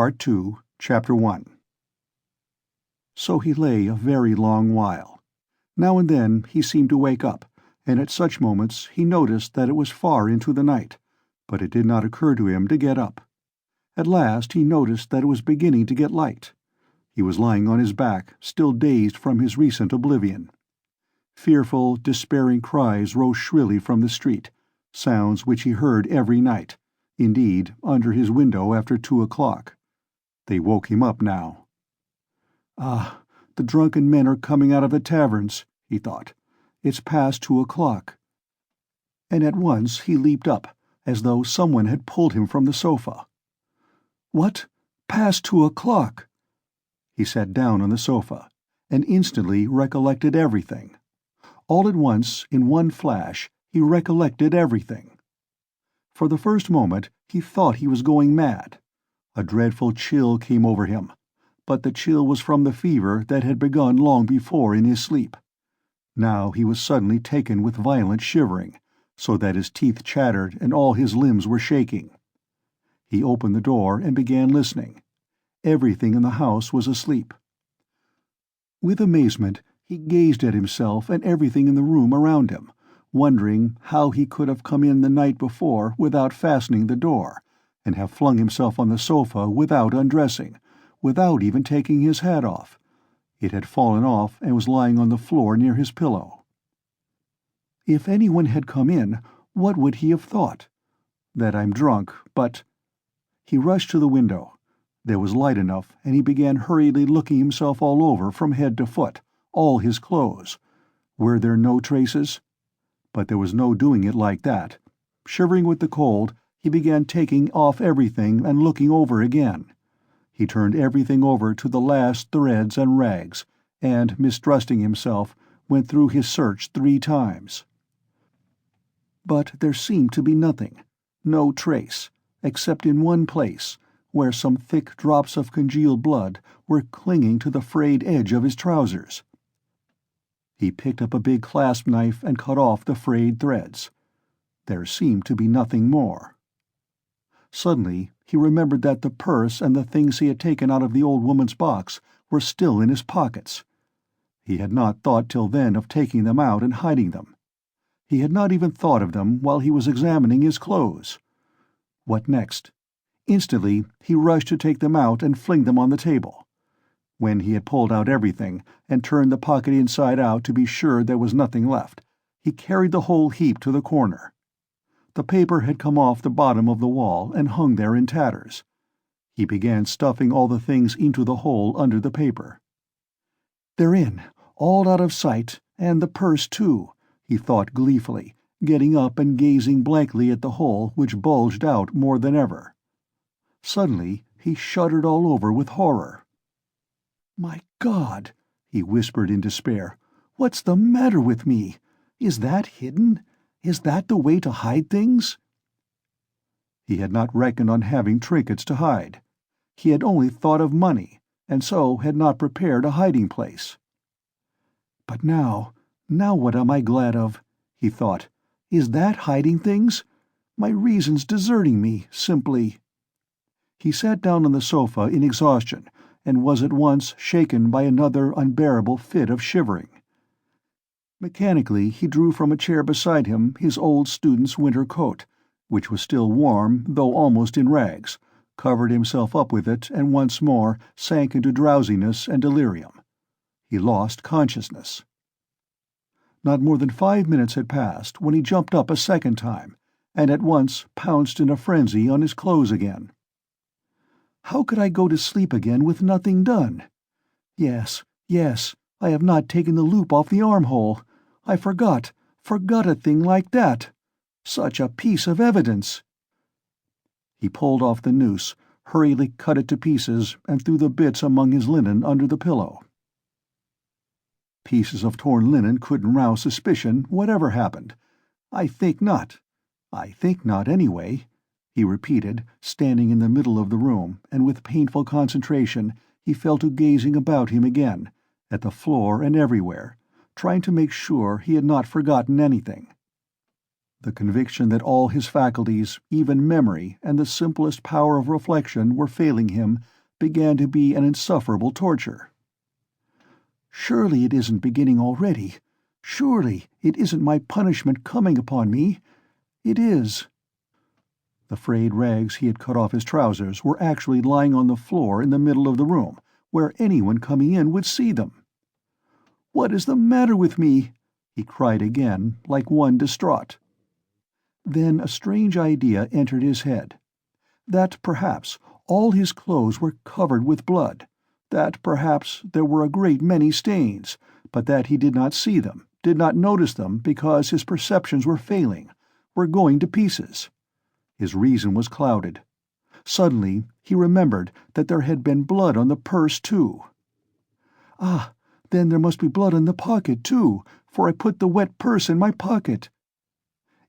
Part 2, Chapter 1. So he lay a very long while. Now and then he seemed to wake up, and at such moments he noticed that it was far into the night, but it did not occur to him to get up. At last he noticed that it was beginning to get light. He was lying on his back, still dazed from his recent oblivion. Fearful, despairing cries rose shrilly from the street, sounds which he heard every night, indeed, under his window after 2 o'clock. They woke him up now. "Ah, the drunken men are coming out of the taverns," he thought. "It's past 2 o'clock." And at once he leaped up, as though someone had pulled him from the sofa. "What? Past 2 o'clock?" He sat down on the sofa, and instantly recollected everything. All at once, in one flash, he recollected everything. For the first moment he thought he was going mad. A dreadful chill came over him, but the chill was from the fever that had begun long before in his sleep. Now he was suddenly taken with violent shivering, so that his teeth chattered and all his limbs were shaking. He opened the door and began listening. Everything in the house was asleep. With amazement he gazed at himself and everything in the room around him, wondering how he could have come in the night before without fastening the door, and have flung himself on the sofa without undressing, without even taking his hat off. It had fallen off and was lying on the floor near his pillow. If anyone had come in, what would he have thought? That I'm drunk, but— He rushed to the window. There was light enough, and he began hurriedly looking himself all over from head to foot, all his clothes. Were there no traces? But there was no doing it like that. Shivering with the cold, he began taking off everything and looking over again. He turned everything over to the last threads and rags, and, mistrusting himself, went through his search 3 times. But there seemed to be nothing, no trace, except in one place, where some thick drops of congealed blood were clinging to the frayed edge of his trousers. He picked up a big clasp knife and cut off the frayed threads. There seemed to be nothing more. Suddenly he remembered that the purse and the things he had taken out of the old woman's box were still in his pockets. He had not thought till then of taking them out and hiding them. He had not even thought of them while he was examining his clothes. What next? Instantly he rushed to take them out and fling them on the table. When he had pulled out everything, and turned the pocket inside out to be sure there was nothing left, he carried the whole heap to the corner. The paper had come off the bottom of the wall and hung there in tatters. He began stuffing all the things into the hole under the paper. "They're in, all out of sight, and the purse too," he thought gleefully, getting up and gazing blankly at the hole which bulged out more than ever. Suddenly he shuddered all over with horror. "My God," he whispered in despair, "what's the matter with me? Is that hidden? Is that the way to hide things?" He had not reckoned on having trinkets to hide. He had only thought of money, and so had not prepared a hiding place. "But now what am I glad of?" he thought. "Is that hiding things? My reason's deserting me, simply." He sat down on the sofa in exhaustion, and was at once shaken by another unbearable fit of shivering. Mechanically he drew from a chair beside him his old student's winter coat, which was still warm though almost in rags, covered himself up with it, and once more sank into drowsiness and delirium. He lost consciousness. Not more than 5 minutes had passed when he jumped up a second time, and at once pounced in a frenzy on his clothes again. How could I go to sleep again with nothing done? Yes, I have not taken the loop off the armhole. I forgot a thing like that. Such a piece of evidence. He pulled off the noose, hurriedly cut it to pieces, and threw the bits among his linen under the pillow. Pieces of torn linen couldn't rouse suspicion, whatever happened. I think not, anyway," he repeated, standing in the middle of the room, and with painful concentration he fell to gazing about him again, at the floor and everywhere, trying to make sure he had not forgotten anything. The conviction that all his faculties, even memory and the simplest power of reflection, were failing him began to be an insufferable torture. Surely it isn't beginning already. Surely it isn't my punishment coming upon me. It is. The frayed rags he had cut off his trousers were actually lying on the floor in the middle of the room, where anyone coming in would see them. "What is the matter with me?" he cried again, like one distraught. Then a strange idea entered his head. That perhaps all his clothes were covered with blood, that perhaps there were a great many stains, but that he did not see them, did not notice them because his perceptions were failing, were going to pieces. His reason was clouded. Suddenly he remembered that there had been blood on the purse too. "Ah, then there must be blood on the pocket too, for I put the wet purse in my pocket."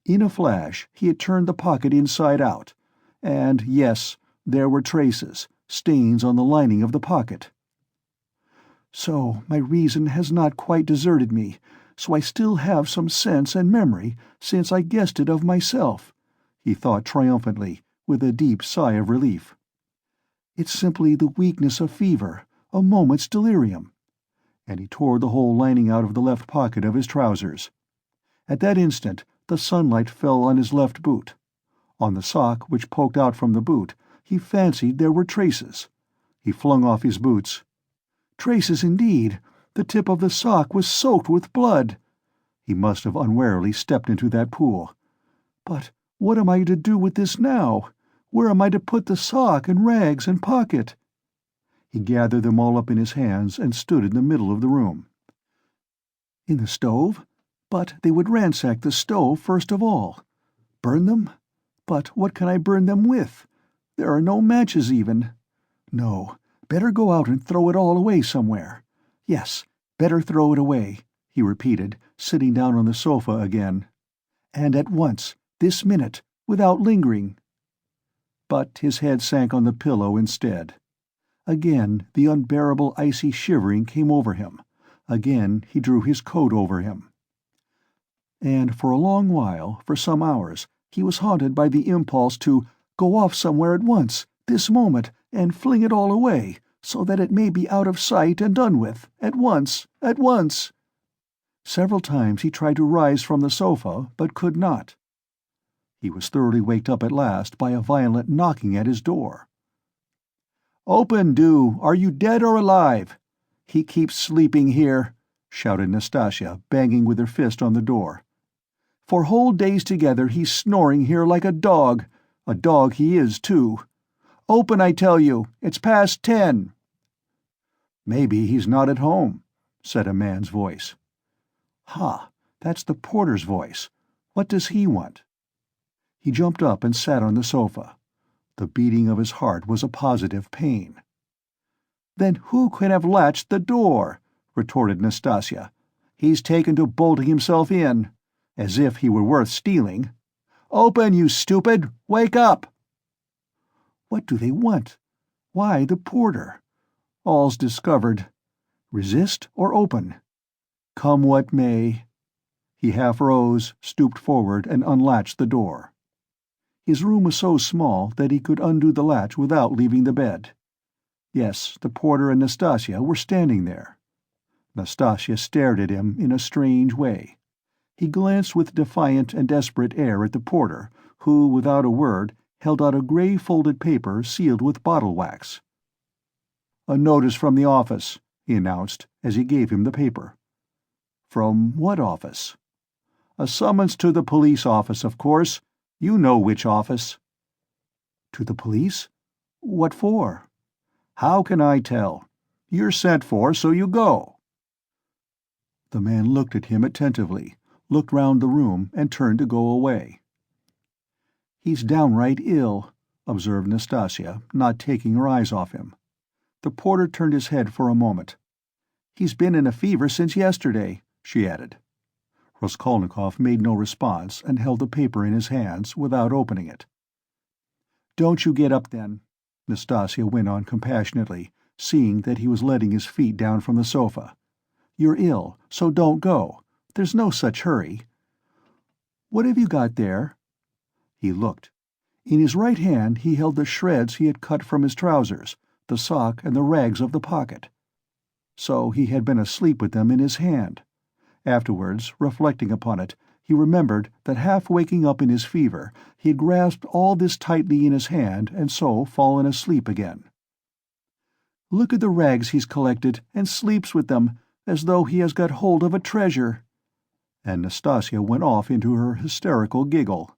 In a flash he had turned the pocket inside out, and yes, there were traces, stains on the lining of the pocket. "So my reason has not quite deserted me, so I still have some sense and memory, since I guessed it of myself," he thought triumphantly, with a deep sigh of relief. "It's simply the weakness of fever, a moment's delirium." And he tore the whole lining out of the left pocket of his trousers. At that instant the sunlight fell on his left boot. On the sock which poked out from the boot he fancied there were traces. He flung off his boots. Traces indeed! The tip of the sock was soaked with blood. He must have unwarily stepped into that pool. But what am I to do with this now? Where am I to put the sock and rags and pocket? He gathered them all up in his hands and stood in the middle of the room. In the stove? But they would ransack the stove first of all. Burn them? But what can I burn them with? There are no matches even. No, better go out and throw it all away somewhere. Yes, better throw it away, he repeated, sitting down on the sofa again. And at once, this minute, without lingering. But his head sank on the pillow instead. Again the unbearable icy shivering came over him. Again he drew his coat over him. And for a long while, for some hours, he was haunted by the impulse to go off somewhere at once, this moment, and fling it all away, so that it may be out of sight and done with, at once, at once. Several times he tried to rise from the sofa, but could not. He was thoroughly waked up at last by a violent knocking at his door. "Open, do! Are you dead or alive? He keeps sleeping here," shouted Nastasya, banging with her fist on the door. "For whole days together he's snoring here like a dog he is, too. Open, I tell you! It's past 10. "Maybe he's not at home," said a man's voice. "Ha, that's the porter's voice. What does he want?" He jumped up and sat on the sofa. The beating of his heart was a positive pain. "Then who can have latched the door?" retorted Nastasya. "He's taken to bolting himself in. As if he were worth stealing. Open, you stupid! Wake up!" What do they want? Why the porter? All's discovered. Resist or open? Come what may. He half rose, stooped forward, and unlatched the door. His room was so small that he could undo the latch without leaving the bed. Yes, the porter and Nastasya were standing there. Nastasya stared at him in a strange way. He glanced with defiant and desperate air at the porter, who, without a word, held out a grey folded paper sealed with bottle wax. "A notice from the office," he announced, as he gave him the paper. "From what office?" "A summons to the police office, of course. You know which office." "To the police? What for?" "How can I tell? You're sent for, so you go." The man looked at him attentively, looked round the room, and turned to go away. "He's downright ill," observed Nastasya, not taking her eyes off him. The porter turned his head for a moment. "He's been in a fever since yesterday," she added. Raskolnikov made no response and held the paper in his hands, without opening it. "Don't you get up, then," Nastasya went on compassionately, seeing that he was letting his feet down from the sofa. "You're ill, so don't go. There's no such hurry." "What have you got there?" He looked. In his right hand he held the shreds he had cut from his trousers, the sock and the rags of the pocket. So he had been asleep with them in his hand. Afterwards, reflecting upon it, he remembered that half waking up in his fever, he had grasped all this tightly in his hand and so fallen asleep again. "Look at the rags he's collected, and sleeps with them, as though he has got hold of a treasure." And Nastasia went off into her hysterical giggle.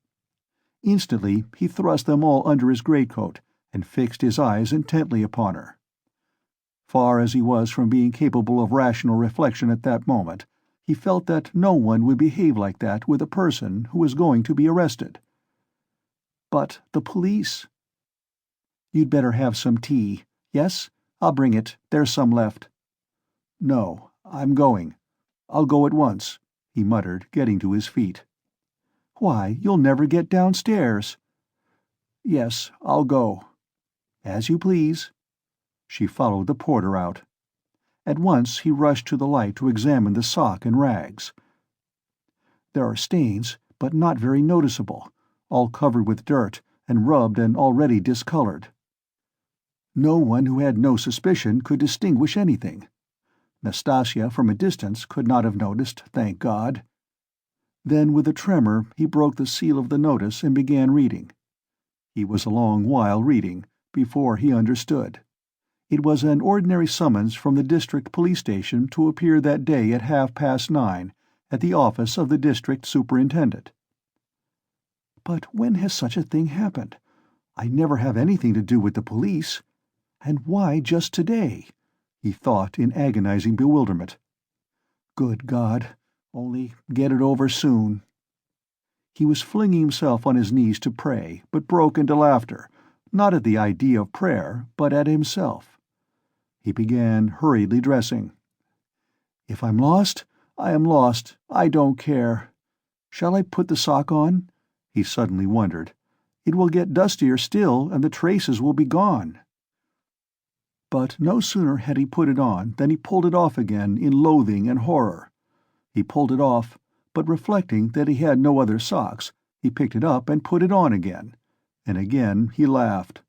Instantly he thrust them all under his greatcoat, and fixed his eyes intently upon her. Far as he was from being capable of rational reflection at that moment, he felt that no one would behave like that with a person who was going to be arrested. But the police— "You'd better have some tea. Yes? I'll bring it. There's some left." "No, I'm going. I'll go at once," he muttered, getting to his feet. "Why, you'll never get downstairs." "Yes, I'll go." "As you please." She followed the porter out. At once he rushed to the light to examine the sock and rags. There are stains, but not very noticeable, all covered with dirt, and rubbed and already discolored. No one who had no suspicion could distinguish anything. Nastasia, from a distance, could not have noticed, thank God. Then with a tremor he broke the seal of the notice and began reading. He was a long while reading, before he understood. It was an ordinary summons from the district police station to appear that day at 9:30 at the office of the district superintendent. "But when has such a thing happened? I never have anything to do with the police. And why just today?" he thought in agonizing bewilderment. "Good God, only get it over soon." He was flinging himself on his knees to pray, but broke into laughter, not at the idea of prayer, but at himself. He began hurriedly dressing. "If I'm lost, I am lost. I don't care. Shall I put the sock on?" he suddenly wondered. "It will get dustier still, and the traces will be gone." But no sooner had he put it on than he pulled it off again in loathing and horror. He pulled it off, but reflecting that he had no other socks, he picked it up and put it on again, and again he laughed.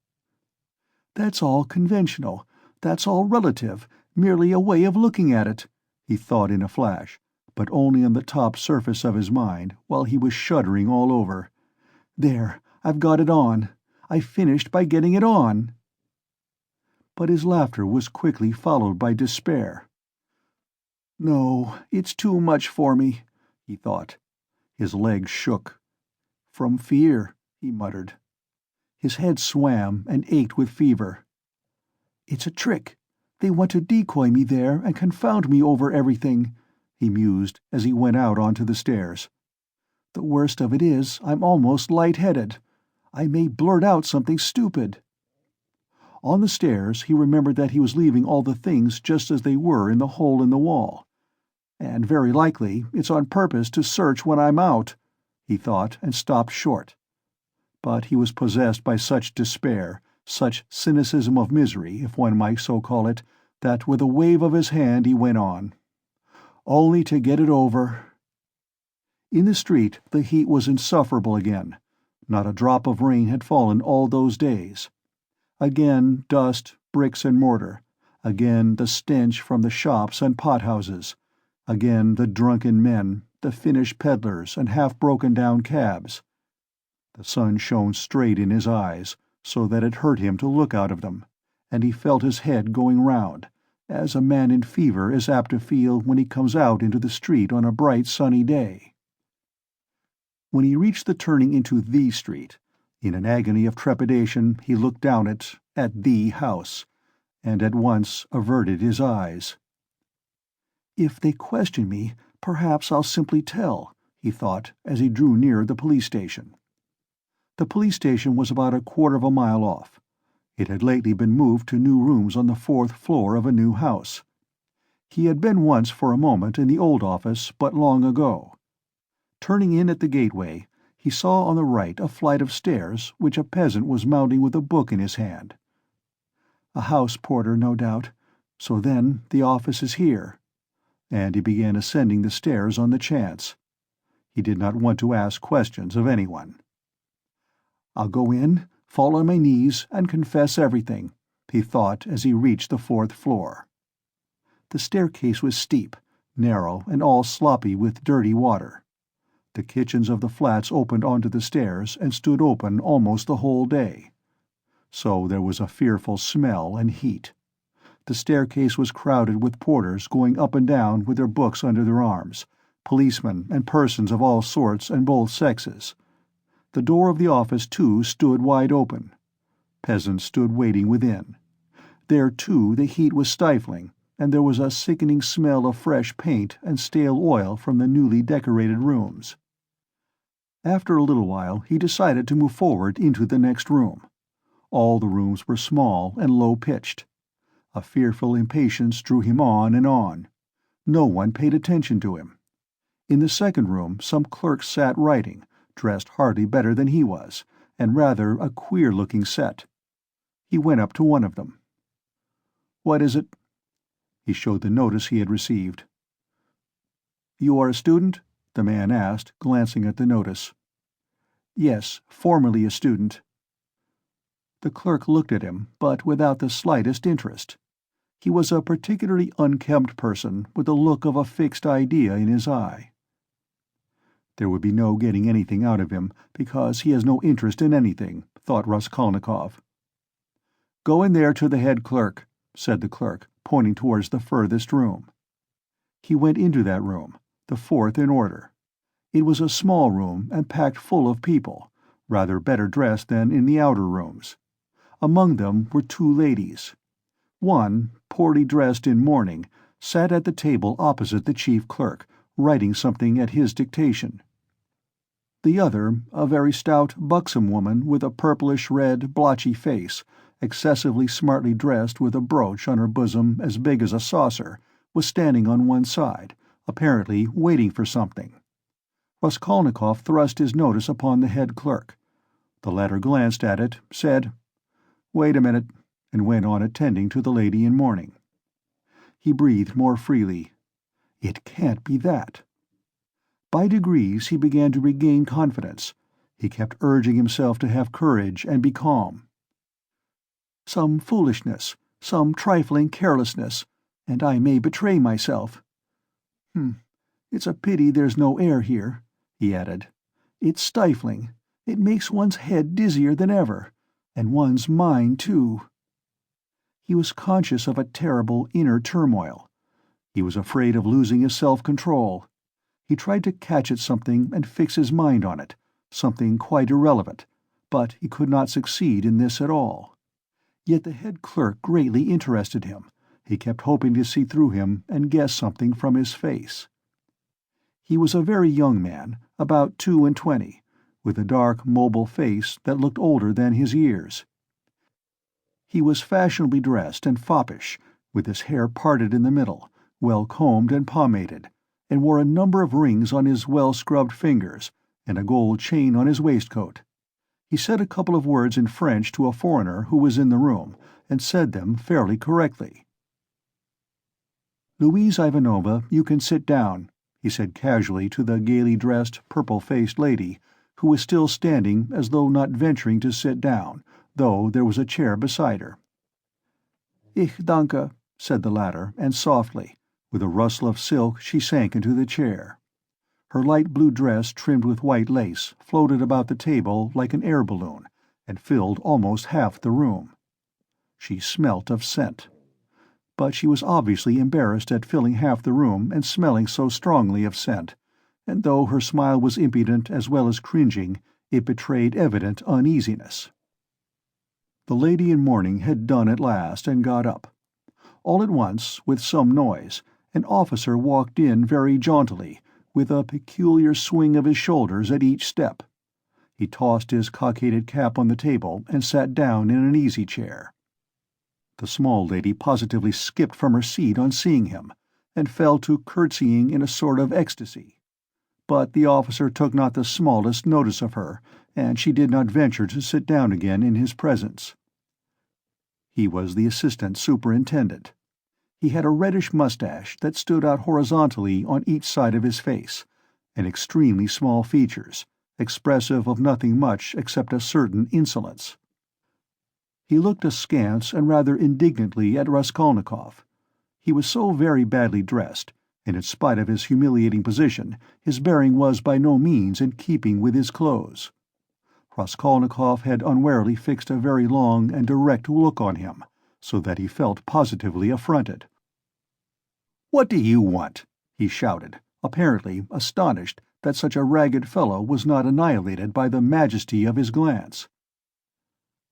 "That's all conventional. That's all relative, merely a way of looking at it," he thought in a flash, but only on the top surface of his mind, while he was shuddering all over. "There, I've got it on. I finished by getting it on." But his laughter was quickly followed by despair. "No, it's too much for me," he thought. His legs shook. "From fear," he muttered. His head swam and ached with fever. "It's a trick. They want to decoy me there and confound me over everything," he mused as he went out onto the stairs. "The worst of it is I'm almost light-headed. I may blurt out something stupid." On the stairs he remembered that he was leaving all the things just as they were in the hole in the wall. "And very likely it's on purpose to search when I'm out," he thought, and stopped short. But he was possessed by such despair, such cynicism of misery, if one might so call it, that with a wave of his hand he went on. "Only to get it over." In the street the heat was insufferable again. Not a drop of rain had fallen all those days. Again dust, bricks and mortar. Again the stench from the shops and pothouses. Again the drunken men, the Finnish peddlers and half-broken-down cabs. The sun shone straight in his eyes, so that it hurt him to look out of them, and he felt his head going round, as a man in fever is apt to feel when he comes out into the street on a bright sunny day. When he reached the turning into the street, in an agony of trepidation he looked down it, at the house, and at once averted his eyes. "If they question me, perhaps I'll simply tell," he thought, as he drew near the police station. The police station was about a quarter of a mile off. It had lately been moved to new rooms on the 4th floor of a new house. He had been once for a moment in the old office, but long ago. Turning in at the gateway, he saw on the right a flight of stairs which a peasant was mounting with a book in his hand. A house porter, no doubt. So then the office is here. And he began ascending the stairs on the chance. He did not want to ask questions of anyone. "I'll go in, fall on my knees, and confess everything," he thought as he reached the 4th floor. The staircase was steep, narrow, and all sloppy with dirty water. The kitchens of the flats opened onto the stairs and stood open almost the whole day. So there was a fearful smell and heat. The staircase was crowded with porters going up and down with their books under their arms, policemen and persons of all sorts and both sexes. The door of the office, too, stood wide open. Peasants stood waiting within. There, too, the heat was stifling, and there was a sickening smell of fresh paint and stale oil from the newly decorated rooms. After a little while he decided to move forward into the next room. All the rooms were small and low-pitched. A fearful impatience drew him on and on. No one paid attention to him. In the second room some clerks sat writing, dressed hardly better than he was, and rather a queer-looking set. He went up to one of them. "What is it?" He showed the notice he had received. "You are a student?" the man asked, glancing at the notice. "Yes, formerly a student." The clerk looked at him, but without the slightest interest. He was a particularly unkempt person, with the look of a fixed idea in his eye. There would be no getting anything out of him, because he has no interest in anything, thought Raskolnikov. "Go in there to the head clerk," said the clerk, pointing towards the furthest room. He went into that room, the 4th in order. It was a small room and packed full of people, rather better dressed than in the outer rooms. Among them were 2 ladies. One, poorly dressed in mourning, sat at the table opposite the chief clerk, writing something at his dictation. The other, a very stout, buxom woman with a purplish-red, blotchy face, excessively smartly dressed with a brooch on her bosom as big as a saucer, was standing on one side, apparently waiting for something. Raskolnikov thrust his notice upon the head clerk. The latter glanced at it, said, "Wait a minute," and went on attending to the lady in mourning. He breathed more freely. It can't be that. By degrees he began to regain confidence. He kept urging himself to have courage and be calm. "Some foolishness, some trifling carelessness, and I may betray myself. It's a pity there's no air here," he added. "It's stifling. It makes one's head dizzier than ever, and one's mind, too." He was conscious of a terrible inner turmoil. He was afraid of losing his self-control. He tried to catch at something and fix his mind on it, something quite irrelevant, but he could not succeed in this at all. Yet the head clerk greatly interested him. He kept hoping to see through him and guess something from his face. He was a very young man, about 22, with a dark, mobile face that looked older than his years. He was fashionably dressed and foppish, with his hair parted in the middle, well combed and pomaded, and wore a number of rings on his well-scrubbed fingers and a gold chain on his waistcoat. He said a couple of words in French to a foreigner who was in the room, and said them fairly correctly. "Louise Ivanovna, you can sit down," he said casually to the gaily dressed, purple-faced lady, who was still standing as though not venturing to sit down, though there was a chair beside her. "Ich danke," said the latter, and softly, with a rustle of silk, she sank into the chair. Her light blue dress trimmed with white lace floated about the table like an air balloon, and filled almost half the room. She smelt of scent. But she was obviously embarrassed at filling half the room and smelling so strongly of scent, and though her smile was impudent as well as cringing, it betrayed evident uneasiness. The lady in mourning had done at last and got up. All at once, with some noise, an officer walked in very jauntily, with a peculiar swing of his shoulders at each step. He tossed his cockaded cap on the table and sat down in an easy-chair. The small lady positively skipped from her seat on seeing him, and fell to curtsying in a sort of ecstasy. But the officer took not the smallest notice of her, and she did not venture to sit down again in his presence. He was the assistant superintendent. He had a reddish mustache that stood out horizontally on each side of his face, and extremely small features, expressive of nothing much except a certain insolence. He looked askance and rather indignantly at Raskolnikov. He was so very badly dressed, and in spite of his humiliating position, his bearing was by no means in keeping with his clothes. Raskolnikov had unwarily fixed a very long and direct look on him, so that he felt positively affronted. "What do you want?" he shouted, apparently astonished that such a ragged fellow was not annihilated by the majesty of his glance.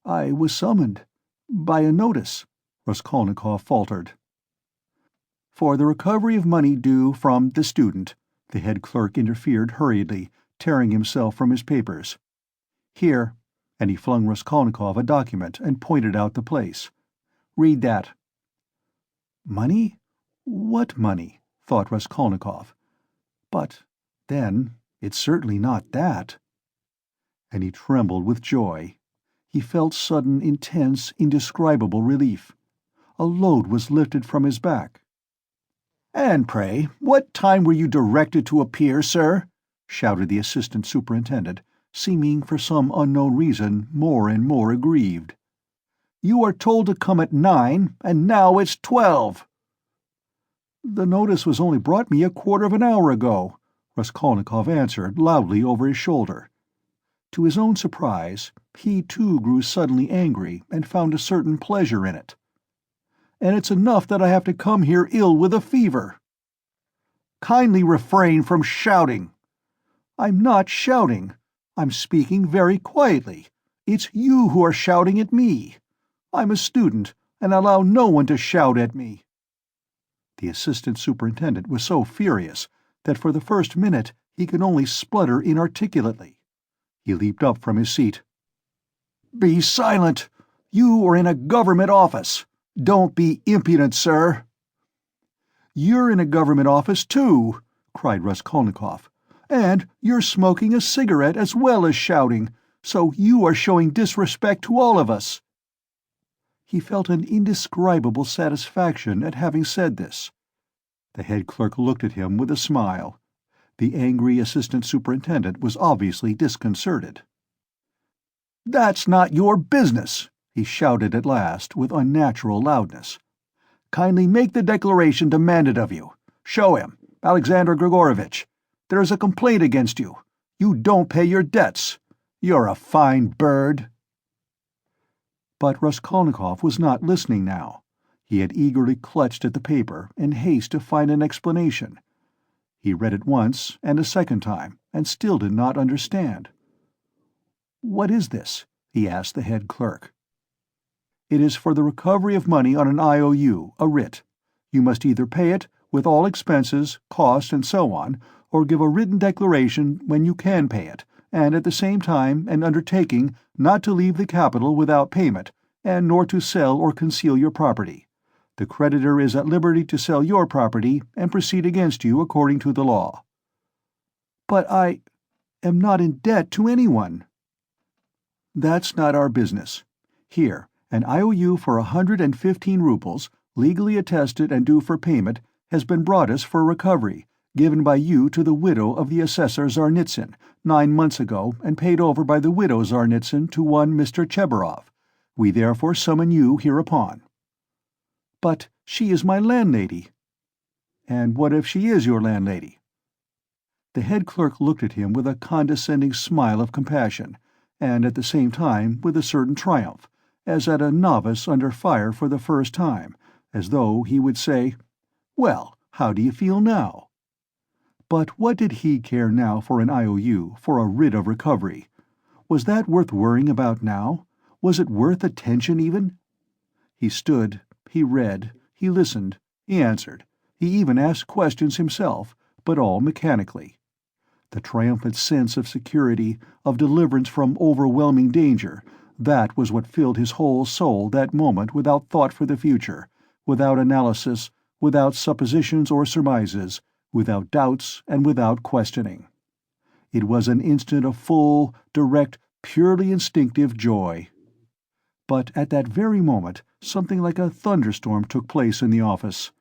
"I was summoned by a notice," Raskolnikov faltered. "For the recovery of money due from the student," the head clerk interfered hurriedly, tearing himself from his papers. "Here," and he flung Raskolnikov a document and pointed out the place. "Read that." "Money? What money?" thought Raskolnikov. "But, then, it's certainly not that." And he trembled with joy. He felt sudden, intense, indescribable relief. A load was lifted from his back. "And pray, what time were you directed to appear, sir?" shouted the assistant superintendent, seeming for some unknown reason more and more aggrieved. "You are told to come at 9, and now it's 12." "The notice was only brought me a quarter of an hour ago," Raskolnikov answered loudly over his shoulder. To his own surprise, he too grew suddenly angry and found a certain pleasure in it. "And it's enough that I have to come here ill with a fever." "Kindly refrain from shouting." "I'm not shouting. I'm speaking very quietly. It's you who are shouting at me. I'm a student, and I allow no one to shout at me." The assistant superintendent was so furious that for the first minute he could only splutter inarticulately. He leaped up from his seat. "Be silent! You are in a government office. Don't be impudent, sir." "You're in a government office, too," cried Raskolnikov. "And you're smoking a cigarette as well as shouting, so you are showing disrespect to all of us." He felt an indescribable satisfaction at having said this. The head clerk looked at him with a smile. The angry assistant superintendent was obviously disconcerted. "That's not your business," he shouted at last, with unnatural loudness. "Kindly make the declaration demanded of you. Show him, Alexander Grigorovitch. There is a complaint against you. You don't pay your debts. You're a fine bird." But Raskolnikov was not listening now. He had eagerly clutched at the paper in haste to find an explanation. He read it once and a second time, and still did not understand. "What is this?" he asked the head clerk. "It is for the recovery of money on an IOU, a writ. You must either pay it, with all expenses, costs, and so on, or give a written declaration when you can pay it, and at the same time an undertaking not to leave the capital without payment, and nor to sell or conceal your property. The creditor is at liberty to sell your property and proceed against you according to the law." "But I am not in debt to anyone." "That's not our business. Here, an IOU for 115 roubles, legally attested and due for payment, has been brought us for recovery, given by you to the widow of the assessor Tsarnitsyn 9 months ago, and paid over by the widow Tsarnitsyn to one Mr. Chebarov. We therefore summon you hereupon." "But she is my landlady." "And what if she is your landlady?" The head clerk looked at him with a condescending smile of compassion, and at the same time with a certain triumph, as at a novice under fire for the first time, as though he would say, "Well, how do you feel now?" But what did he care now for an IOU, for a writ of recovery? Was that worth worrying about now? Was it worth attention even? He stood, he read, he listened, he answered, he even asked questions himself, but all mechanically. The triumphant sense of security, of deliverance from overwhelming danger, that was what filled his whole soul that moment, without thought for the future, without analysis, without suppositions or surmises, without doubts and without questioning. It was an instant of full, direct, purely instinctive joy. But at that very moment something like a thunderstorm took place in the office.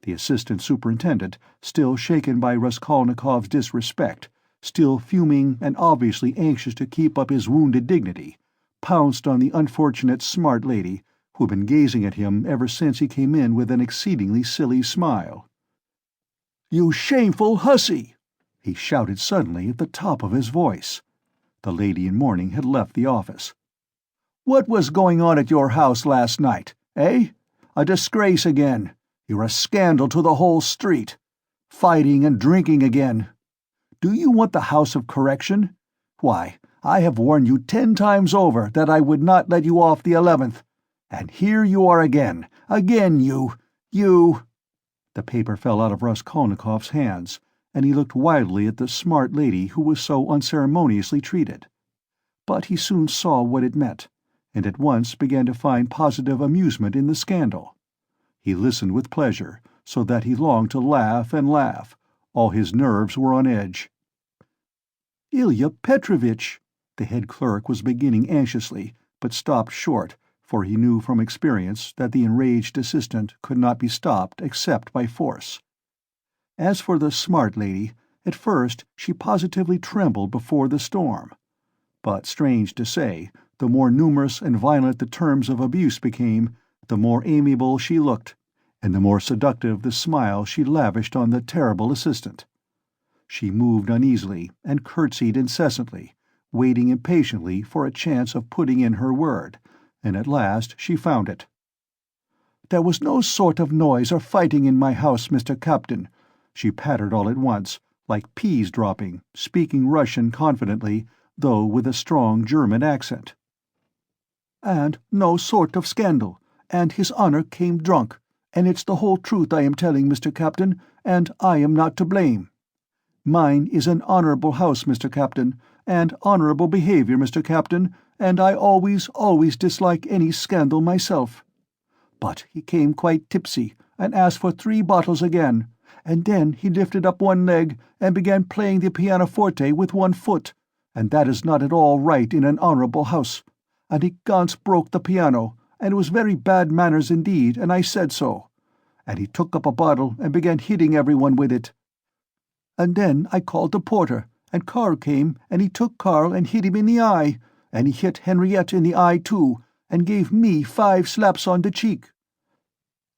The assistant superintendent, still shaken by Raskolnikov's disrespect, still fuming and obviously anxious to keep up his wounded dignity, pounced on the unfortunate smart lady, who had been gazing at him ever since he came in with an exceedingly silly smile. "You shameful hussy!" he shouted suddenly at the top of his voice. The lady in mourning had left the office. "What was going on at your house last night, eh? A disgrace again. You're a scandal to the whole street. Fighting and drinking again. Do you want the house of correction? Why, I have warned you 10 times over that I would not let you off the 11th. And here you are again. Again, you... The paper fell out of Raskolnikov's hands, and he looked wildly at the smart lady who was so unceremoniously treated. But he soon saw what it meant, and at once began to find positive amusement in the scandal. He listened with pleasure, so that he longed to laugh and laugh. All his nerves were on edge. "Ilya Petrovitch," the head clerk was beginning anxiously, but stopped short, for he knew from experience that the enraged assistant could not be stopped except by force. As for the smart lady, at first she positively trembled before the storm. But, strange to say, the more numerous and violent the terms of abuse became, the more amiable she looked, and the more seductive the smile she lavished on the terrible assistant. She moved uneasily and curtsied incessantly, waiting impatiently for a chance of putting in her word, and at last she found it. "There was no sort of noise or fighting in my house, Mr. Captain," she pattered all at once, like peas dropping, speaking Russian confidently, though with a strong German accent. "And no sort of scandal, and His Honor came drunk, and it's the whole truth I am telling, Mr. Captain, and I am not to blame. Mine is an honorable house, Mr. Captain, and honorable behavior, Mr. Captain, and I always dislike any scandal myself. But he came quite tipsy, and asked for 3 bottles again, and then he lifted up one leg and began playing the pianoforte with one foot, and that is not at all right in an honorable house, and he ganz broke the piano, and it was very bad manners indeed, and I said so. And he took up a bottle and began hitting everyone with it. And then I called the porter, and Karl came, and he took Karl and hit him in the eye, and he hit Henriette in the eye too, and gave me 5 slaps on the cheek.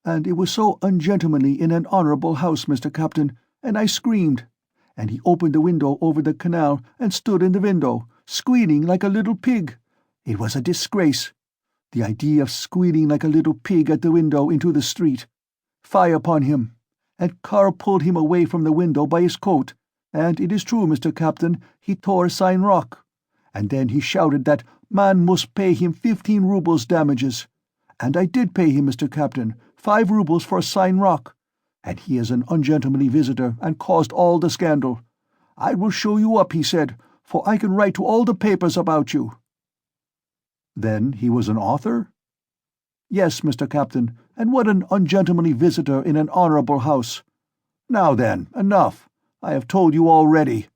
And it was so ungentlemanly in an honorable house, Mr. Captain, and I screamed. And he opened the window over the canal and stood in the window, squealing like a little pig. It was a disgrace. The idea of squealing like a little pig at the window into the street. Fie upon him! And Karl pulled him away from the window by his coat, and it is true, Mr. Captain, he tore sein rock. And then he shouted that man must pay him 15 rubles damages. And I did pay him, Mr. Captain, 5 rubles for sein rock. And he is an ungentlemanly visitor and caused all the scandal. I will show you up, he said, for I can write to all the papers about you. Then he was an author? Yes, Mr. Captain, and what an ungentlemanly visitor in an honorable house. Now then, enough. I have told you already.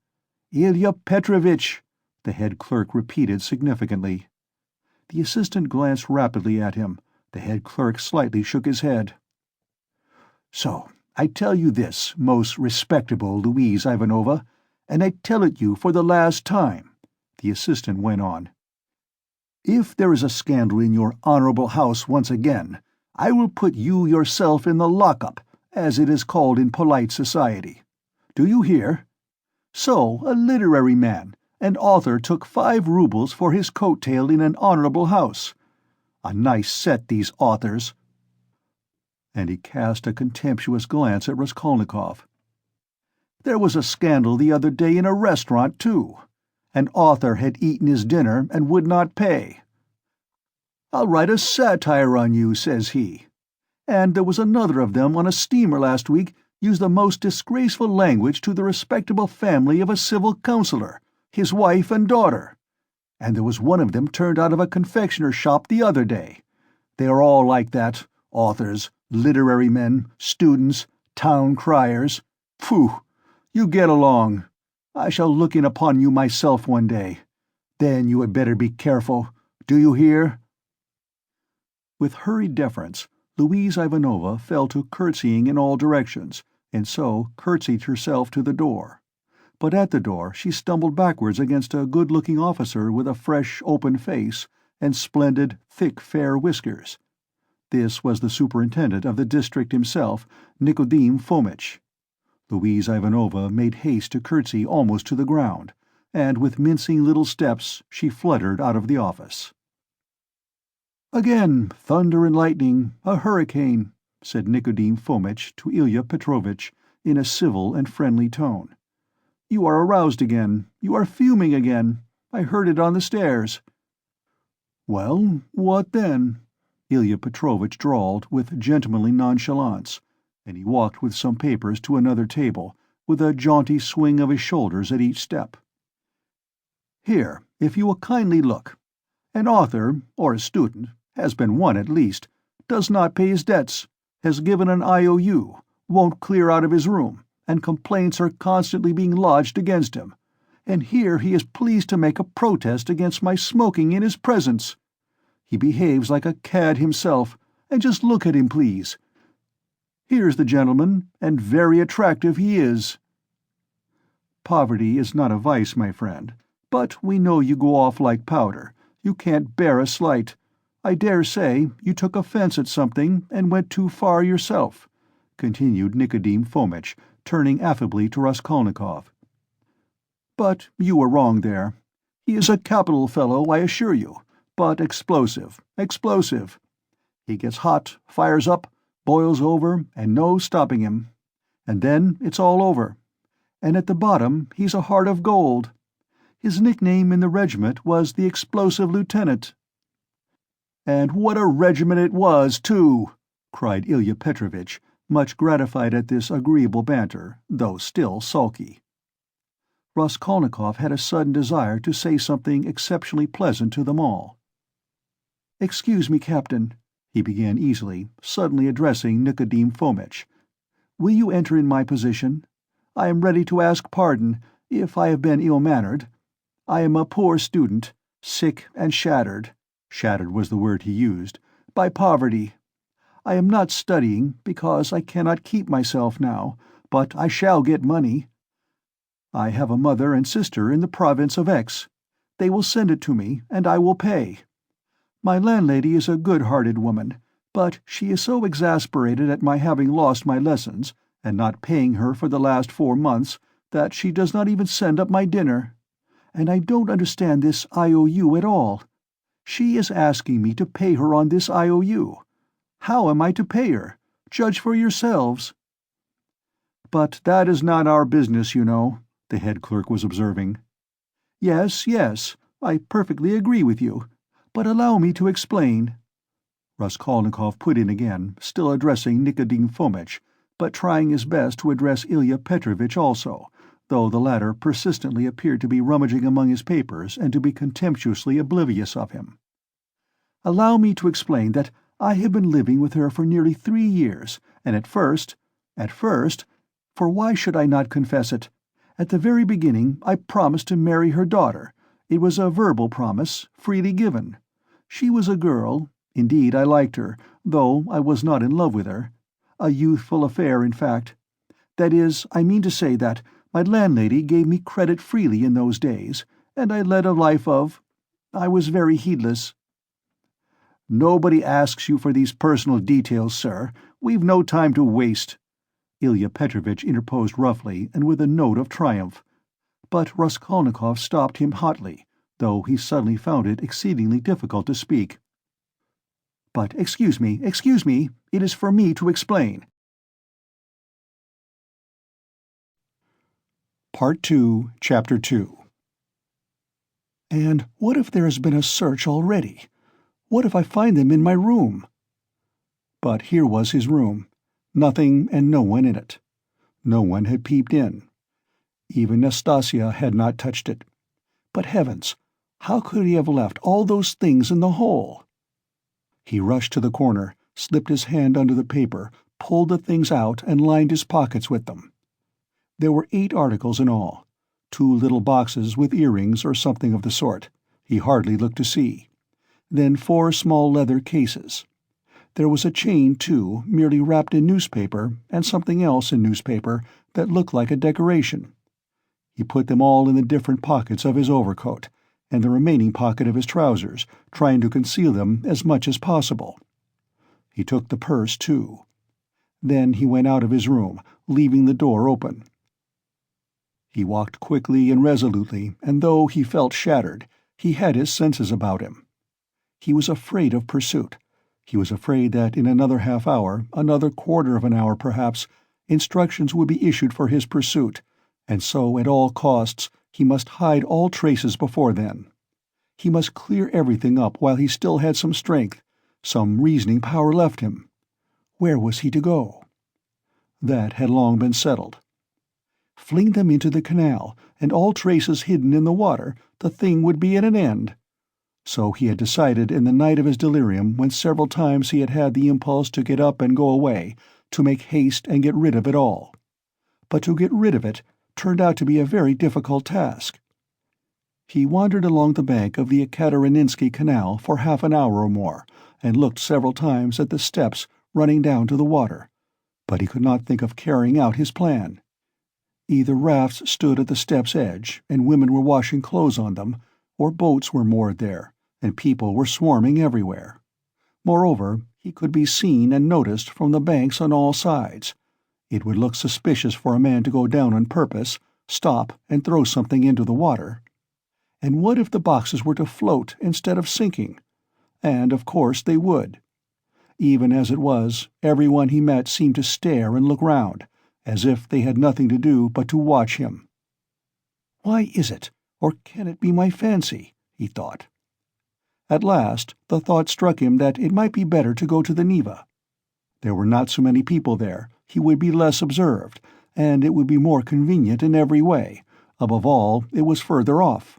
Ilya Petrovitch, the head clerk repeated significantly. The assistant glanced rapidly at him. The head clerk slightly shook his head. So, I tell you this, most respectable Louise Ivanova, and I tell it you for the last time, the assistant went on. If there is a scandal in your honorable house once again, I will put you yourself in the lock-up, as it is called in polite society. Do you hear? So, a literary man, an author, took 5 rubles for his coat-tail in an honorable house. A nice set, these authors. And he cast a contemptuous glance at Raskolnikov. There was a scandal the other day in a restaurant, too. An author had eaten his dinner and would not pay. "I'll write a satire on you," says he. And there was another of them on a steamer last week used the most disgraceful language to the respectable family of a civil councillor, his wife and daughter. And there was one of them turned out of a confectioner's shop the other day. They are all like that, authors, literary men, students, town criers. Phew! You get along. I shall look in upon you myself one day. Then you had better be careful. Do you hear?" With hurried deference, Louise Ivanova fell to curtsying in all directions, and so curtsied herself to the door. But at the door she stumbled backwards against a good-looking officer with a fresh, open face and splendid, thick, fair whiskers. This was the superintendent of the district himself, Nikodim Fomitch. Louise Ivanova made haste to curtsy almost to the ground, and with mincing little steps she fluttered out of the office. "Again, thunder and lightning, a hurricane," said Nikodim Fomitch to Ilya Petrovitch in a civil and friendly tone. "You are aroused again. You are fuming again. I heard it on the stairs." "Well, what then?" Ilya Petrovitch drawled with gentlemanly nonchalance, and he walked with some papers to another table, with a jaunty swing of his shoulders at each step. "Here, if you will kindly look. An author, or a student, has been one at least, does not pay his debts, has given an IOU, won't clear out of his room, and complaints are constantly being lodged against him. And here he is pleased to make a protest against my smoking in his presence. He behaves like a cad himself, and just look at him, please. Here's the gentleman, and very attractive he is." "Poverty is not a vice, my friend, but we know you go off like powder. You can't bear a slight. I dare say you took offense at something and went too far yourself," continued Nikodim Fomitch, turning affably to Raskolnikov. "But you were wrong there. He is a capital fellow, I assure you, but explosive, explosive. He gets hot, fires up, boils over, and no stopping him. And then it's all over. And at the bottom he's a heart of gold. His nickname in the regiment was the Explosive Lieutenant." "And what a regiment it was, too!" cried Ilya Petrovitch, much gratified at this agreeable banter, though still sulky. Raskolnikov had a sudden desire to say something exceptionally pleasant to them all. "Excuse me, Captain," he began easily, suddenly addressing Nikodim Fomitch. "Will you enter in my position? I am ready to ask pardon if I have been ill-mannered. I am a poor student, sick and shattered was the word he used, by poverty. I am not studying because I cannot keep myself now, but I shall get money. I have a mother and sister in the province of X. They will send it to me, and I will pay. My landlady is a good-hearted woman, but she is so exasperated at my having lost my lessons, and not paying her for the last 4 months, that she does not even send up my dinner. And I don't understand this IOU at all. She is asking me to pay her on this IOU. How am I to pay her? Judge for yourselves." "But that is not our business, you know," the head clerk was observing. "Yes, yes, I perfectly agree with you. But allow me to explain." Raskolnikov put in again, still addressing Nikodim Fomitch, but trying his best to address Ilya Petrovitch also, though the latter persistently appeared to be rummaging among his papers and to be contemptuously oblivious of him. "Allow me to explain that I have been living with her for nearly 3 years, and at first, for why should I not confess it? At the very beginning I promised to marry her daughter. It was a verbal promise, freely given. She was a girl. Indeed, I liked her, though I was not in love with her. A youthful affair, in fact. That is, I mean to say that my landlady gave me credit freely in those days, and I led a life I was very heedless." "Nobody asks you for these personal details, sir. We've no time to waste," Ilya Petrovitch interposed roughly and with a note of triumph. But Raskolnikov stopped him hotly, though he suddenly found it exceedingly difficult to speak. "But excuse me, it is for me to explain." Part 2, Chapter 2. "And what if there has been a search already? What if I find them in my room?" But here was his room. Nothing and no one in it. No one had peeped in. Even Nastasia had not touched it. But heavens, how could he have left all those things in the hole? He rushed to the corner, slipped his hand under the paper, pulled the things out, and lined his pockets with them. There were 8 articles in all. 2 little boxes with earrings or something of the sort. He hardly looked to see. Then 4 small leather cases. There was a chain, too, merely wrapped in newspaper, and something else in newspaper that looked like a decoration. He put them all in the different pockets of his overcoat, and the remaining pocket of his trousers, trying to conceal them as much as possible. He took the purse, too. Then he went out of his room, leaving the door open. He walked quickly and resolutely, and though he felt shattered, he had his senses about him. He was afraid of pursuit. He was afraid that in another half-hour, another quarter of an hour perhaps, instructions would be issued for his pursuit, and so at all costs he must hide all traces before then. He must clear everything up while he still had some strength, some reasoning power left him. Where was he to go? That had long been settled. Fling them into the canal, and all traces hidden in the water, the thing would be at an end. So he had decided in the night of his delirium, when several times he had had the impulse to get up and go away, to make haste and get rid of it all. But to get rid of it turned out to be a very difficult task. He wandered along the bank of the Ekaterininsky Canal for half an hour or more, and looked several times at the steps running down to the water, but he could not think of carrying out his plan. Either rafts stood at the step's edge, and women were washing clothes on them, or boats were moored there, and people were swarming everywhere. Moreover, he could be seen and noticed from the banks on all sides. It would look suspicious for a man to go down on purpose, stop, and throw something into the water. And what if the boxes were to float instead of sinking? And of course they would. Even as it was, everyone he met seemed to stare and look round, as if they had nothing to do but to watch him. "Why is it, or can it be my fancy?" he thought. At last the thought struck him that it might be better to go to the Neva. There were not so many people there, he would be less observed, and it would be more convenient in every way. Above all, it was further off.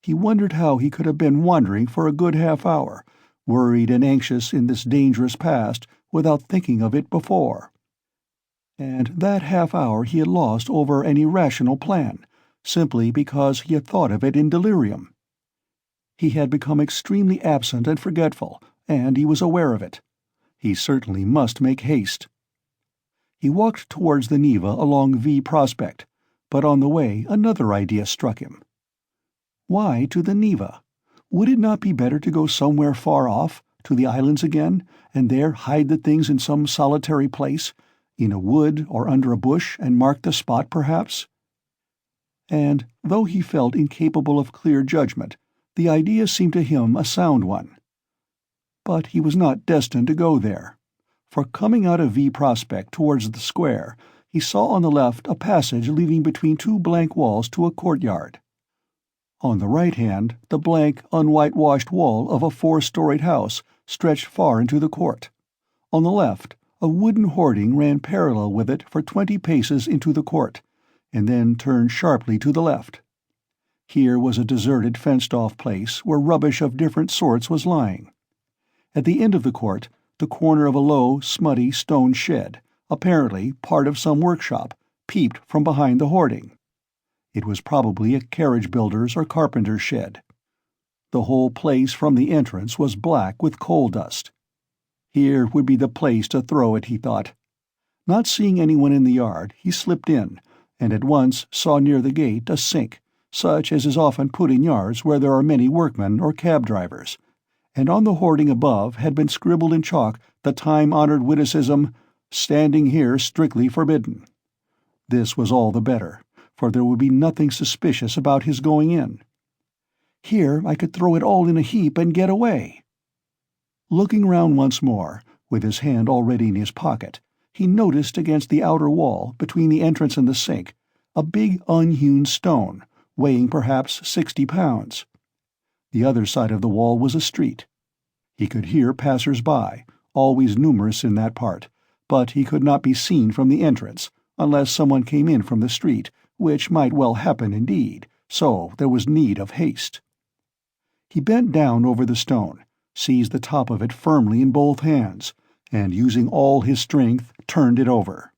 He wondered how he could have been wandering for a good half-hour, worried and anxious in this dangerous past, without thinking of it before. And that half-hour he had lost over an irrational plan, simply because he had thought of it in delirium. He had become extremely absent and forgetful, and he was aware of it. He certainly must make haste. He walked towards the Neva along V Prospect, but on the way another idea struck him. Why to the Neva? Would it not be better to go somewhere far off, to the islands again, and there hide the things in some solitary place, in a wood or under a bush, and mark the spot perhaps? And, though he felt incapable of clear judgment, the idea seemed to him a sound one. But he was not destined to go there, for coming out of V Prospect towards the square, he saw on the left a passage leading between two blank walls to a courtyard. On the right hand, the blank, unwhitewashed wall of a 4-storied house stretched far into the court. On the left, a wooden hoarding ran parallel with it for 20 paces into the court, and then turned sharply to the left. Here was a deserted, fenced-off place where rubbish of different sorts was lying. At the end of the court, the corner of a low, smutty stone shed, apparently part of some workshop, peeped from behind the hoarding. It was probably a carriage-builder's or carpenter's shed. The whole place from the entrance was black with coal dust. Here would be the place to throw it, he thought. Not seeing anyone in the yard, he slipped in, and at once saw near the gate a sink, such as is often put in yards where there are many workmen or cab-drivers, and on the hoarding above had been scribbled in chalk the time-honored witticism, "Standing here strictly forbidden." This was all the better, for there would be nothing suspicious about his going in. Here I could throw it all in a heap and get away. Looking round once more, with his hand already in his pocket, he noticed against the outer wall, between the entrance and the sink, a big unhewn stone, weighing perhaps 60 pounds. The other side of the wall was a street. He could hear passers-by, always numerous in that part, but he could not be seen from the entrance, unless someone came in from the street, which might well happen indeed, so there was need of haste. He bent down over the stone, seized the top of it firmly in both hands, and using all his strength turned it over.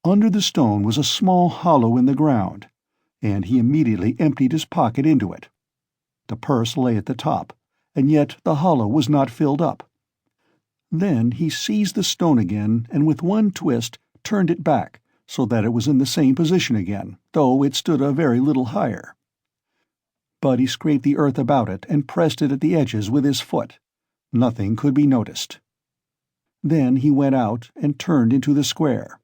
Under the stone was a small hollow in the ground, and he immediately emptied his pocket into it. The purse lay at the top, and yet the hollow was not filled up. Then he seized the stone again and with one twist turned it back, so that it was in the same position again, though it stood a very little higher. But he scraped the earth about it and pressed it at the edges with his foot. Nothing could be noticed. Then he went out and turned into the square.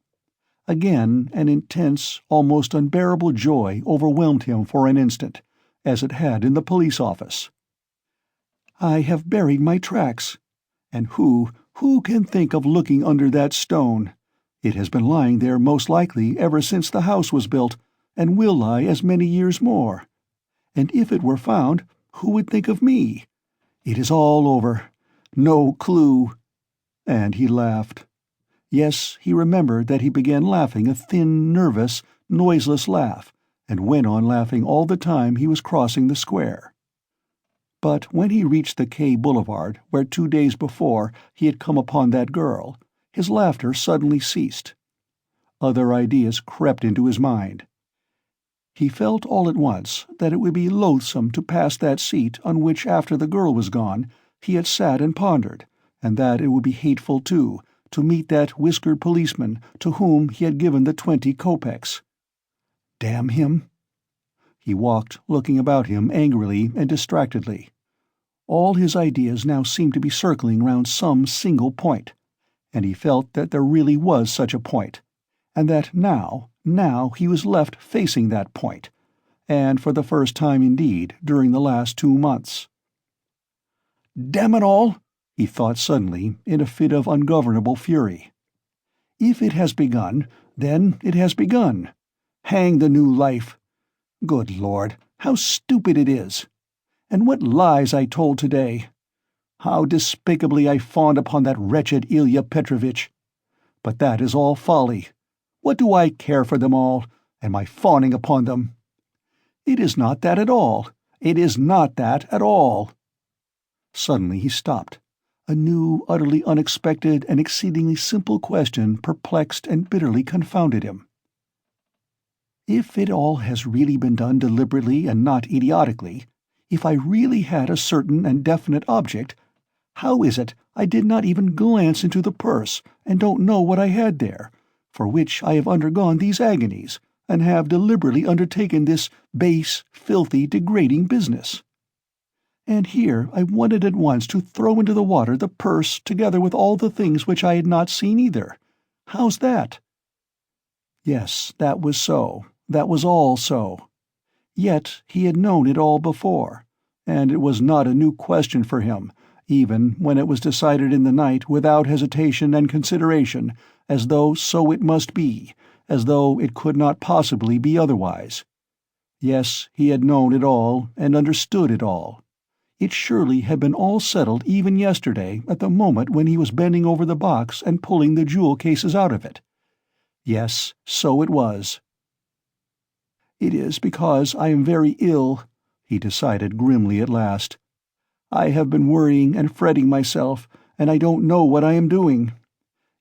Again an intense, almost unbearable joy overwhelmed him for an instant, as it had in the police office. I have buried my tracks. And who can think of looking under that stone? It has been lying there most likely ever since the house was built, and will lie as many years more. And if it were found, who would think of me? It is all over. No clue. And he laughed. Yes, he remembered that he began laughing a thin, nervous, noiseless laugh, and went on laughing all the time he was crossing the square. But when he reached the K Boulevard, where 2 days before he had come upon that girl, his laughter suddenly ceased. Other ideas crept into his mind. He felt all at once that it would be loathsome to pass that seat on which, after the girl was gone, he had sat and pondered, and that it would be hateful, too, to meet that whiskered policeman to whom he had given the 20 kopecks. Damn him! He walked, looking about him angrily and distractedly. All his ideas now seemed to be circling round some single point, and he felt that there really was such a point, and that now he was left facing that point, and for the first time indeed during the last 2 months. Damn it all! He thought suddenly, in a fit of ungovernable fury. If it has begun, then it has begun. Hang the new life! Good Lord, how stupid it is! And what lies I told today! How despicably I fawned upon that wretched Ilya Petrovitch! But that is all folly. What do I care for them all, and my fawning upon them? It is not that at all. It is not that at all. Suddenly he stopped. A new, utterly unexpected and exceedingly simple question perplexed and bitterly confounded him. If it all has really been done deliberately and not idiotically, if I really had a certain and definite object, how is it I did not even glance into the purse and don't know what I had there, for which I have undergone these agonies, and have deliberately undertaken this base, filthy, degrading business? And here I wanted at once to throw into the water the purse together with all the things which I had not seen either. How's that? Yes, that was so. That was all so. Yet he had known it all before, and it was not a new question for him, even when it was decided in the night without hesitation and consideration, as though so it must be, as though it could not possibly be otherwise. Yes, he had known it all and understood it all. It surely had been all settled even yesterday at the moment when he was bending over the box and pulling the jewel cases out of it. Yes, so it was. It is because I am very ill, he decided grimly at last. I have been worrying and fretting myself, and I don't know what I am doing.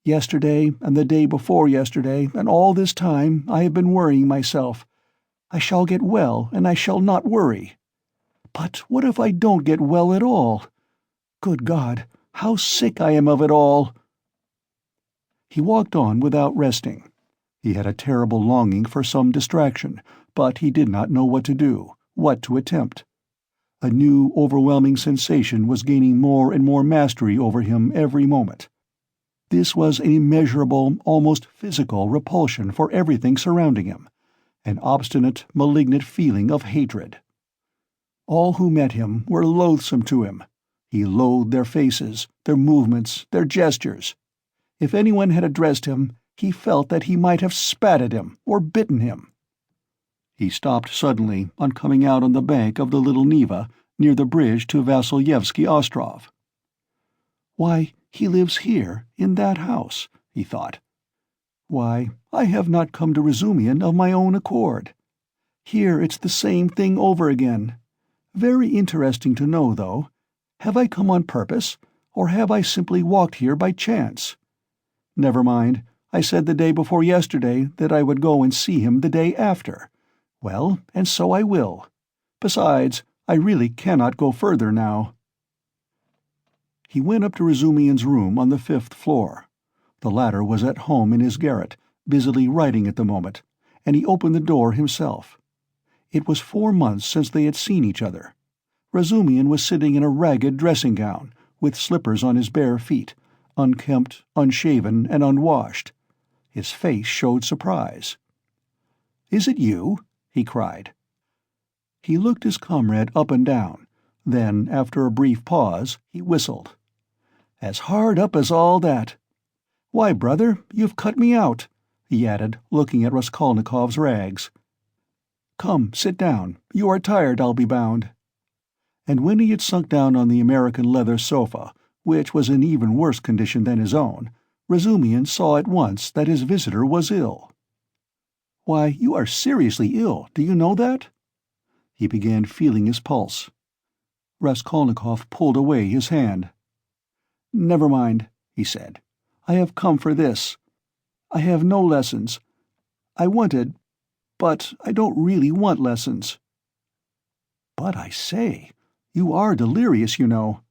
Yesterday and the day before yesterday and all this time I have been worrying myself. I shall get well and I shall not worry. But what if I don't get well at all? Good God, how sick I am of it all! He walked on without resting. He had a terrible longing for some distraction, but he did not know what to do, what to attempt. A new, overwhelming sensation was gaining more and more mastery over him every moment. This was an immeasurable, almost physical repulsion for everything surrounding him, an obstinate, malignant feeling of hatred. All who met him were loathsome to him. He loathed their faces, their movements, their gestures. If anyone had addressed him, he felt that he might have spat at him or bitten him. He stopped suddenly on coming out on the bank of the little Neva near the bridge to Vasilyevsky Ostrov. Why, he lives here, in that house, he thought. Why, I have not come to Razumian of my own accord. Here it's the same thing over again. Very interesting to know, though. Have I come on purpose, or have I simply walked here by chance? Never mind, I said the day before yesterday that I would go and see him the day after. Well, and so I will. Besides, I really cannot go further now. He went up to Razumian's room on the 5th floor. The latter was at home in his garret, busily writing at the moment, and he opened the door himself. It was 4 months since they had seen each other. Razumian was sitting in a ragged dressing-gown, with slippers on his bare feet, unkempt, unshaven, and unwashed. His face showed surprise. "Is it you?" he cried. He looked his comrade up and down. Then, after a brief pause, he whistled. "As hard up as all that. Why, brother, you've cut me out," he added, looking at Raskolnikov's rags. "Come, sit down. You are tired, I'll be bound." And when he had sunk down on the American leather sofa, which was in even worse condition than his own, Razumian saw at once that his visitor was ill. "Why, you are seriously ill, do you know that?" He began feeling his pulse. Raskolnikov pulled away his hand. "Never mind," he said. "I have come for this. I have no lessons. I wanted, but I don't really want lessons." "But I say, you are delirious, you know,"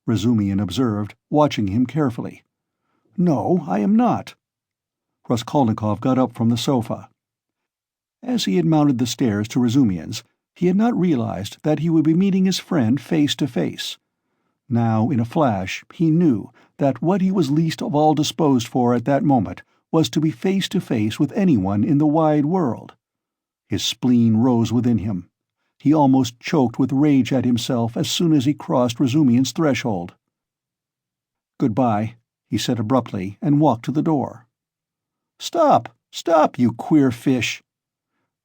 Razumian observed, watching him carefully. "No, I am not." Raskolnikov got up from the sofa. As he had mounted the stairs to Razumian's, he had not realized that he would be meeting his friend face to face. Now, in a flash, he knew that what he was least of all disposed for at that moment was to be face to face with anyone in the wide world. His spleen rose within him. He almost choked with rage at himself as soon as he crossed Razumian's threshold. "Goodbye," he said abruptly, and walked to the door. "Stop! Stop, you queer fish!"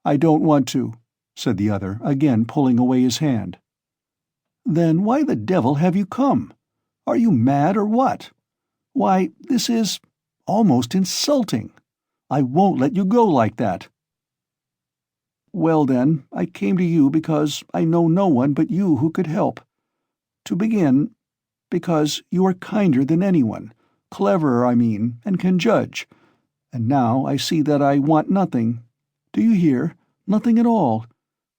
"I don't want to," said the other, again pulling away his hand. "Then why the devil have you come? Are you mad or what? Why, this is almost insulting. I won't let you go like that." "Well then, I came to you because I know no one but you who could help. To begin, because you are kinder than anyone, cleverer, I mean, and can judge. And now I see that I want nothing. Do you hear? Nothing at all.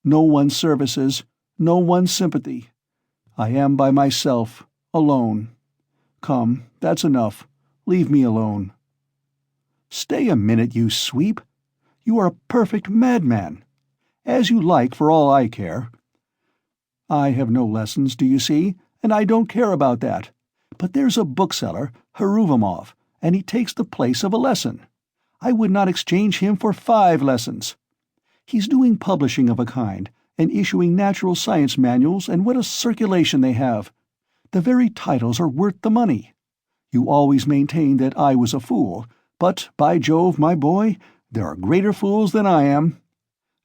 No one's services, no one's sympathy. I am by myself, alone. Come, that's enough. Leave me alone." "Stay a minute, you sweep. You are a perfect madman. As you like, for all I care. I have no lessons, do you see, and I don't care about that. But there's a bookseller, Heruvimov, and he takes the place of a lesson. I would not exchange him for 5 lessons. He's doing publishing of a kind, and issuing natural science manuals, and what a circulation they have. The very titles are worth the money. You always maintained that I was a fool, but, by Jove, my boy, there are greater fools than I am.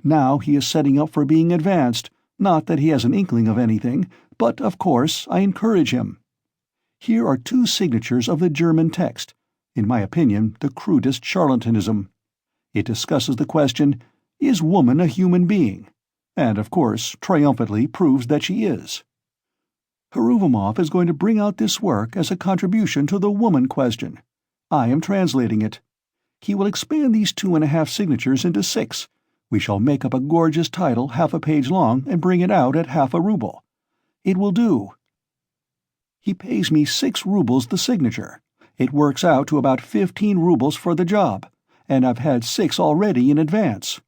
Now he is setting up for being advanced, not that he has an inkling of anything, but, of course, I encourage him. Here are 2 signatures of the German text, in my opinion the crudest charlatanism. It discusses the question, is woman a human being? And, of course, triumphantly proves that she is. Heruvimov is going to bring out this work as a contribution to the woman question. I am translating it. He will expand these 2.5 signatures into 6. We shall make up a gorgeous title half a page long and bring it out at half a ruble. It will do. He pays me 6 rubles the signature. It works out to about 15 rubles for the job, and I've had 6 already in advance.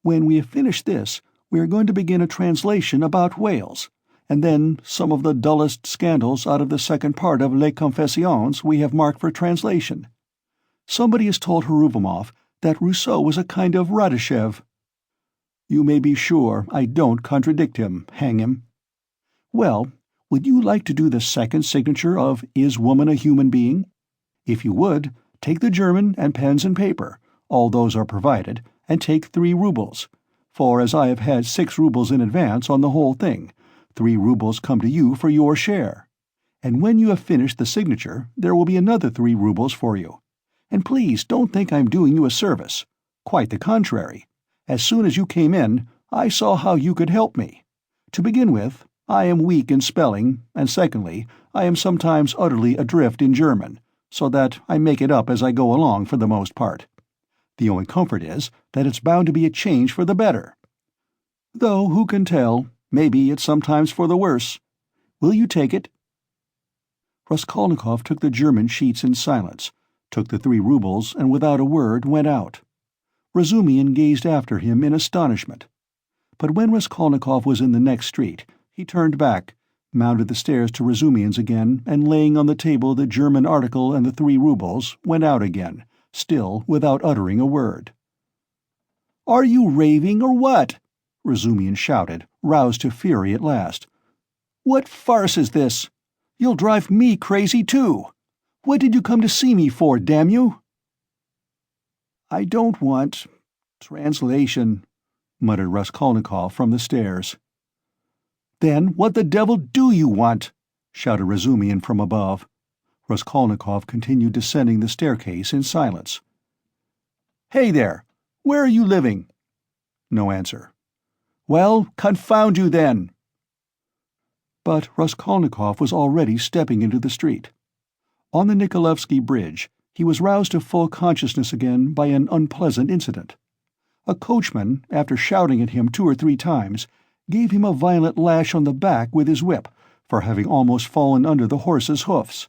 When we have finished this, we are going to begin a translation about Wales, and then some of the dullest scandals out of the second part of Les Confessions we have marked for translation. Somebody has told Heruvimov that Rousseau was a kind of Radishev. You may be sure I don't contradict him, hang him. Well, would you like to do the second signature of Is Woman a Human Being? If you would, take the German and pens and paper, all those are provided, and take 3 rubles, for as I have had 6 rubles in advance on the whole thing, 3 rubles come to you for your share. And when you have finished the signature, there will be another 3 rubles for you. And please don't think I'm doing you a service. Quite the contrary. As soon as you came in, I saw how you could help me. To begin with, I am weak in spelling, and secondly, I am sometimes utterly adrift in German, so that I make it up as I go along for the most part. The only comfort is that it's bound to be a change for the better. Though, who can tell, maybe it's sometimes for the worse. Will you take it? Raskolnikov took the German sheets in silence, took the 3 rubles, and without a word went out. Razumihin gazed after him in astonishment. But when Raskolnikov was in the next street, he turned back, mounted the stairs to Razumihin's again, and laying on the table the German article and the 3 rubles, went out again, still without uttering a word. "Are you raving or what?" Razumihin shouted, roused to fury at last. "What farce is this? You'll drive me crazy too! What did you come to see me for, damn you?" "I don't want translation," muttered Raskolnikov from the stairs. "Then what the devil do you want?" shouted Razumihin from above. Raskolnikov continued descending the staircase in silence. "Hey there! Where are you living?" No answer. "Well, confound you then!" But Raskolnikov was already stepping into the street. On the Nikolaevsky Bridge, he was roused to full consciousness again by an unpleasant incident. A coachman, after shouting at him 2 or 3 times, gave him a violent lash on the back with his whip for having almost fallen under the horse's hoofs.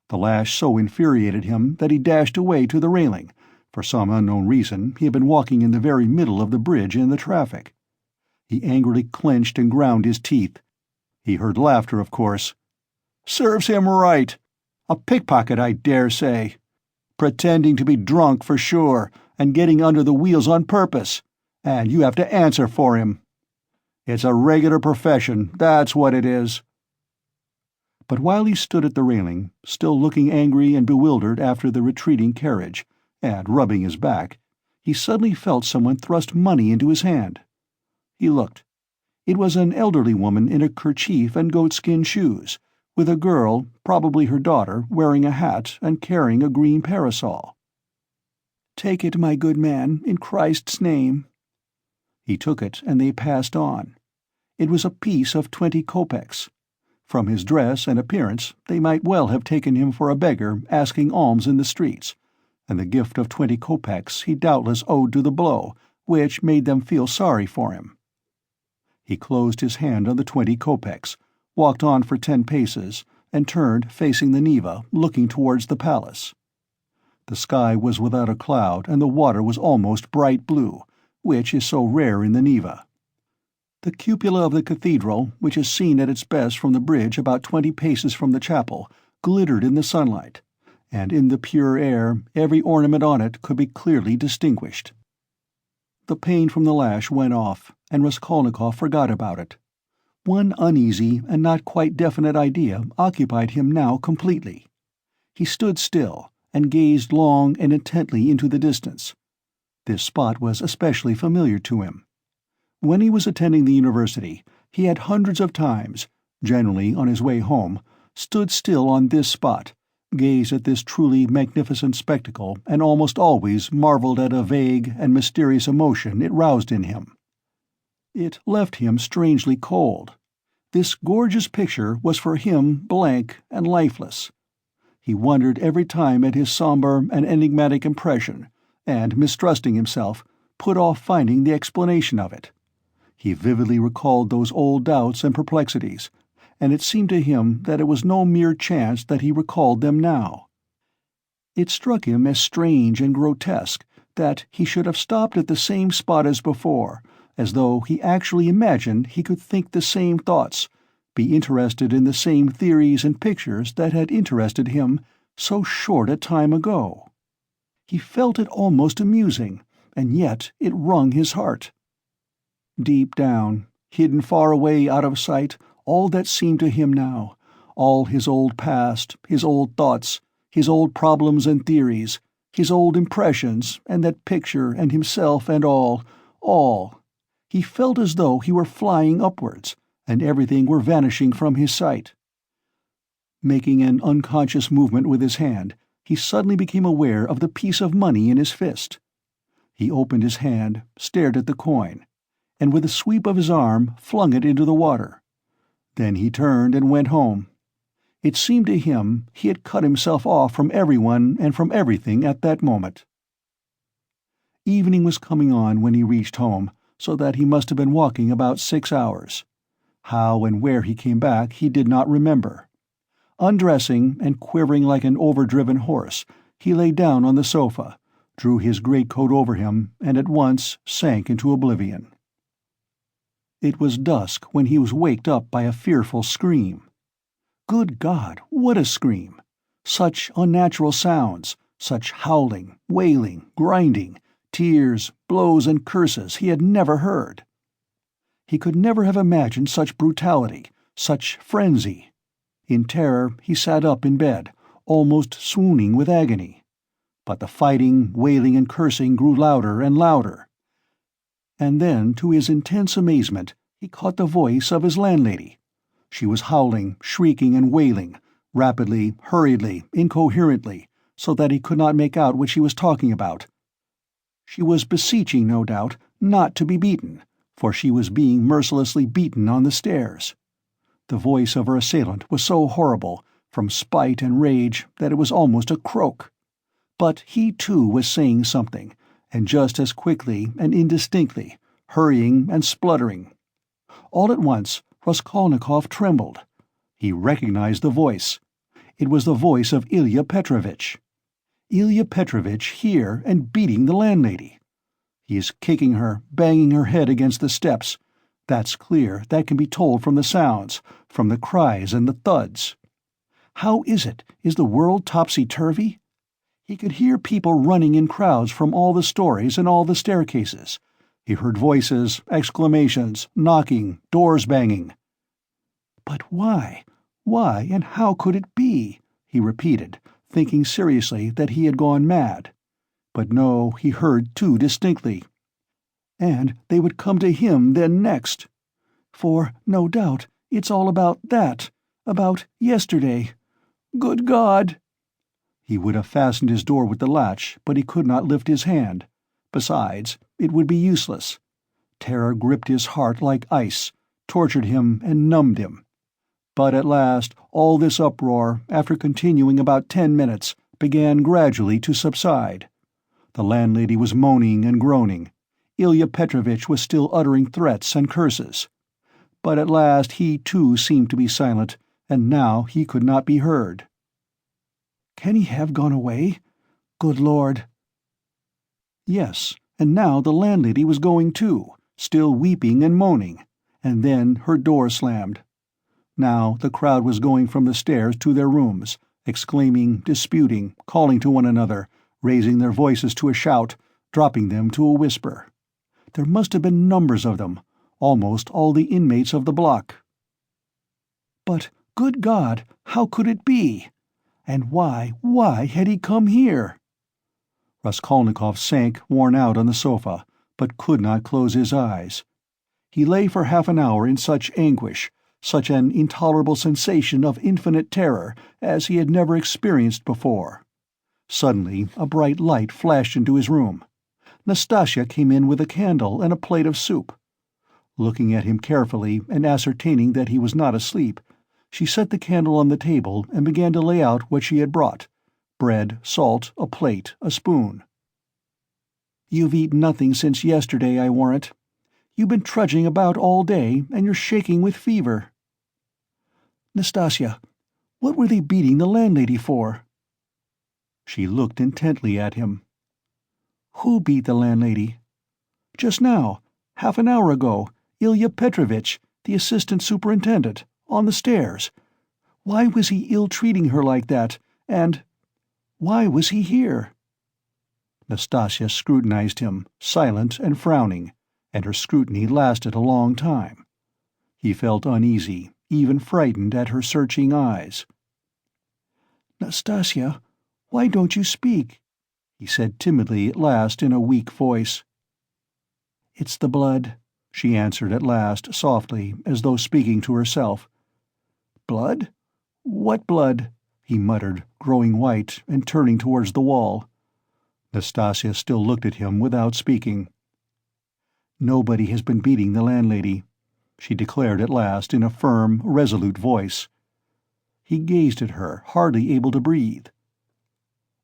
The lash so infuriated him that he dashed away to the railing. For some unknown reason, he had been walking in the very middle of the bridge in the traffic. He angrily clenched and ground his teeth. He heard laughter, of course. "Serves him right. A pickpocket, I dare say. Pretending to be drunk for sure, and getting under the wheels on purpose. And you have to answer for him. It's a regular profession, that's what it is." But while he stood at the railing, still looking angry and bewildered after the retreating carriage, and rubbing his back, he suddenly felt someone thrust money into his hand. He looked. It was an elderly woman in a kerchief and goatskin shoes, with a girl, probably her daughter, wearing a hat and carrying a green parasol. "Take it, my good man, in Christ's name." He took it, and they passed on. It was a piece of 20 kopecks. From his dress and appearance, they might well have taken him for a beggar asking alms in the streets, and the gift of 20 kopecks he doubtless owed to the blow, which made them feel sorry for him. He closed his hand on the 20 kopecks, walked on for 10 paces, and turned, facing the Neva, looking towards the palace. The sky was without a cloud, and the water was almost bright blue, which is so rare in the Neva. The cupola of the cathedral, which is seen at its best from the bridge about 20 paces from the chapel, glittered in the sunlight, and in the pure air every ornament on it could be clearly distinguished. The pain from the lash went off, and Raskolnikov forgot about it. One uneasy and not quite definite idea occupied him now completely. He stood still, and gazed long and intently into the distance. This spot was especially familiar to him. When he was attending the university, he had hundreds of times, generally on his way home, stood still on this spot, gazed at this truly magnificent spectacle, and almost always marveled at a vague and mysterious emotion it roused in him. It left him strangely cold. This gorgeous picture was for him blank and lifeless. He wondered every time at his somber and enigmatic impression, and, mistrusting himself, put off finding the explanation of it. He vividly recalled those old doubts and perplexities, and it seemed to him that it was no mere chance that he recalled them now. It struck him as strange and grotesque that he should have stopped at the same spot as before, as though he actually imagined he could think the same thoughts, be interested in the same theories and pictures that had interested him so short a time ago. He felt it almost amusing, and yet it wrung his heart. Deep down, hidden far away out of sight, all that seemed to him now, all his old past, his old thoughts, his old problems and theories, his old impressions, and that picture and himself and all, he felt as though he were flying upwards, and everything were vanishing from his sight. Making an unconscious movement with his hand, he suddenly became aware of the piece of money in his fist. He opened his hand, stared at the coin, and with a sweep of his arm flung it into the water. Then he turned and went home. It seemed to him he had cut himself off from everyone and from everything at that moment. Evening was coming on when he reached home, so that he must have been walking about 6 hours. How and where he came back he did not remember. Undressing and quivering like an overdriven horse, he lay down on the sofa, drew his greatcoat over him, and at once sank into oblivion. It was dusk when he was waked up by a fearful scream. Good God, what a scream! Such unnatural sounds, such howling, wailing, grinding, tears, blows, and curses he had never heard. He could never have imagined such brutality, such frenzy. In terror he sat up in bed, almost swooning with agony. But the fighting, wailing, and cursing grew louder and louder. And then, to his intense amazement, he caught the voice of his landlady. She was howling, shrieking, and wailing, rapidly, hurriedly, incoherently, so that he could not make out what she was talking about. She was beseeching, no doubt, not to be beaten, for she was being mercilessly beaten on the stairs. The voice of her assailant was so horrible, from spite and rage, that it was almost a croak. But he too was saying something, and just as quickly and indistinctly, hurrying and spluttering. All at once Raskolnikov trembled. He recognized the voice. It was the voice of Ilya Petrovitch. Ilya Petrovitch here and beating the landlady. He is kicking her, banging her head against the steps. That's clear, that can be told from the sounds, from the cries and the thuds. How is it? Is the world topsy-turvy? He could hear people running in crowds from all the stories and all the staircases. He heard voices, exclamations, knocking, doors banging. But why? Why, and how could it be? He repeated, thinking seriously that he had gone mad. But no, he heard too distinctly. And they would come to him then next. For, no doubt, it's all about that, about yesterday. Good God! He would have fastened his door with the latch, but he could not lift his hand. Besides, it would be useless. Terror gripped his heart like ice, tortured him and numbed him. But at last, all this uproar, after continuing about 10 minutes, began gradually to subside. The landlady was moaning and groaning. Ilya Petrovitch was still uttering threats and curses. But at last he too seemed to be silent, and now he could not be heard. Can he have gone away? Good Lord! Yes, and now the landlady was going too, still weeping and moaning, and then her door slammed. Now the crowd was going from the stairs to their rooms, exclaiming, disputing, calling to one another, raising their voices to a shout, dropping them to a whisper. There must have been numbers of them, almost all the inmates of the block. But, good God, how could it be? And why had he come here? Raskolnikov sank worn out on the sofa, but could not close his eyes. He lay for half an hour in such anguish, such an intolerable sensation of infinite terror as he had never experienced before. Suddenly a bright light flashed into his room. Nastasya came in with a candle and a plate of soup. Looking at him carefully and ascertaining that he was not asleep, she set the candle on the table and began to lay out what she had brought: bread, salt, a plate, a spoon. "You've eaten nothing since yesterday, I warrant. You've been trudging about all day, and you're shaking with fever." "Nastasya, what were they beating the landlady for?" She looked intently at him. "Who beat the landlady?" "Just now, half an hour ago, Ilya Petrovitch, the assistant superintendent, on the stairs. Why was he ill-treating her like that, and why was he here?" Nastasya scrutinized him, silent and frowning, and her scrutiny lasted a long time. He felt uneasy, even frightened at her searching eyes. "Nastasya, why don't you speak?" he said timidly at last in a weak voice. "It's the blood," she answered at last, softly, as though speaking to herself. "Blood? What blood?" he muttered, growing white and turning towards the wall. Nastasya still looked at him without speaking. "Nobody has been beating the landlady," she declared at last in a firm, resolute voice. He gazed at her, hardly able to breathe.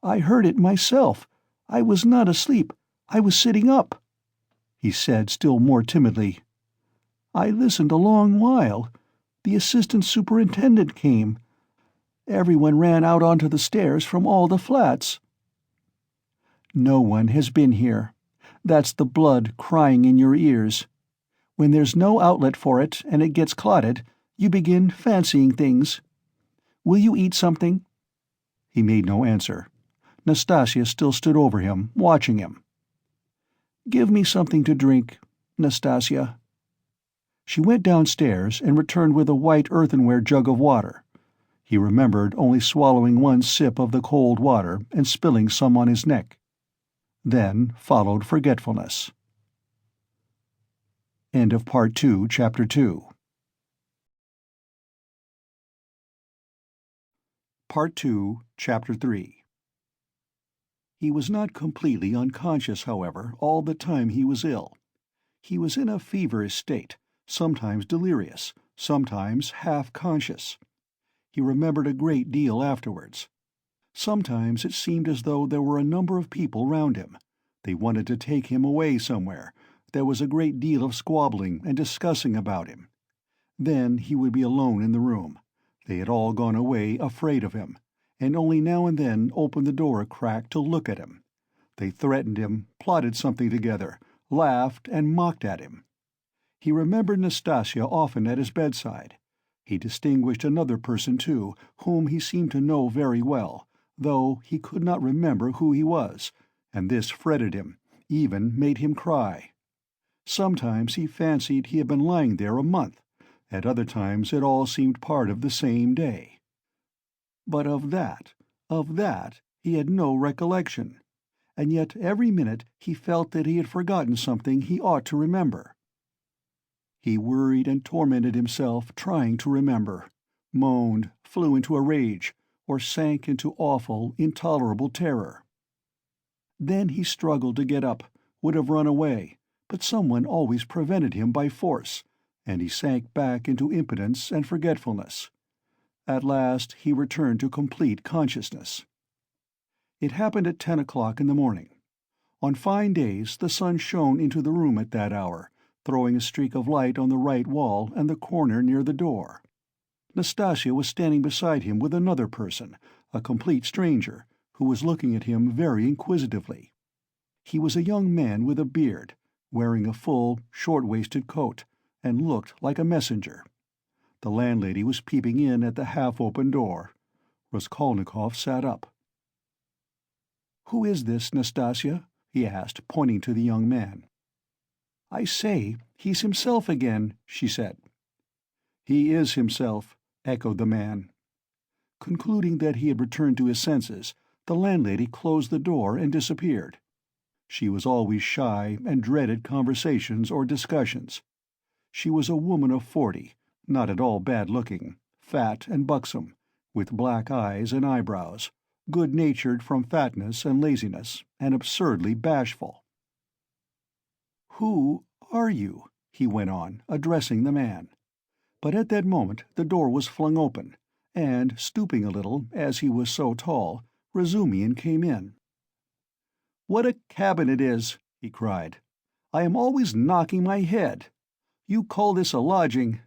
"I heard it myself. I was not asleep. I was sitting up," he said still more timidly. "I listened a long while. The assistant superintendent came. Everyone ran out onto the stairs from all the flats." "No one has been here. That's the blood crying in your ears. When there's no outlet for it and it gets clotted, you begin fancying things. Will you eat something?" He made no answer. Nastasia still stood over him, watching him. "Give me something to drink, Nastasia." She went downstairs and returned with a white earthenware jug of water. He remembered only swallowing one sip of the cold water and spilling some on his neck. Then followed forgetfulness. End of Part 2, Chapter 2. Part 2, Chapter 3. He was not completely unconscious, however, all the time he was ill. He was in a feverish state, sometimes delirious, sometimes half-conscious. He remembered a great deal afterwards. Sometimes it seemed as though there were a number of people round him. They wanted to take him away somewhere. There was a great deal of squabbling and discussing about him. Then he would be alone in the room. They had all gone away afraid of him, and only now and then opened the door a crack to look at him. They threatened him, plotted something together, laughed and mocked at him. He remembered Nastasia often at his bedside. He distinguished another person, too, whom he seemed to know very well, though he could not remember who he was, and this fretted him, even made him cry. Sometimes he fancied he had been lying there a month. At other times it all seemed part of the same day. But of that, he had no recollection, and yet every minute he felt that he had forgotten something he ought to remember. He worried and tormented himself trying to remember, moaned, flew into a rage, or sank into awful, intolerable terror. Then he struggled to get up, would have run away, but someone always prevented him by force, and he sank back into impotence and forgetfulness. At last he returned to complete consciousness. It happened at 10 o'clock in the morning. On fine days the sun shone into the room at that hour, throwing a streak of light on the right wall and the corner near the door. Nastasia was standing beside him with another person, a complete stranger, who was looking at him very inquisitively. He was a young man with a beard, wearing a full, short-waisted coat, and looked like a messenger. The landlady was peeping in at the half-open door. Raskolnikov sat up. "Who is this, Nastasia?" he asked, pointing to the young man. "I say, he's himself again," she said. "He is himself," echoed the man. Concluding that he had returned to his senses, the landlady closed the door and disappeared. She was always shy and dreaded conversations or discussions. She was a woman of 40, not at all bad-looking, fat and buxom, with black eyes and eyebrows, good-natured from fatness and laziness, and absurdly bashful. "Who are you?" he went on, addressing the man. But at that moment the door was flung open, and, stooping a little, as he was so tall, Razumihin came in. "What a cabin it is!" he cried. "I am always knocking my head. You call this a lodging?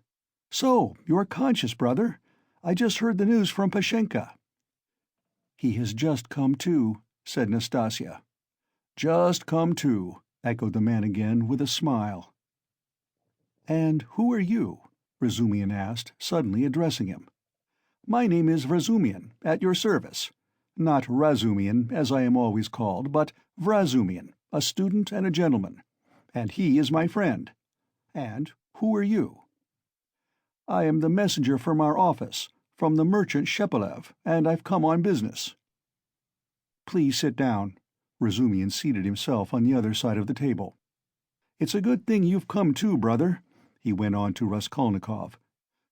So, you are conscious, brother? I just heard the news from Pashenka." "He has just come to," said Nastasia. "Just come to," echoed the man again, with a smile. "And who are you?" Razumihin asked, suddenly addressing him. "My name is Vrazumihin, at your service. Not Razumihin, as I am always called, but Vrazumihin, a student and a gentleman. And he is my friend. And who are you?" "I am the messenger from our office, from the merchant Shepelev, and I've come on business." "Please sit down." Razumihin seated himself on the other side of the table. "It's a good thing you've come too, brother," he went on to Raskolnikov.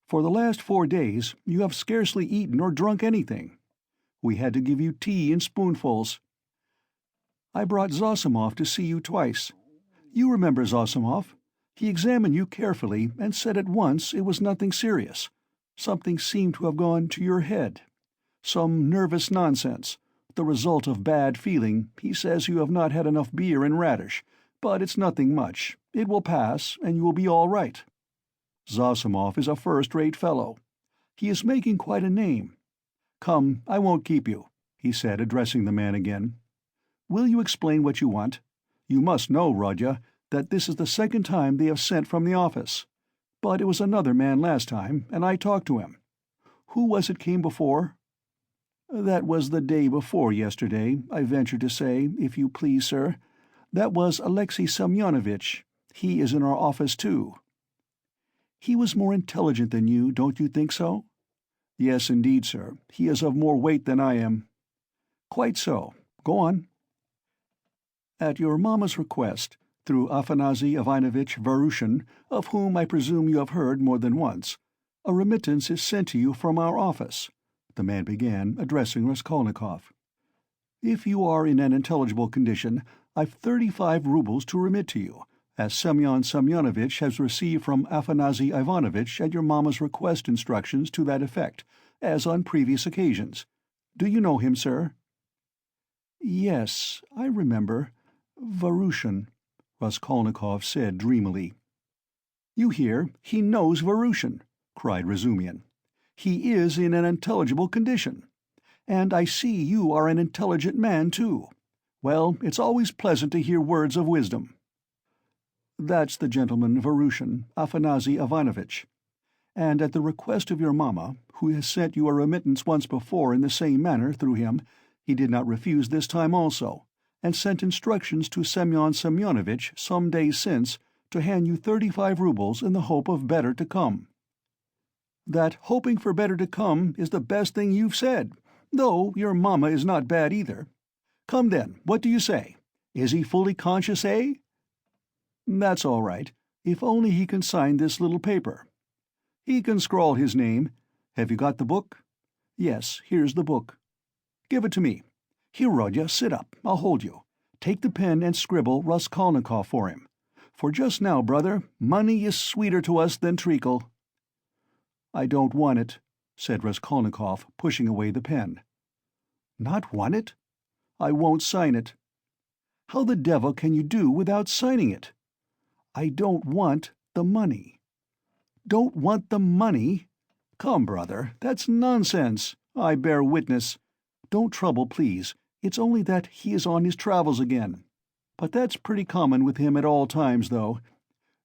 "For the last 4 days you have scarcely eaten or drunk anything. We had to give you tea in spoonfuls. I brought Zosimov to see you twice. You remember Zosimov? He examined you carefully and said at once it was nothing serious. Something seemed to have gone to your head. Some nervous nonsense. The result of bad feeling. He says you have not had enough beer and radish, but it's nothing much. It will pass, and you will be all right. Zosimov is a first-rate fellow. He is making quite a name. "Come, I won't keep you," he said, addressing the man again. "Will you explain what you want? You must know, Rodya, that this is the second time they have sent from the office. But it was another man last time, and I talked to him. Who was it came before?" "That was the day before yesterday, I venture to say, if you please, sir. That was Alexei Semyonovitch. He is in our office, too." "He was more intelligent than you, don't you think so?" "Yes, indeed, sir. He is of more weight than I am." "Quite so. Go on." "At your mamma's request, through Afanasy Ivanovitch Varushin, of whom I presume you have heard more than once, a remittance is sent to you from our office," the man began, addressing Raskolnikov. "If you are in an intelligible condition, I've 35 roubles to remit to you, as Semyon Semyonovitch has received from Afanasy Ivanovitch at your mamma's request instructions to that effect, as on previous occasions. Do you know him, sir?" "Yes, I remember. Varushin," Raskolnikov said dreamily. "You hear, he knows Varushin," cried Razumian. "He is in an intelligible condition. And I see you are an intelligent man, too. Well, it's always pleasant to hear words of wisdom." "That's the gentleman Varushin, Afanasy Ivanovitch. And at the request of your mamma, who has sent you a remittance once before in the same manner through him, he did not refuse this time also, and sent instructions to Semyon Semyonovitch some days since to hand you 35 roubles in the hope of better to come." "That hoping for better to come is the best thing you've said, though your mamma is not bad either. Come then, what do you say? Is he fully conscious, eh?" "That's all right, if only he can sign this little paper." "He can scrawl his name. Have you got the book?" "Yes, here's the book." "Give it to me. Here, Rodya, sit up, I'll hold you. Take the pen and scribble Raskolnikov for him. For just now, brother, money is sweeter to us than treacle." "I don't want it," said Raskolnikov, pushing away the pen. "Not want it?" "I won't sign it." "How the devil can you do without signing it?" "I don't want the money." "Don't want the money? Come, brother, that's nonsense. I bear witness. Don't trouble, please. It's only that he is on his travels again. But that's pretty common with him at all times, though.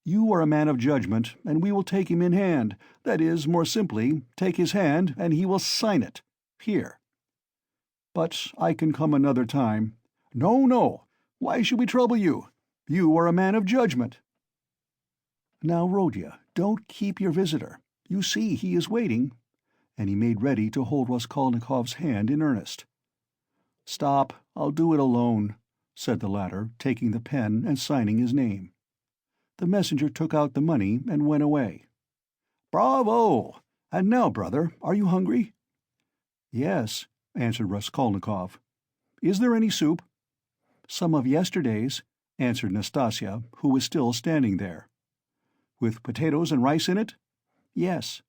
You are a man of judgment, and we will take him in hand, that is, more simply, take his hand and he will sign it. Here." "But I can come another time." "No, no. Why should we trouble you? You are a man of judgment." "Now, Rodya, don't keep your visitor. You see he is waiting," and he made ready to hold Raskolnikov's hand in earnest. "Stop, I'll do it alone," said the latter, taking the pen and signing his name. The messenger took out the money and went away. "Bravo! And now, brother, are you hungry?" "Yes," answered Raskolnikov. "Is there any soup?" "Some of yesterday's," answered Nastasya, who was still standing there. "With potatoes and rice in it?" "Yes."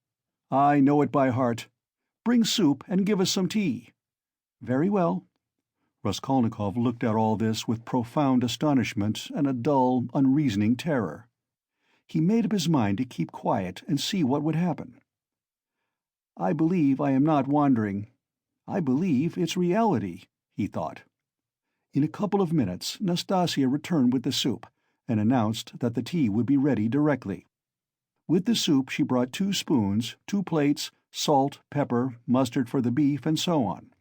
"I know it by heart. Bring soup and give us some tea." "Very well." Raskolnikov looked at all this with profound astonishment and a dull, unreasoning terror. He made up his mind to keep quiet and see what would happen. "I believe I am not wandering. I believe it's reality," he thought. In a couple of minutes Nastasya returned with the soup, and announced that the tea would be ready directly. With the soup she brought 2 spoons, 2 plates, salt, pepper, mustard for the beef, and so on.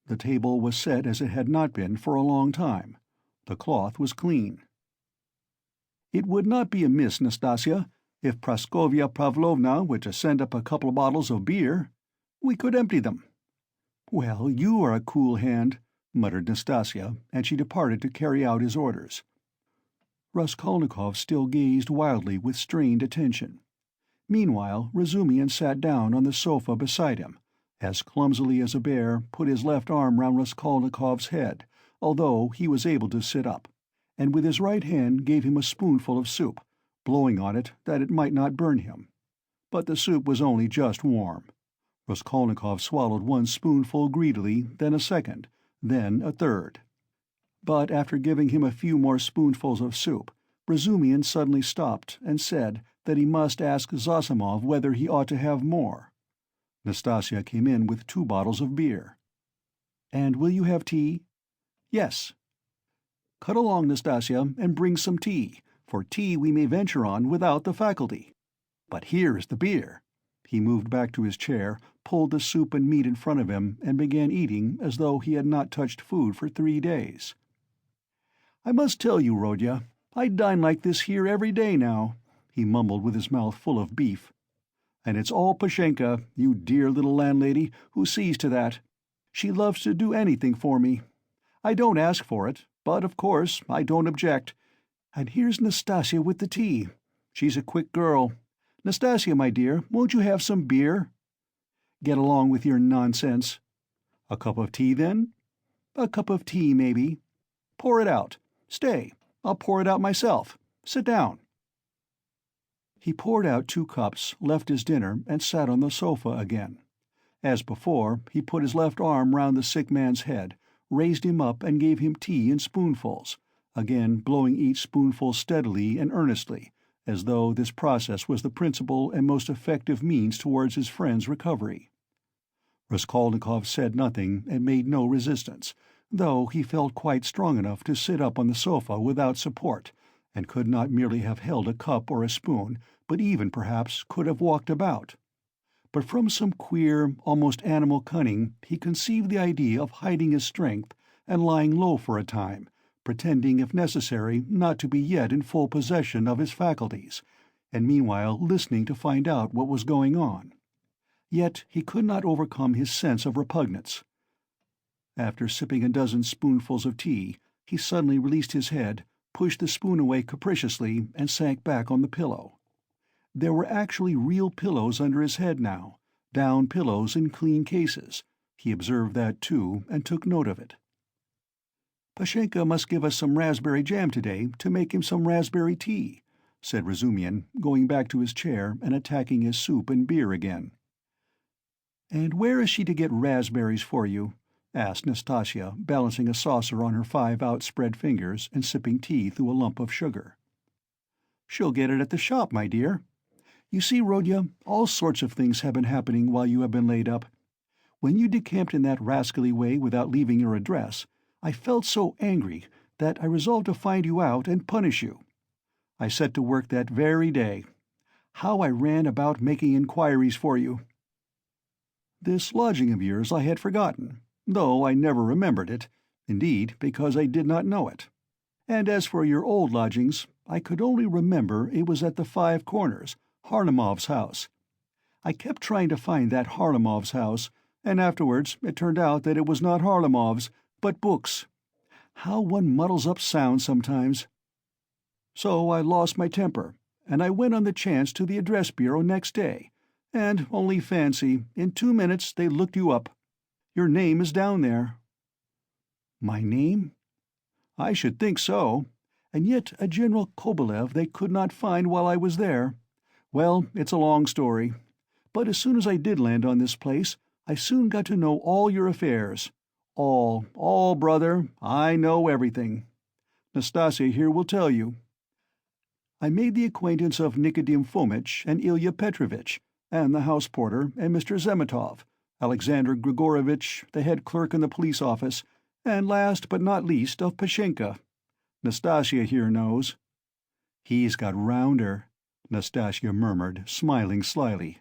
The table was set as it had not been for a long time. The cloth was clean. "It would not be amiss, Nastasya, if Praskovya Pavlovna were to send up a couple of bottles of beer. We could empty them." "Well, you are a cool hand," muttered Nastasya, and she departed to carry out his orders. Raskolnikov still gazed wildly with strained attention. Meanwhile Razumian sat down on the sofa beside him, as clumsily as a bear, put his left arm round Raskolnikov's head, although he was able to sit up, and with his right hand gave him a spoonful of soup, blowing on it that it might not burn him. But the soup was only just warm. Raskolnikov swallowed 1 spoonful greedily, then a second, then a third. But after giving him a few more spoonfuls of soup, Razumian suddenly stopped and said that he must ask Zosimov whether he ought to have more. Nastasia came in with 2 bottles of beer. "And will you have tea?" "Yes." "Cut along, Nastasia, and bring some tea, for tea we may venture on without the faculty. But here is the beer." He moved back to his chair, pulled the soup and meat in front of him, and began eating as though he had not touched food for 3 days. "I must tell you, Rodya, I dine like this here every day now," he mumbled with his mouth full of beef. "And it's all Pashenka, you dear little landlady, who sees to that. She loves to do anything for me. I don't ask for it, but of course I don't object. And here's Nastasia with the tea. She's a quick girl. Nastasia, my dear, won't you have some beer?" "Get along with your nonsense." "A cup of tea, then?" "A cup of tea, maybe." "Pour it out. Stay, I'll pour it out myself. Sit down." He poured out 2 cups, left his dinner, and sat on the sofa again. As before, he put his left arm round the sick man's head, raised him up and gave him tea in spoonfuls, again blowing each spoonful steadily and earnestly, as though this process was the principal and most effective means towards his friend's recovery. Raskolnikov said nothing and made no resistance, though he felt quite strong enough to sit up on the sofa without support, and could not merely have held a cup or a spoon, but even, perhaps, could have walked about. But from some queer, almost animal cunning, he conceived the idea of hiding his strength and lying low for a time, pretending, if necessary, not to be yet in full possession of his faculties, and meanwhile listening to find out what was going on. Yet he could not overcome his sense of repugnance. After sipping a dozen spoonfuls of tea, he suddenly released his head, pushed the spoon away capriciously, and sank back on the pillow. There were actually real pillows under his head now, down pillows in clean cases. He observed that too, and took note of it. "Pashenka must give us some raspberry jam today to make him some raspberry tea," said Razumihin, going back to his chair and attacking his soup and beer again. "And where is she to get raspberries for you?" asked Nastasia, balancing a saucer on her 5 outspread fingers and sipping tea through a lump of sugar. "She'll get it at the shop, my dear. You see, Rodya, all sorts of things have been happening while you have been laid up. When you decamped in that rascally way without leaving your address, I felt so angry that I resolved to find you out and punish you. I set to work that very day. How I ran about making inquiries for you! This lodging of yours I had forgotten, though I never remembered it, indeed, because I did not know it. And as for your old lodgings, I could only remember it was at the 5 Corners, Harlamov's house. I kept trying to find that Harlamov's house, and afterwards it turned out that it was not Harlamov's, but Book's. How one muddles up sounds sometimes. So I lost my temper, and I went on the chance to the address bureau next day, and, only fancy, in 2 minutes they looked you up. Your name is down there." "My name?" "I should think so. And yet a General Kobylev they could not find while I was there. Well, it's a long story. But as soon as I did land on this place, I soon got to know all your affairs. All, brother, I know everything. Nastasia here will tell you. I made the acquaintance of Nikodim Fomitch and Ilya Petrovitch, and the house porter, and Mr. Zemetov, Alexander Grigorovitch, the head clerk in the police office, and last but not least of Pashenka. Nastasia here knows." "He's got rounder," Nastasia murmured, smiling slyly.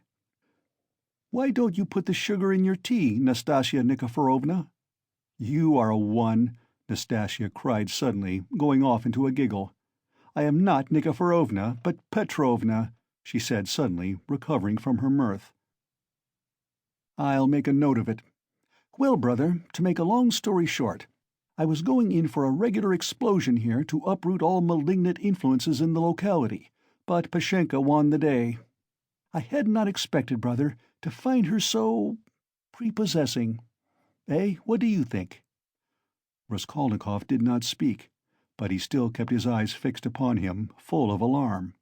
"Why don't you put the sugar in your tea, Nastasia Nikiforovna?" "You are a one," Nastasia cried suddenly, going off into a giggle. "I am not Nikiforovna, but Petrovna," she said suddenly, recovering from her mirth. "I'll make a note of it. Well, brother, to make a long story short, I was going in for a regular explosion here to uproot all malignant influences in the locality, but Pashenka won the day. I had not expected, brother, to find her so prepossessing. Eh, what do you think?" Raskolnikov did not speak, but he still kept his eyes fixed upon him, full of alarm.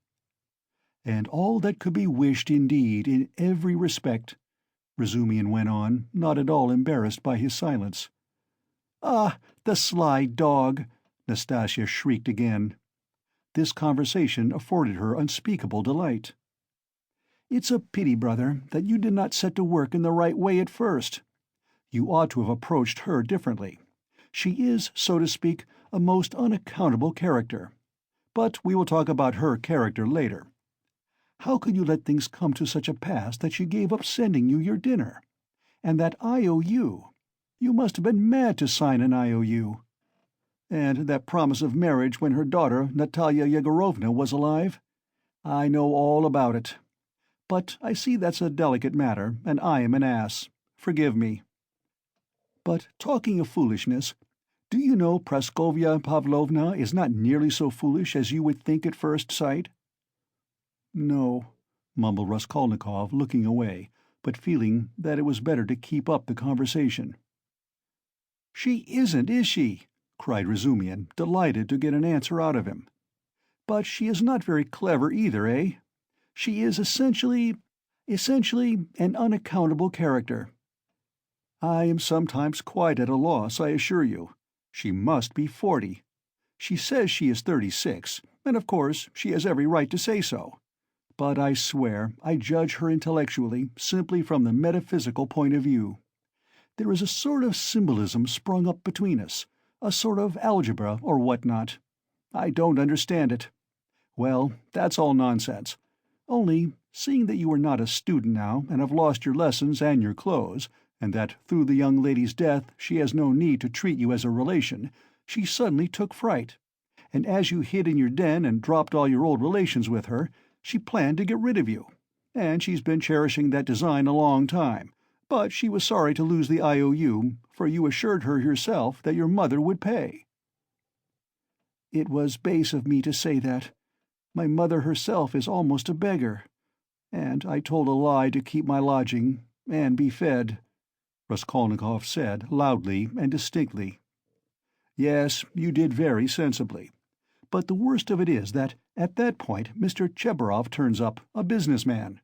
"And all that could be wished indeed in every respect," Razumihin went on, not at all embarrassed by his silence. "Ah, the sly dog!" Nastasia shrieked again. This conversation afforded her unspeakable delight. It's a pity, brother, that you did not set to work in the right way at first. You ought to have approached her differently. She is, so to speak, a most unaccountable character. But we will talk about her character later. How could you let things come to such a pass that she gave up sending you your dinner? And that IOU! You must have been mad to sign an IOU. And that promise of marriage when her daughter, Natalia Yegorovna, was alive? I know all about it. But I see that's a delicate matter, and I am an ass. Forgive me. But talking of foolishness, do you know Praskovya Pavlovna is not nearly so foolish as you would think at first sight? No, mumbled Raskolnikov, looking away, but feeling that it was better to keep up the conversation. She isn't, is she? Cried Razumian, delighted to get an answer out of him. But she is not very clever either, eh? She is essentially an unaccountable character. I am sometimes quite at a loss, I assure you. She must be 40. She says she is 36, and of course she has every right to say so. But I swear I judge her intellectually simply from the metaphysical point of view. There is a sort of symbolism sprung up between us, a sort of algebra or what-not. I don't understand it. Well, that's all nonsense. Only, seeing that you are not a student now and have lost your lessons and your clothes, and that through the young lady's death she has no need to treat you as a relation, she suddenly took fright, and as you hid in your den and dropped all your old relations with her, she planned to get rid of you. And she's been cherishing that design a long time, but she was sorry to lose the IOU, for you assured her yourself that your mother would pay. It was base of me to say that. My mother herself is almost a beggar. And I told a lie to keep my lodging and be fed, Raskolnikov said, loudly and distinctly. Yes, you did very sensibly. But the worst of it is that, at that point, Mr. Chebarov turns up, a businessman.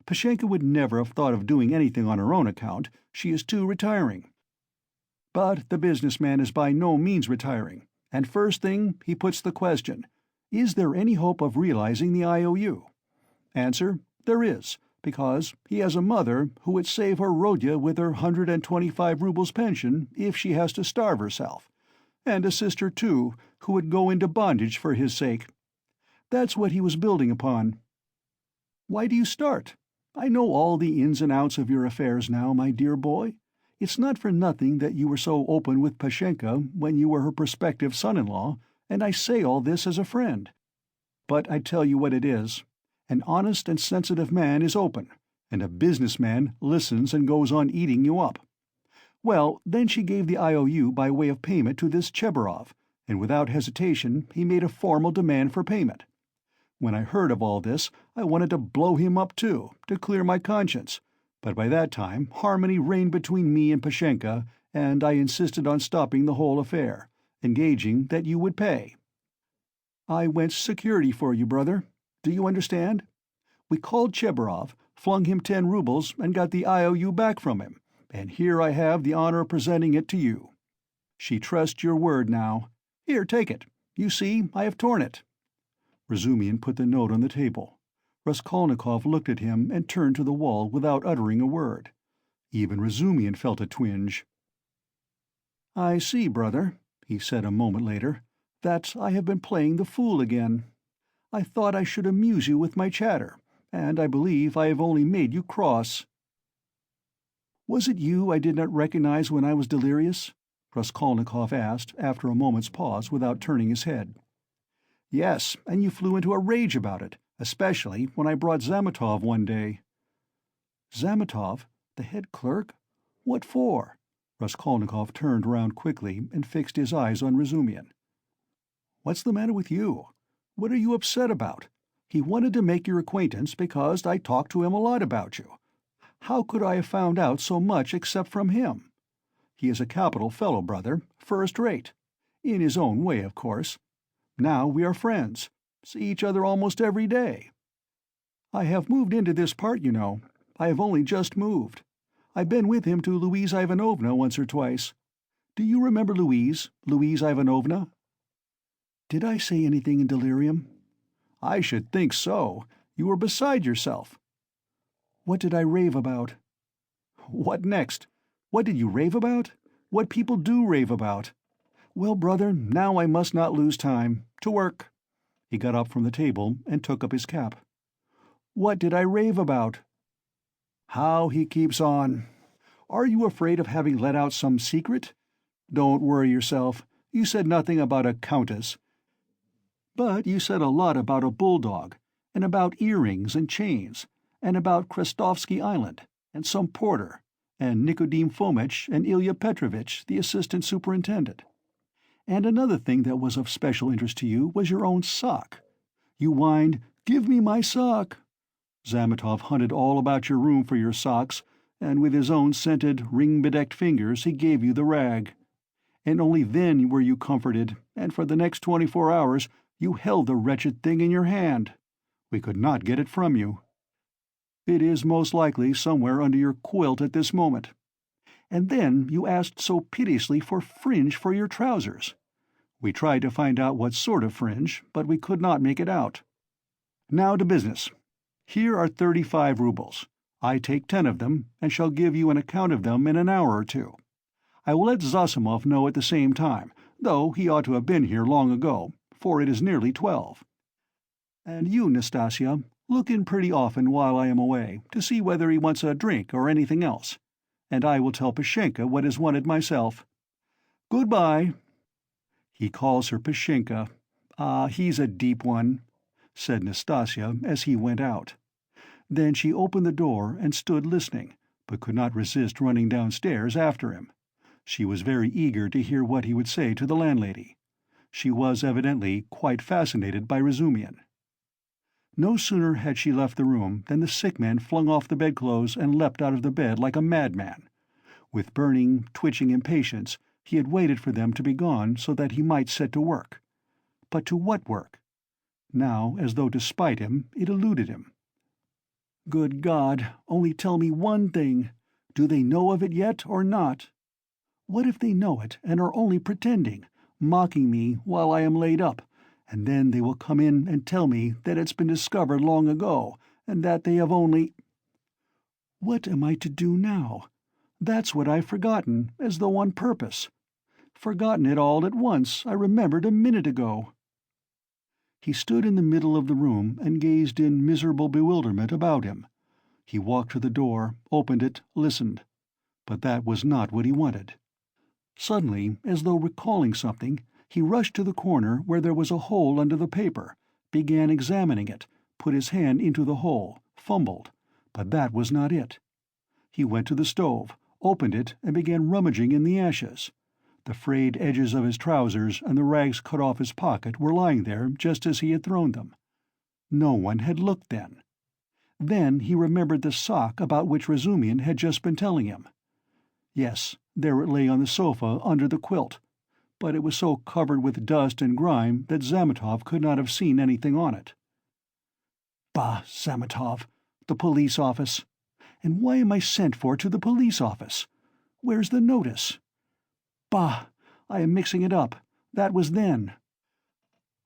Pashenka would never have thought of doing anything on her own account. She is too retiring. But the businessman is by no means retiring, and first thing he puts the question, is there any hope of realizing the IOU? Answer, there is, because he has a mother who would save her Rodya with her 125 rubles pension if she has to starve herself, and a sister, too, who would go into bondage for his sake. That's what he was building upon. Why do you start? I know all the ins and outs of your affairs now, my dear boy. It's not for nothing that you were so open with Pashenka when you were her prospective son-in-law, and I say all this as a friend. But I tell you what it is. An honest and sensitive man is open, and a businessman listens and goes on eating you up. Well, then she gave the IOU by way of payment to this Chebarov, and without hesitation he made a formal demand for payment. When I heard of all this, I wanted to blow him up too, to clear my conscience, but by that time harmony reigned between me and Pashenka, and I insisted on stopping the whole affair, engaging that you would pay. I went security for you, brother. Do you understand? We called Chebarov, flung him 10 rubles, and got the IOU back from him, and here I have the honor of presenting it to you. She trusts your word now. Here, take it. You see, I have torn it. Razumian put the note on the table. Raskolnikov looked at him and turned to the wall without uttering a word. Even Razumian felt a twinge. I see, brother, he said a moment later, that I have been playing the fool again. I thought I should amuse you with my chatter, and I believe I have only made you cross. Was it you I did not recognize when I was delirious? Raskolnikov asked, after a moment's pause, without turning his head. Yes, and you flew into a rage about it, especially when I brought Zametov one day. Zametov? The head clerk? What for? Raskolnikov turned round quickly and fixed his eyes on Razumian. What's the matter with you? What are you upset about? He wanted to make your acquaintance because I talked to him a lot about you. How could I have found out so much except from him? He is a capital fellow, brother, first rate. In his own way, of course. Now we are friends, see each other almost every day. I have moved into this part, you know. I have only just moved. I've been with him to Louise Ivanovna once or twice. Do you remember Louise Ivanovna? Did I say anything in delirium? I should think so. You were beside yourself. What did I rave about?" "What next? What did you rave about? What people do rave about. Well, brother, now I must not lose time. To work." He got up from the table and took up his cap. "What did I rave about?" How he keeps on. Are you afraid of having let out some secret? Don't worry yourself. You said nothing about a countess. But you said a lot about a bulldog, and about earrings and chains, and about Krestovsky Island, and some porter, and Nikodim Fomitch and Ilya Petrovitch, the assistant superintendent. And another thing that was of special interest to you was your own sock. You whined, "Give me my sock." Zametov hunted all about your room for your socks, and with his own scented, ring-bedecked fingers he gave you the rag. And only then were you comforted, and for the next 24 hours you held the wretched thing in your hand. We could not get it from you. It is most likely somewhere under your quilt at this moment. And then you asked so piteously for fringe for your trousers. We tried to find out what sort of fringe, but we could not make it out. Now to business. Here are 35 rubles. I take 10 of them, and shall give you an account of them in an hour or two. I will let Zosimov know at the same time, though he ought to have been here long ago, for it is nearly 12. And you, Nastasia, look in pretty often while I am away, to see whether he wants a drink or anything else, and I will tell Pashenka what is wanted myself. Goodbye." "He calls her Pashenka. Ah, he's a deep one," said Nastasia as he went out. Then she opened the door and stood listening, but could not resist running downstairs after him. She was very eager to hear what he would say to the landlady. She was evidently quite fascinated by Razumihin. No sooner had she left the room than the sick man flung off the bedclothes and leapt out of the bed like a madman. With burning, twitching impatience, he had waited for them to be gone so that he might set to work. But to what work? Now, as though to spite him, it eluded him. "Good God, only tell me one thing. Do they know of it yet or not? What if they know it and are only pretending, mocking me while I am laid up, and then they will come in and tell me that it's been discovered long ago, and that they have only— What am I to do now? That's what I've forgotten, as though on purpose. Forgotten it all at once, I remembered a minute ago." He stood in the middle of the room and gazed in miserable bewilderment about him. He walked to the door, opened it, listened. But that was not what he wanted. Suddenly, as though recalling something, he rushed to the corner where there was a hole under the paper, began examining it, put his hand into the hole, fumbled, but that was not it. He went to the stove, opened it, and began rummaging in the ashes. The frayed edges of his trousers and the rags cut off his pocket were lying there just as he had thrown them. No one had looked then. Then he remembered the sock about which Razumihin had just been telling him. Yes, there it lay on the sofa under the quilt, but it was so covered with dust and grime that Zametov could not have seen anything on it. Bah, Zametov, the police office. And why am I sent for to the police office? Where's the notice? Bah, I am mixing it up. That was then.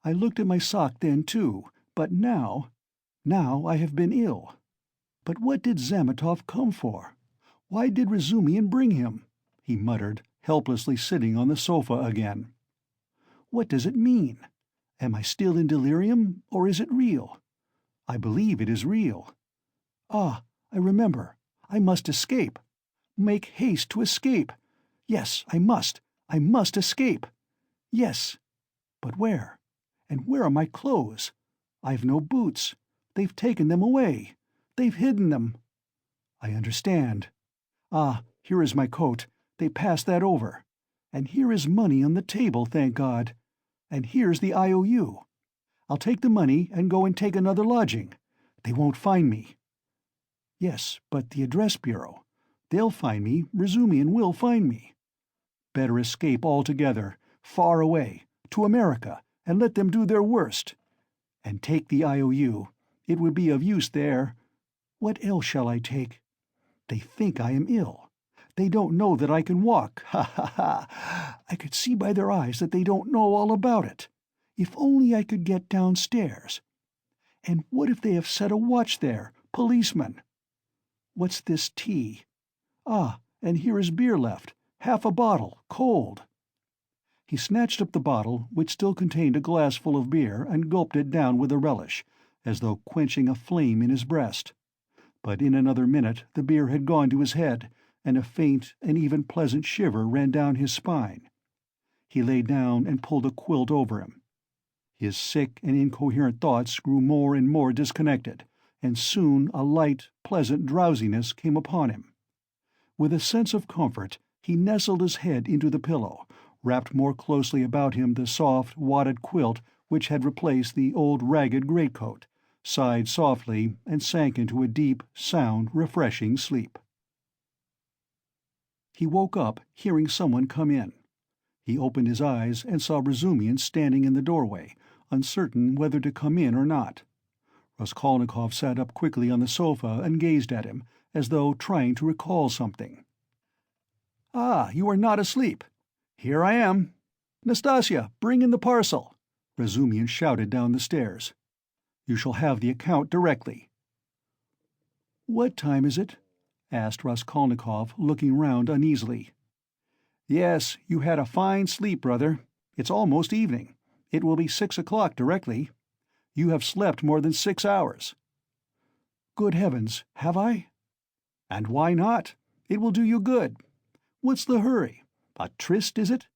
I looked at my sock then, too, but now I have been ill. But what did Zametov come for? Why did Razumihin bring him? He muttered, helplessly sitting on the sofa again. What does it mean? Am I still in delirium, or is it real? I believe it is real. Ah, I remember. I must escape. Make haste to escape. Yes, I must escape. Yes. But where? And where are my clothes? I've no boots. They've taken them away. They've hidden them. I understand. Ah, here is my coat. They passed that over. And here is money on the table, thank God. And here's the IOU. I'll take the money and go and take another lodging. They won't find me. Yes, but the address bureau. They'll find me. Razumihin will find me. Better escape altogether, far away, to America, and let them do their worst. And take the IOU. It would be of use there. What else shall I take? They think I am ill. They don't know that I can walk. Ha, ha, ha! I could see by their eyes that they don't know all about it. If only I could get downstairs. And what if they have set a watch there, policemen? What's this tea? Ah, and here is beer left, half a bottle, cold." He snatched up the bottle, which still contained a glassful of beer, and gulped it down with a relish, as though quenching a flame in his breast. But in another minute the beer had gone to his head, and a faint and even pleasant shiver ran down his spine. He lay down and pulled a quilt over him. His sick and incoherent thoughts grew more and more disconnected, and soon a light, pleasant drowsiness came upon him. With a sense of comfort, he nestled his head into the pillow, wrapped more closely about him the soft, wadded quilt which had replaced the old ragged greatcoat, sighed softly, and sank into a deep, sound, refreshing sleep. He woke up, hearing someone come in. He opened his eyes and saw Razumian standing in the doorway, uncertain whether to come in or not. Raskolnikov sat up quickly on the sofa and gazed at him, as though trying to recall something. "Ah, you are not asleep. Here I am. Nastasya, bring in the parcel," Razumian shouted down the stairs. "You shall have the account directly." "What time is it?" asked Raskolnikov, looking round uneasily. "Yes, you had a fine sleep, brother. It's almost evening. It will be 6 o'clock directly. You have slept more than 6 hours." "Good heavens, have I?" "And why not? It will do you good. What's the hurry? A tryst, is it?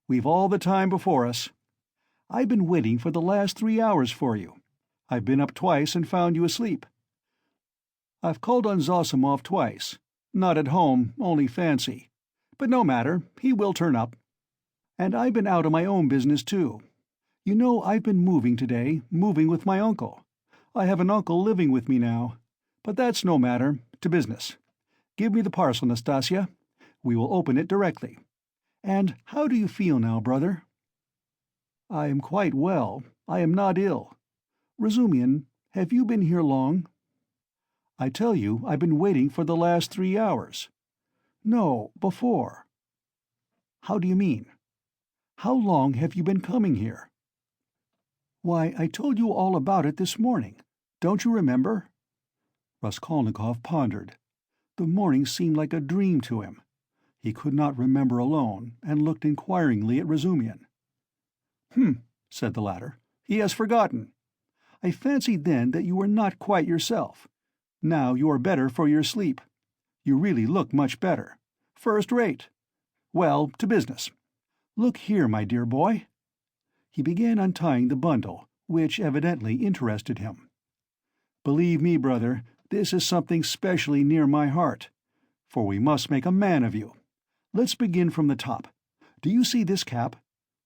We've all the time before us. I've been waiting for the last 3 hours for you. I've been up twice and found you asleep. I've called on Zosimov twice. Not at home, only fancy. But no matter, he will turn up. And I've been out on my own business too. You know, I've been moving today, moving with my uncle. I have an uncle living with me now. But that's no matter. To business. Give me the parcel, Nastasya. We will open it directly. And how do you feel now, brother?" "I am quite well. I am not ill. Razumian, have you been here long?" "I tell you, I've been waiting for the last 3 hours." "No, before." "How do you mean? How long have you been coming here?" "Why, I told you all about it this morning. Don't you remember?" Raskolnikov pondered. The morning seemed like a dream to him. He could not remember alone, and looked inquiringly at Razumian. Said the latter. "He has forgotten. I fancied then that you were not quite yourself. Now you are better for your sleep. You really look much better. First rate. Well, to business. Look here, my dear boy." He began untying the bundle, which evidently interested him. "Believe me, brother, this is something specially near my heart, for we must make a man of you. Let's begin from the top. Do you see this cap?"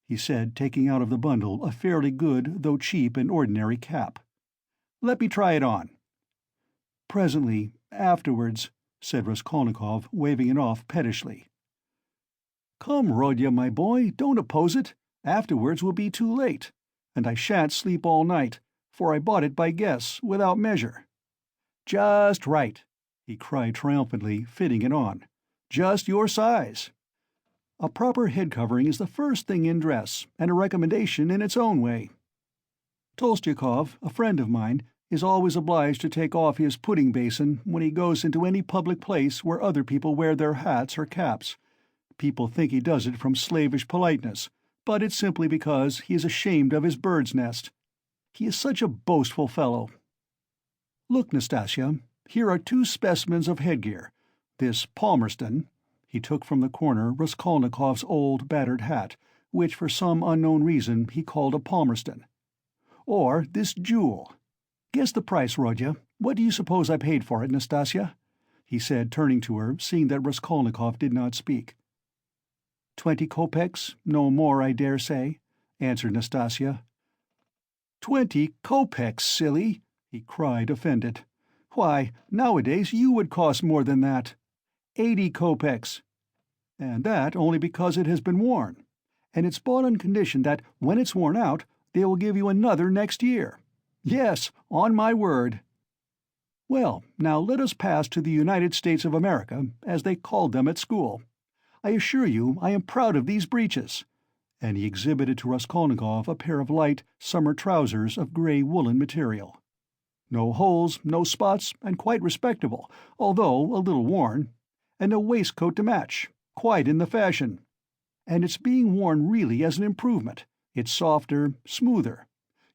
he said, taking out of the bundle a fairly good, though cheap and ordinary cap. "Let me try it on." "Presently, afterwards," said Raskolnikov, waving it off pettishly. "Come, Rodya, my boy, don't oppose it. Afterwards will be too late, and I shan't sleep all night, for I bought it by guess, without measure." "Just right," he cried triumphantly, fitting it on. "Just your size. A proper head covering is the first thing in dress, and a recommendation in its own way. Tolstyakov, a friend of mine, is always obliged to take off his pudding basin when he goes into any public place where other people wear their hats or caps. People think he does it from slavish politeness, but it's simply because he is ashamed of his bird's nest. He is such a boastful fellow. Look, Nastasya, here are 2 specimens of headgear. This Palmerston," he took from the corner Raskolnikov's old, battered hat, which for some unknown reason he called a Palmerston. "Or this jewel. Guess the price, Rodya. What do you suppose I paid for it, Nastasya?" he said, turning to her, seeing that Raskolnikov did not speak. 20 kopecks, no more, I dare say," answered Nastasya. 20 kopecks, silly!" he cried, offended. "Why, nowadays you would cost more than that. 80 kopecks. And that only because it has been worn. And it's bought on condition that when it's worn out, they will give you another next year. Yes, on my word. Well, now let us pass to the United States of America, as they called them at school. I assure you I am proud of these breeches." And he exhibited to Raskolnikov a pair of light summer trousers of grey woolen material. No holes, no spots, and quite respectable, although a little worn. And no waistcoat to match, quite in the fashion. And it's being worn really as an improvement. It's softer, smoother.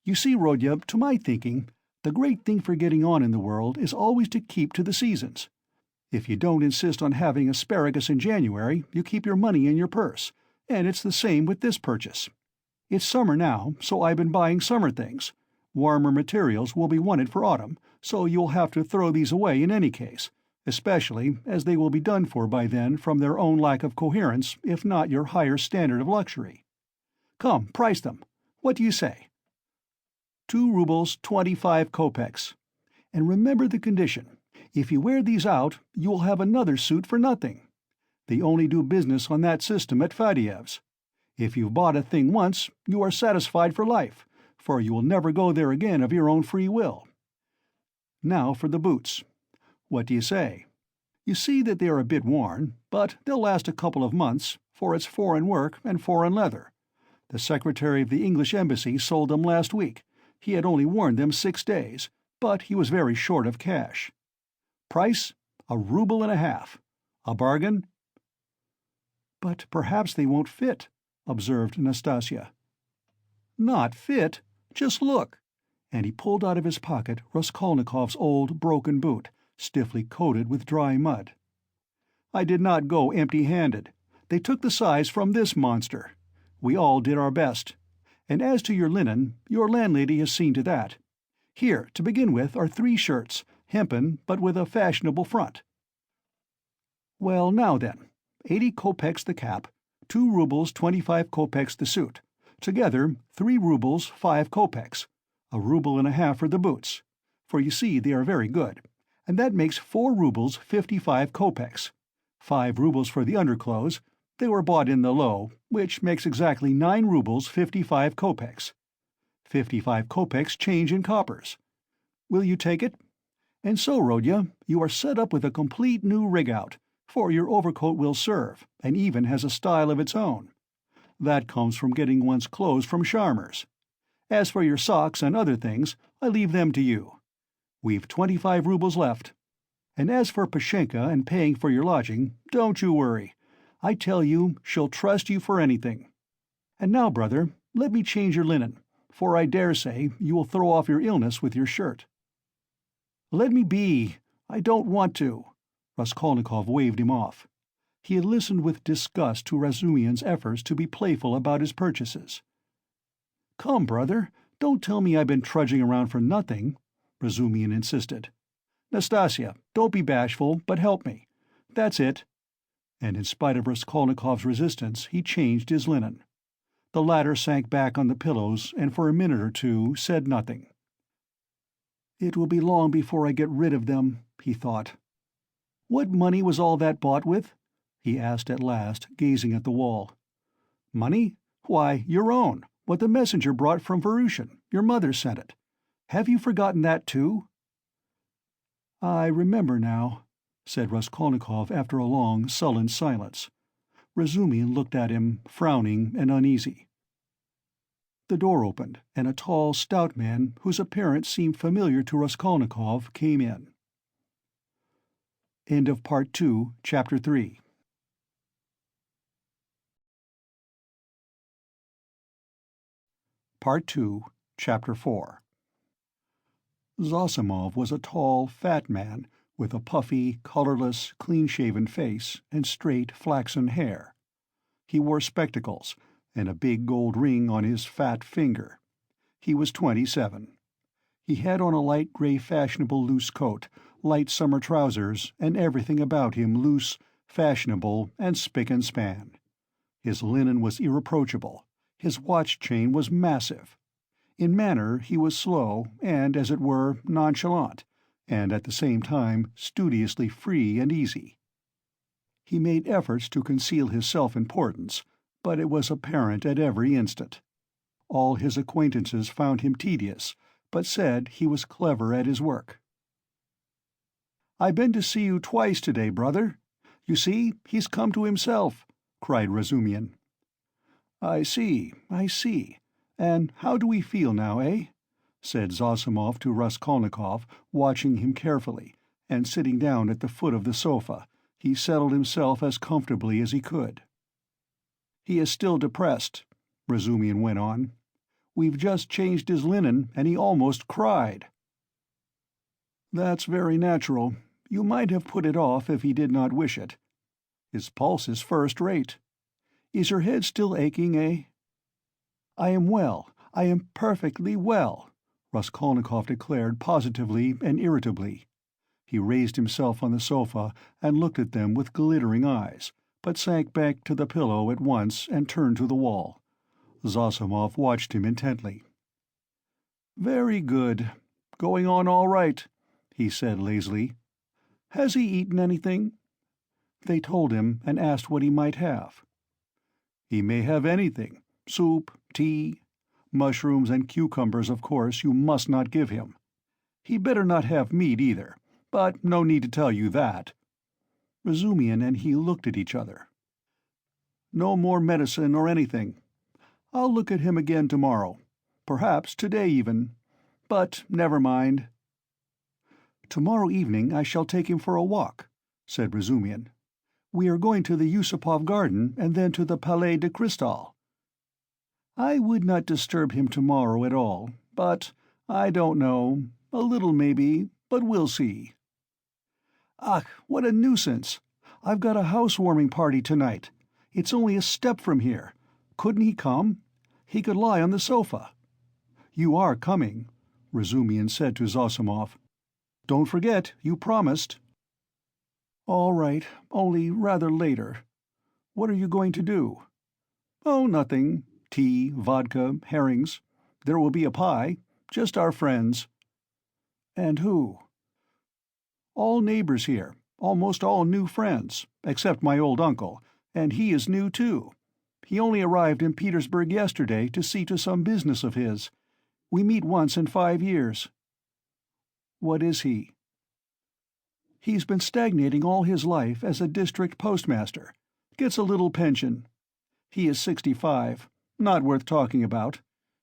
You see, Rodya, to my thinking, the great thing for getting on in the world is always to keep to the seasons. If you don't insist on having asparagus in January, you keep your money in your purse, and it's the same with this purchase. It's summer now, so I've been buying summer things. Warmer materials will be wanted for autumn, so you'll have to throw these away in any case, especially as they will be done for by then from their own lack of coherence, if not your higher standard of luxury. Come, price them. What do you say? 2 rubles 25 kopecks. And remember the condition. If you wear these out, you will have another suit for nothing. They only do business on that system at Fadiev's. If you've bought a thing once, you are satisfied for life, for you will never go there again of your own free will. Now for the boots. What do you say? You see that they are a bit worn, but they'll last a couple of months, for it's foreign work and foreign leather. The secretary of the English embassy sold them last week. He had only worn them 6 days, but he was very short of cash. Price? 1.5 rubles. A bargain? But perhaps they won't fit, observed Nastasia. Not fit? Just look. And he pulled out of his pocket Raskolnikov's old, broken boot, stiffly coated with dry mud. I did not go empty-handed. They took the size from this monster. We all did our best. And as to your linen, your landlady has seen to that. Here, to begin with, are 3 shirts, hempen but with a fashionable front. Well, now then, 80 kopecks the cap, 2 rubles 25 kopecks the suit. Together, 3 rubles 5 kopecks. 1.5 rubles for the boots, for you see they are very good, and that makes 4 rubles 55 kopecks. 5 rubles for the underclothes. They were bought in the low, which makes exactly 9 rubles 55 kopecks. 55 kopecks change in coppers. Will you take it? And so, Rodya, you are set up with a complete new rig-out, for your overcoat will serve, and even has a style of its own. That comes from getting one's clothes from Sharmer's. As for your socks and other things, I leave them to you. We've 25 rubles left. And as for Pashenka and paying for your lodging, don't you worry. I tell you, she'll trust you for anything. And now, brother, let me change your linen, for I dare say you will throw off your illness with your shirt. Let me be. I don't want to. Raskolnikov waved him off. He had listened with disgust to Razumian's efforts to be playful about his purchases. Come, brother, don't tell me I've been trudging around for nothing, Razumian insisted. Nastasia, don't be bashful, but help me. That's it. And in spite of Raskolnikov's resistance, he changed his linen. The latter sank back on the pillows and for a minute or two said nothing. It will be long before I get rid of them, he thought. What money was all that bought with? He asked at last, gazing at the wall. Money? Why, your own, what the messenger brought from Varushin. Your mother sent it. Have you forgotten that too? I remember now, said Raskolnikov after a long, sullen silence. Razumian looked at him, frowning and uneasy. The door opened, and a tall, stout man, whose appearance seemed familiar to Raskolnikov, came in. End of Part 2, Chapter 3. Part 2, Chapter 4. Zosimov was a tall, fat man with a puffy, colorless, clean-shaven face and straight, flaxen hair. He wore spectacles and a big gold ring on his fat finger. He was 27. He had on a light gray fashionable loose coat, light summer trousers, and everything about him loose, fashionable, and spick and span. His linen was irreproachable. His watch-chain was massive. In manner he was slow and, as it were, nonchalant, and at the same time studiously free and easy. He made efforts to conceal his self-importance, but it was apparent at every instant. All his acquaintances found him tedious, but said he was clever at his work. "I've been to see you twice today, brother. You see, he's come to himself," cried Razumian. I see. And how do we feel now, eh? said Zosimov to Raskolnikov, watching him carefully, and sitting down at the foot of the sofa, he settled himself as comfortably as he could. "He is still depressed," Razumian went on. "We've just changed his linen, and he almost cried." "That's very natural. You might have put it off if he did not wish it. His pulse is first-rate. Is your head still aching, eh?" "I am well. I am perfectly well," Raskolnikov declared positively and irritably. He raised himself on the sofa and looked at them with glittering eyes, but sank back to the pillow at once and turned to the wall. Zosimov watched him intently. "Very good. Going on all right," he said lazily. "Has he eaten anything?" They told him and asked what he might have. "He may have anything. Soup, tea. Mushrooms and cucumbers, of course, you must not give him. He'd better not have meat either, but no need to tell you that." Razumian and he looked at each other. "No more medicine or anything. I'll look at him again tomorrow. Perhaps today even. But never mind." "Tomorrow evening I shall take him for a walk," said Razumian. "We are going to the Yusupov garden and then to the Palais de Cristal." "I would not disturb him tomorrow at all, but I don't know. A little maybe, but we'll see." "Ach, what a nuisance! I've got a housewarming party tonight. It's only a step from here. Couldn't he come? He could lie on the sofa." "You are coming," Razumian said to Zosimov. "Don't forget, you promised." "All right, only rather later. What are you going to do?" "Oh, nothing. Tea, vodka, herrings. There will be a pie. Just our friends." "And who?" "All neighbors here, almost all new friends, except my old uncle, and he is new too. He only arrived in Petersburg yesterday to see to some business of his. We meet once in 5 years." "What is he?" "He's been stagnating all his life as a district postmaster. Gets a little pension. He is 65. Not worth talking about.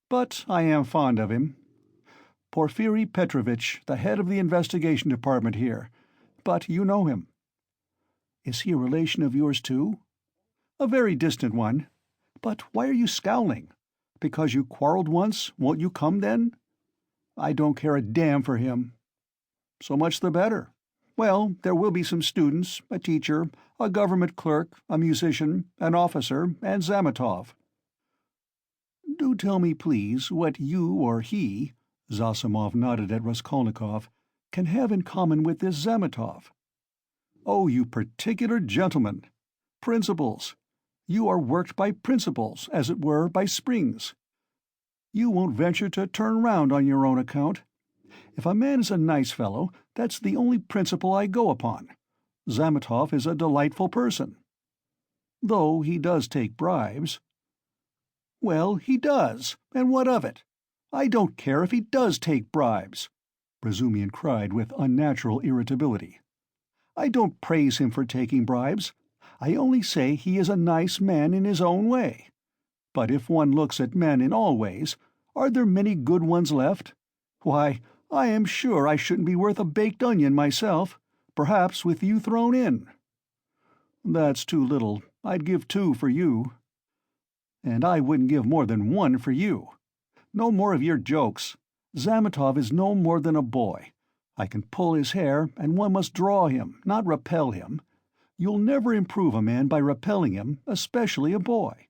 But I am fond of him. Porfiry Petrovitch, the head of the investigation department here. But you know him." "Is he a relation of yours too?" "A very distant one. But why are you scowling? Because you quarreled once, won't you come then?" "I don't care a damn for him." "So much the better. Well, there will be some students, a teacher, a government clerk, a musician, an officer, and Zametov." "Do tell me, please, what you or he," Zosimov nodded at Raskolnikov, "can have in common with this Zametov." "Oh, you particular gentleman! Principles. You are worked by principles, as it were, by springs. You won't venture to turn round on your own account. If a man is a nice fellow, that's the only principle I go upon. Zametov is a delightful person." "Though he does take bribes." "Well, he does, and what of it? I don't care if he does take bribes," Razumian cried with unnatural irritability. "I don't praise him for taking bribes. I only say he is a nice man in his own way. But if one looks at men in all ways, are there many good ones left? Why, I am sure I shouldn't be worth a baked onion myself, perhaps with you thrown in." "That's too little. I'd give 2 for you." "And I wouldn't give more than 1 for you. No more of your jokes. Zametov is no more than a boy. I can pull his hair, and one must draw him, not repel him. You'll never improve a man by repelling him, especially a boy.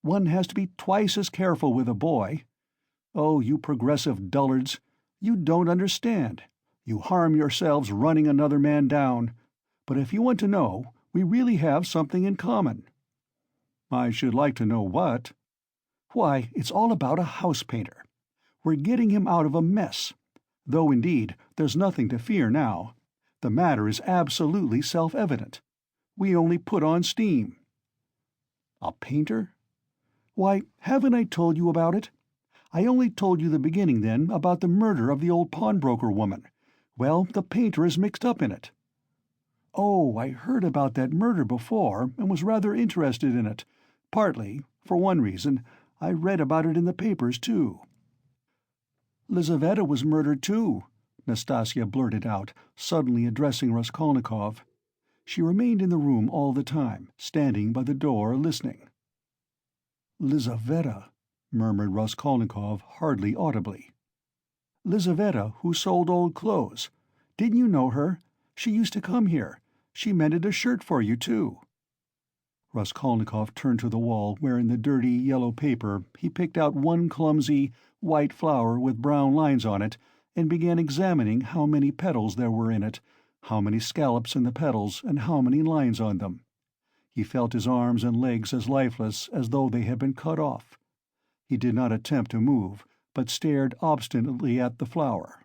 One has to be twice as careful with a boy. Oh, you progressive dullards, you don't understand. You harm yourselves running another man down. But if you want to know, we really have something in common." "I should like to know what." "Why, it's all about a house painter. We're getting him out of a mess. Though, indeed, there's nothing to fear now. The matter is absolutely self-evident. We only put on steam." "A painter?" "Why, haven't I told you about it? I only told you the beginning then about the murder of the old pawnbroker woman. Well, the painter is mixed up in it." "Oh, I heard about that murder before and was rather interested in it. Partly, for one reason, I read about it in the papers too." "Lizaveta was murdered too," Nastasia blurted out, suddenly addressing Raskolnikov. She remained in the room all the time, standing by the door listening. "Lizaveta," murmured Raskolnikov hardly audibly. "Lizaveta, who sold old clothes. Didn't you know her? She used to come here. She mended a shirt for you, too." Raskolnikov turned to the wall where in the dirty, yellow paper he picked out one clumsy, white flower with brown lines on it and began examining how many petals there were in it, how many scallops in the petals, and how many lines on them. He felt his arms and legs as lifeless as though they had been cut off. He did not attempt to move, but stared obstinately at the flower.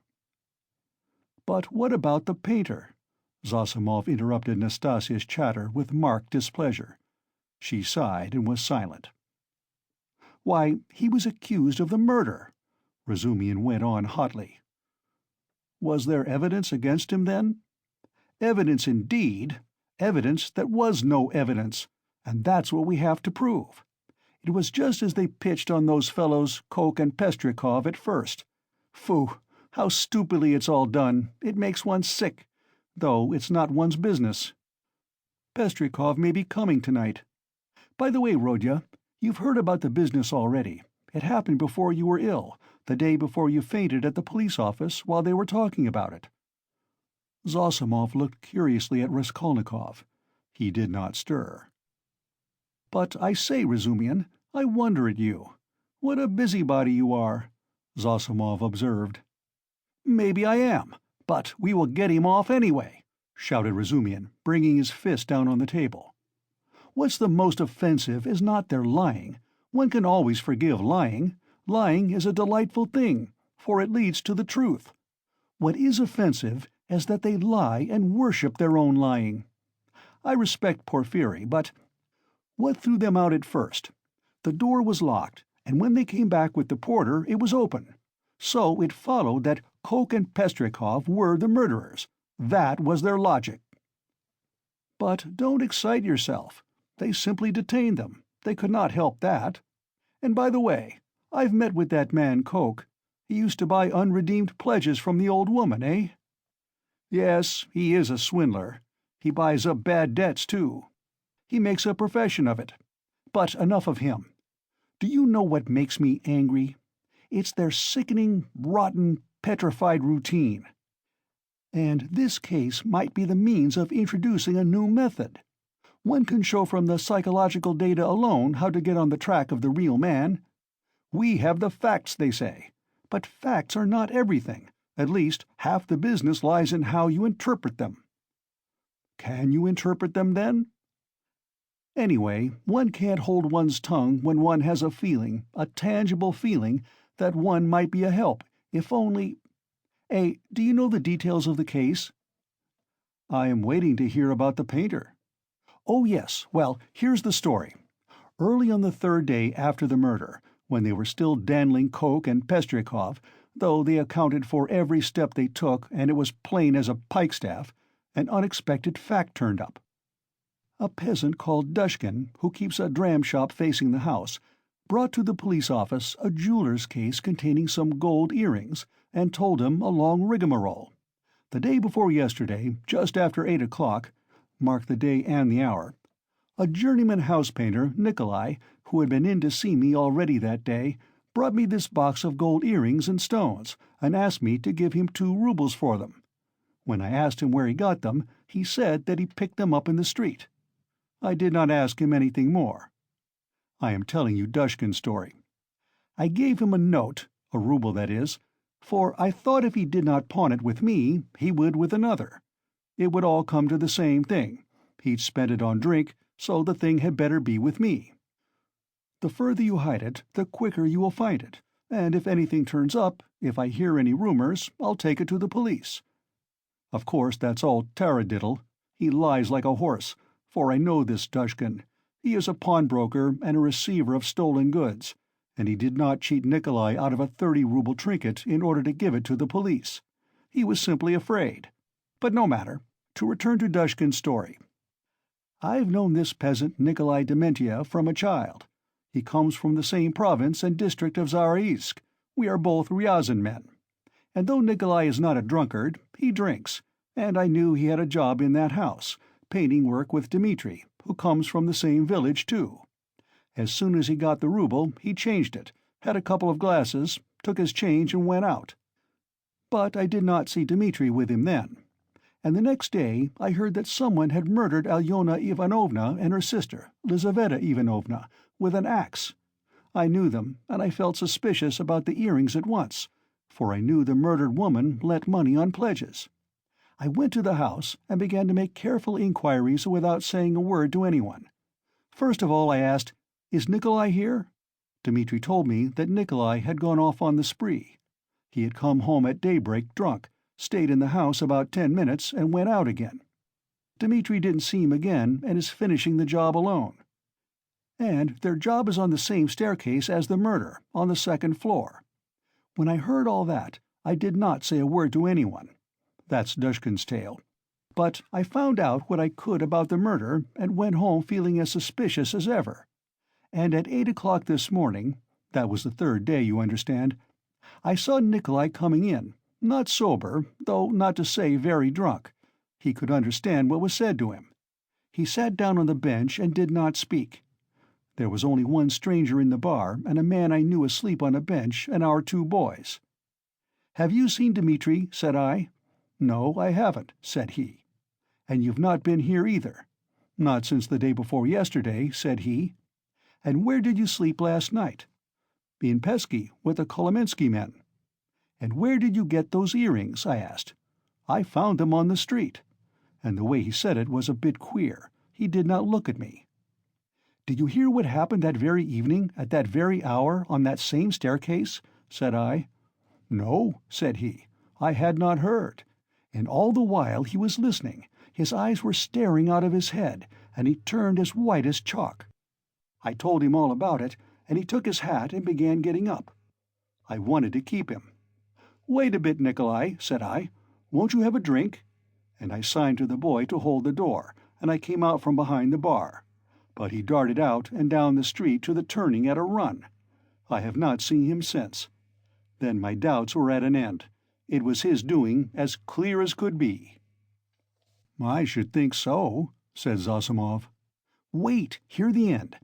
"But what about the painter?" Zosimov interrupted Nastasia's chatter with marked displeasure. She sighed and was silent. "Why, he was accused of the murder," Razumian went on hotly. "Was there evidence against him, then?" "Evidence indeed! Evidence that was no evidence, and that's what we have to prove. It was just as they pitched on those fellows Koch and Pestrikov at first. Phoo, how stupidly it's all done, it makes one sick, though it's not one's business. Pestrikov may be coming tonight. By the way, Rodya, you've heard about the business already. It happened before you were ill, the day before you fainted at the police office while they were talking about it." Zosimov looked curiously at Raskolnikov. He did not stir. "But I say, Razumian, I wonder at you. What a busybody you are," Zosimov observed. "Maybe I am, but we will get him off anyway," shouted Razumian, bringing his fist down on the table. "What's the most offensive is not their lying. One can always forgive lying. Lying is a delightful thing, for it leads to the truth. What is offensive is that they lie and worship their own lying. I respect Porfiry, but what threw them out at first? The door was locked, and when they came back with the porter it was open. So it followed that Koch and Pestrikov were the murderers. That was their logic." "But don't excite yourself. They simply detained them. They could not help that. And by the way, I've met with that man Koch. He used to buy unredeemed pledges from the old woman, eh?" "Yes, he is a swindler. He buys up bad debts, too. He makes a profession of it. But enough of him. Do you know what makes me angry? It's their sickening, rotten, petrified routine. And this case might be the means of introducing a new method. One can show from the psychological data alone how to get on the track of the real man. We have the facts, they say. But facts are not everything. At least half the business lies in how you interpret them." "Can you interpret them, then?" "Anyway, one can't hold one's tongue when one has a feeling, a tangible feeling, that one might be a help, if only— do you know the details of the case?" "I am waiting to hear about the painter." "Oh, yes. Well, here's the story. Early on the third day after the murder, when they were still dandling Koch and Pestrikov, though they accounted for every step they took and it was plain as a pikestaff, an unexpected fact turned up. A peasant called Dushkin, who keeps a dram shop facing the house, brought to the police office a jeweler's case containing some gold earrings, and told him a long rigmarole. The day before yesterday, just after 8 o'clock, mark the day and the hour, a journeyman house painter, Nikolai, who had been in to see me already that day, brought me this box of gold earrings and stones, and asked me to give him 2 rubles for them. When I asked him where he got them, he said that he picked them up in the street. I did not ask him anything more. I am telling you Dushkin's story. I gave him a note, a ruble that is, for I thought if he did not pawn it with me, he would with another. It would all come to the same thing. He'd spent it on drink, so the thing had better be with me. The further you hide it, the quicker you will find it, and if anything turns up, if I hear any rumors, I'll take it to the police. Of course that's all taradiddle. He lies like a horse, for I know this Dushkin. He is a pawnbroker and a receiver of stolen goods, and he did not cheat Nikolai out of a 30-ruble trinket in order to give it to the police. He was simply afraid. But no matter. To return to Dushkin's story. I've known this peasant Nikolai Dementia from a child. He comes from the same province and district of Zaraïsk. We are both Ryazan men. And though Nikolai is not a drunkard, he drinks, and I knew he had a job in that house, painting work with Dmitri, who comes from the same village too. As soon as he got the ruble, he changed it, had a couple of glasses, took his change and went out. But I did not see Dmitri with him then. And the next day I heard that someone had murdered Alyona Ivanovna and her sister, Lizaveta Ivanovna, with an axe. I knew them, and I felt suspicious about the earrings at once, for I knew the murdered woman lent money on pledges. I went to the house and began to make careful inquiries without saying a word to anyone. First of all I asked, "Is Nikolai here?" Dmitri told me that Nikolai had gone off on the spree. He had come home at daybreak drunk, stayed in the house about 10 minutes, and went out again. Dmitri didn't see him again and is finishing the job alone. And their job is on the same staircase as the murder, on the second floor. When I heard all that, I did not say a word to anyone. That's Dushkin's tale. But I found out what I could about the murder and went home feeling as suspicious as ever. And at 8 o'clock this morning, that was the third day, you understand, I saw Nikolai coming in, not sober, though not to say very drunk. He could understand what was said to him. He sat down on the bench and did not speak. There was only one stranger in the bar, and a man I knew asleep on a bench, and our 2 boys. "Have you seen Dmitri?" said I. "No, I haven't," said he. "And you've not been here either?" "Not since the day before yesterday," said he. "And where did you sleep last night?" "In Pesky, with the Kolomensky men." "And where did you get those earrings?" I asked. "I found them on the street." And the way he said it was a bit queer. He did not look at me. "Did you hear what happened that very evening, at that very hour, on that same staircase?" said I. "No," said he, "I had not heard." And all the while he was listening, his eyes were staring out of his head, and he turned as white as chalk. I told him all about it, and he took his hat and began getting up. I wanted to keep him. "Wait a bit, Nikolai," said I. "Won't you have a drink?" And I signed to the boy to hold the door, and I came out from behind the bar. But he darted out and down the street to the turning at a run. I have not seen him since. Then my doubts were at an end. It was his doing, as clear as could be. "I should think so," said Zosimov. "Wait, hear the end.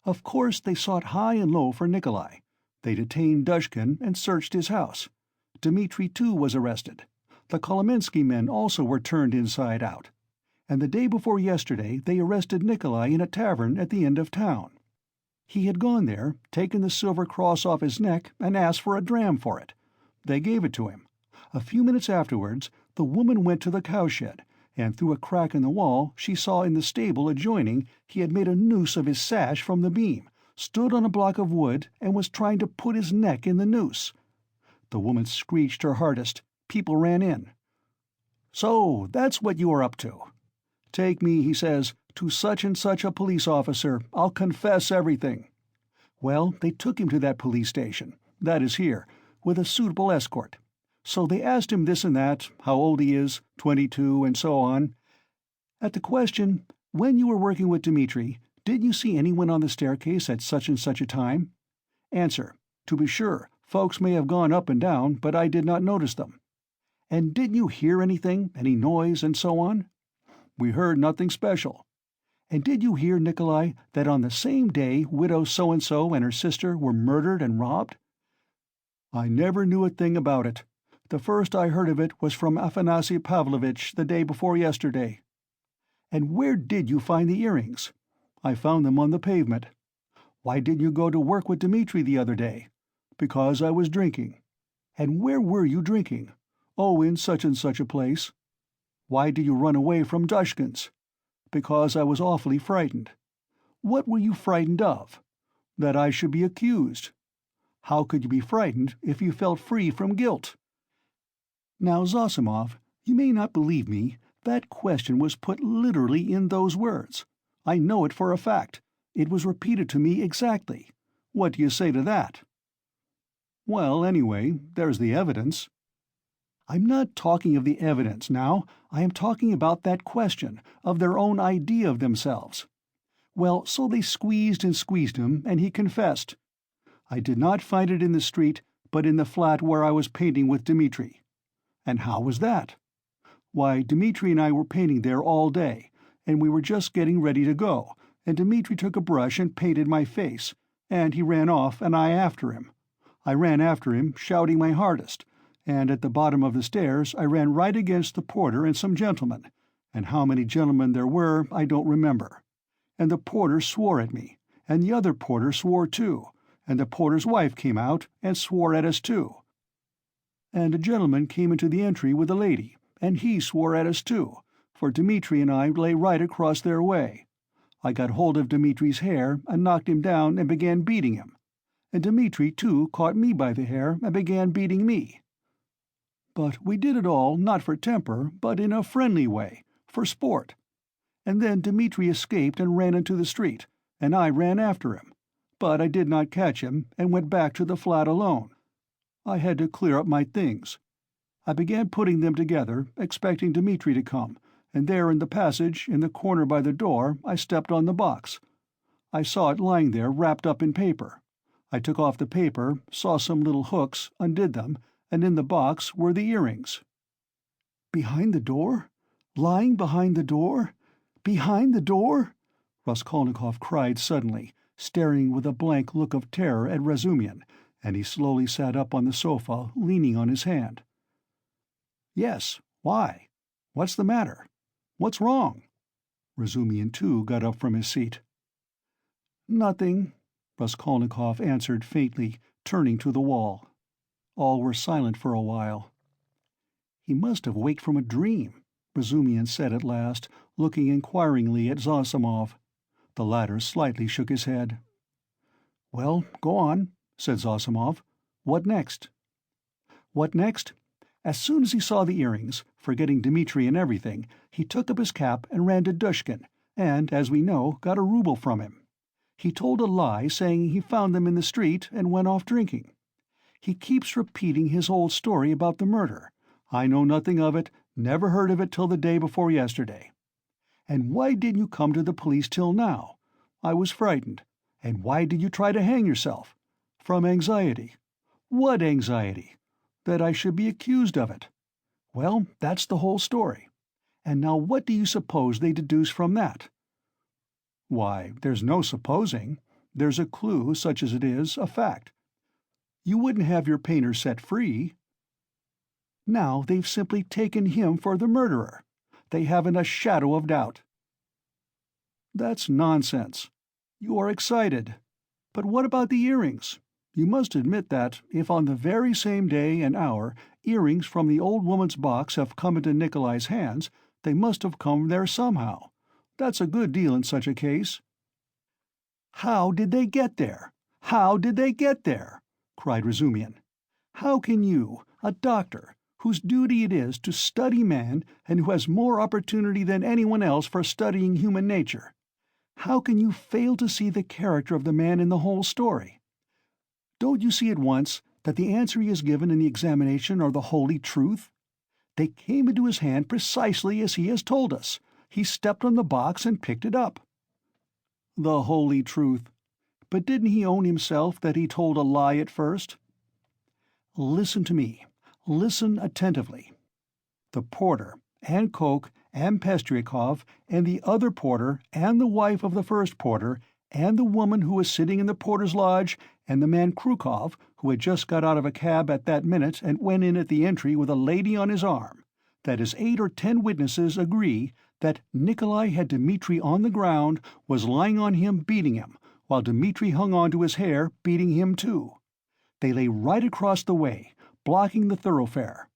Of course they sought high and low for Nikolai. They detained Dushkin and searched his house. Dmitri too was arrested. The Kolomensky men also were turned inside out. And the day before yesterday they arrested Nikolai in a tavern at the end of town. He had gone there, taken the silver cross off his neck, and asked for a dram for it. They gave it to him. A few minutes afterwards, the woman went to the cowshed, and through a crack in the wall she saw in the stable adjoining he had made a noose of his sash from the beam, stood on a block of wood, and was trying to put his neck in the noose. The woman screeched her hardest. People ran in. 'So that's what you are up to.' 'Take me,' he says, 'to such and such a police officer. I'll confess everything.' Well, they took him to that police station, that is here, with a suitable escort. So they asked him this and that, how old he is, 22, and so on. At the question, 'When you were working with Dmitri, didn't you see anyone on the staircase at such and such a time?' Answer, 'To be sure, folks may have gone up and down, but I did not notice them.' 'And didn't you hear anything, any noise, and so on?' 'We heard nothing special.' 'And did you hear, Nikolai, that on the same day widow so-and-so and her sister were murdered and robbed?' 'I never knew a thing about it. The first I heard of it was from Afanasy Pavlovitch the day before yesterday.' 'And where did you find the earrings?' 'I found them on the pavement.' 'Why didn't you go to work with Dmitri the other day?' 'Because I was drinking.' 'And where were you drinking?' 'Oh, in such and such a place.' 'Why did you run away from Dushkin's?' 'Because I was awfully frightened.' 'What were you frightened of?' 'That I should be accused.' 'How could you be frightened if you felt free from guilt?' Now, Zosimov, you may not believe me, that question was put literally in those words. I know it for a fact. It was repeated to me exactly. What do you say to that?" "Well, anyway, there's the evidence." "I'm not talking of the evidence now. I am talking about that question, of their own idea of themselves. Well, so they squeezed and squeezed him, and he confessed. I did not find it in the street, but in the flat where I was painting with Dmitri. And how was that? Why, Dmitri and I were painting there all day, and we were just getting ready to go, and Dmitri took a brush and painted my face, and he ran off and I after him. I ran after him, shouting my hardest, and at the bottom of the stairs I ran right against the porter and some gentlemen, and how many gentlemen there were I don't remember. And the porter swore at me, and the other porter swore too, and the porter's wife came out and swore at us too. And a gentleman came into the entry with a lady, and he swore at us too, for Dmitri and I lay right across their way. I got hold of Dmitri's hair and knocked him down and began beating him. And Dmitri, too, caught me by the hair and began beating me. But we did it all not for temper, but in a friendly way, for sport. And then Dmitri escaped and ran into the street, and I ran after him. But I did not catch him, and went back to the flat alone. I had to clear up my things. I began putting them together, expecting Dmitri to come, and there in the passage, in the corner by the door, I stepped on the box. I saw it lying there wrapped up in paper. I took off the paper, saw some little hooks, undid them, and in the box were the earrings. "Behind the door? Lying behind the door? Behind the door?" Raskolnikov cried suddenly, staring with a blank look of terror at Razumihin, and he slowly sat up on the sofa, leaning on his hand. "Yes, why? What's the matter? What's wrong?" Razumihin too got up from his seat. "Nothing," Raskolnikov answered faintly, turning to the wall. All were silent for a while. "He must have waked from a dream," Razumihin said at last, looking inquiringly at Zosimov. The latter slightly shook his head. "Well, go on," said Zosimov. "What next?" "What next? As soon as he saw the earrings, forgetting Dmitri and everything, he took up his cap and ran to Dushkin, and, as we know, got a rouble from him. He told a lie, saying he found them in the street, and went off drinking. He keeps repeating his old story about the murder. I know nothing of it, never heard of it till the day before yesterday. And why didn't you come to the police till now? I was frightened. And why did you try to hang yourself? From anxiety. What anxiety? That I should be accused of it. Well, that's the whole story. And now what do you suppose they deduce from that?" "Why, there's no supposing. There's a clue, such as it is, a fact. You wouldn't have your painter set free." "Now they've simply taken him for the murderer. They haven't a shadow of doubt." "That's nonsense. You are excited. But what about the earrings? You must admit that, if on the very same day and hour earrings from the old woman's box have come into Nikolai's hands, they must have come there somehow. That's a good deal in such a case." "How did they get there? How did they get there?" cried Razumihin. "How can you, a doctor, whose duty it is to study man and who has more opportunity than anyone else for studying human nature, how can you fail to see the character of the man in the whole story? Don't you see at once that the answer he has given in the examination are the holy truth? They came into his hand precisely as he has told us. He stepped on the box and picked it up." "The holy truth. But didn't he own himself that he told a lie at first?" "Listen to me. Listen attentively. The porter, and Koch, and Pestryakov, and the other porter, and the wife of the first porter, and the woman who was sitting in the porter's lodge, and the man Krukov, who had just got out of a cab at that minute and went in at the entry with a lady on his arm, that is 8 or 10 witnesses agree that Nikolai had Dmitri on the ground, was lying on him beating him, while Dmitri hung on to his hair, beating him too. They lay right across the way, blocking the thoroughfare.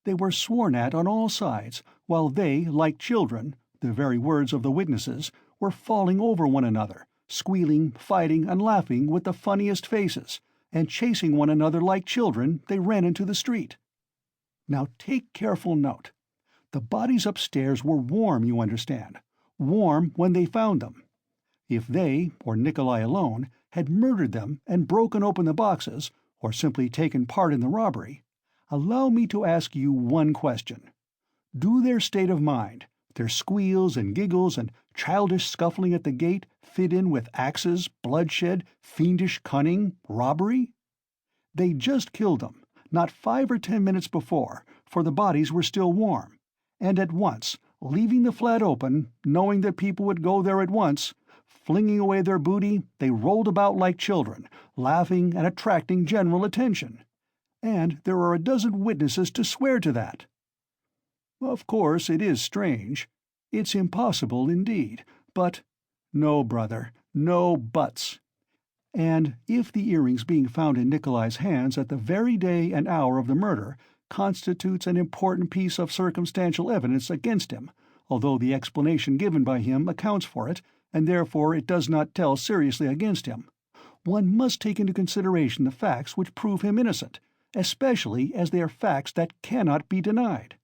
They were sworn at on all sides, while they, like children, the very words of the witnesses, were falling over one another, squealing, fighting, and laughing with the funniest faces, and chasing one another like children, they ran into the street. Now take careful note. The bodies upstairs were warm, you understand, warm when they found them. If they, or Nikolai alone, had murdered them and broken open the boxes, or simply taken part in the robbery, allow me to ask you one question. Do their state of mind, their squeals and giggles and childish scuffling at the gate, fit in with axes, bloodshed, fiendish cunning, robbery? They'd just killed them, not 5 or 10 minutes before, for the bodies were still warm, and at once, leaving the flat open, knowing that people would go there at once, flinging away their booty, they rolled about like children, laughing and attracting general attention. And there are a dozen witnesses to swear to that. Of course, it is strange. It's impossible indeed, but— No, brother, no buts. And if the earrings being found in Nikolai's hands at the very day and hour of the murder constitutes an important piece of circumstantial evidence against him, although the explanation given by him accounts for it, and therefore it does not tell seriously against him, one must take into consideration the facts which prove him innocent, especially as they are facts that cannot be denied.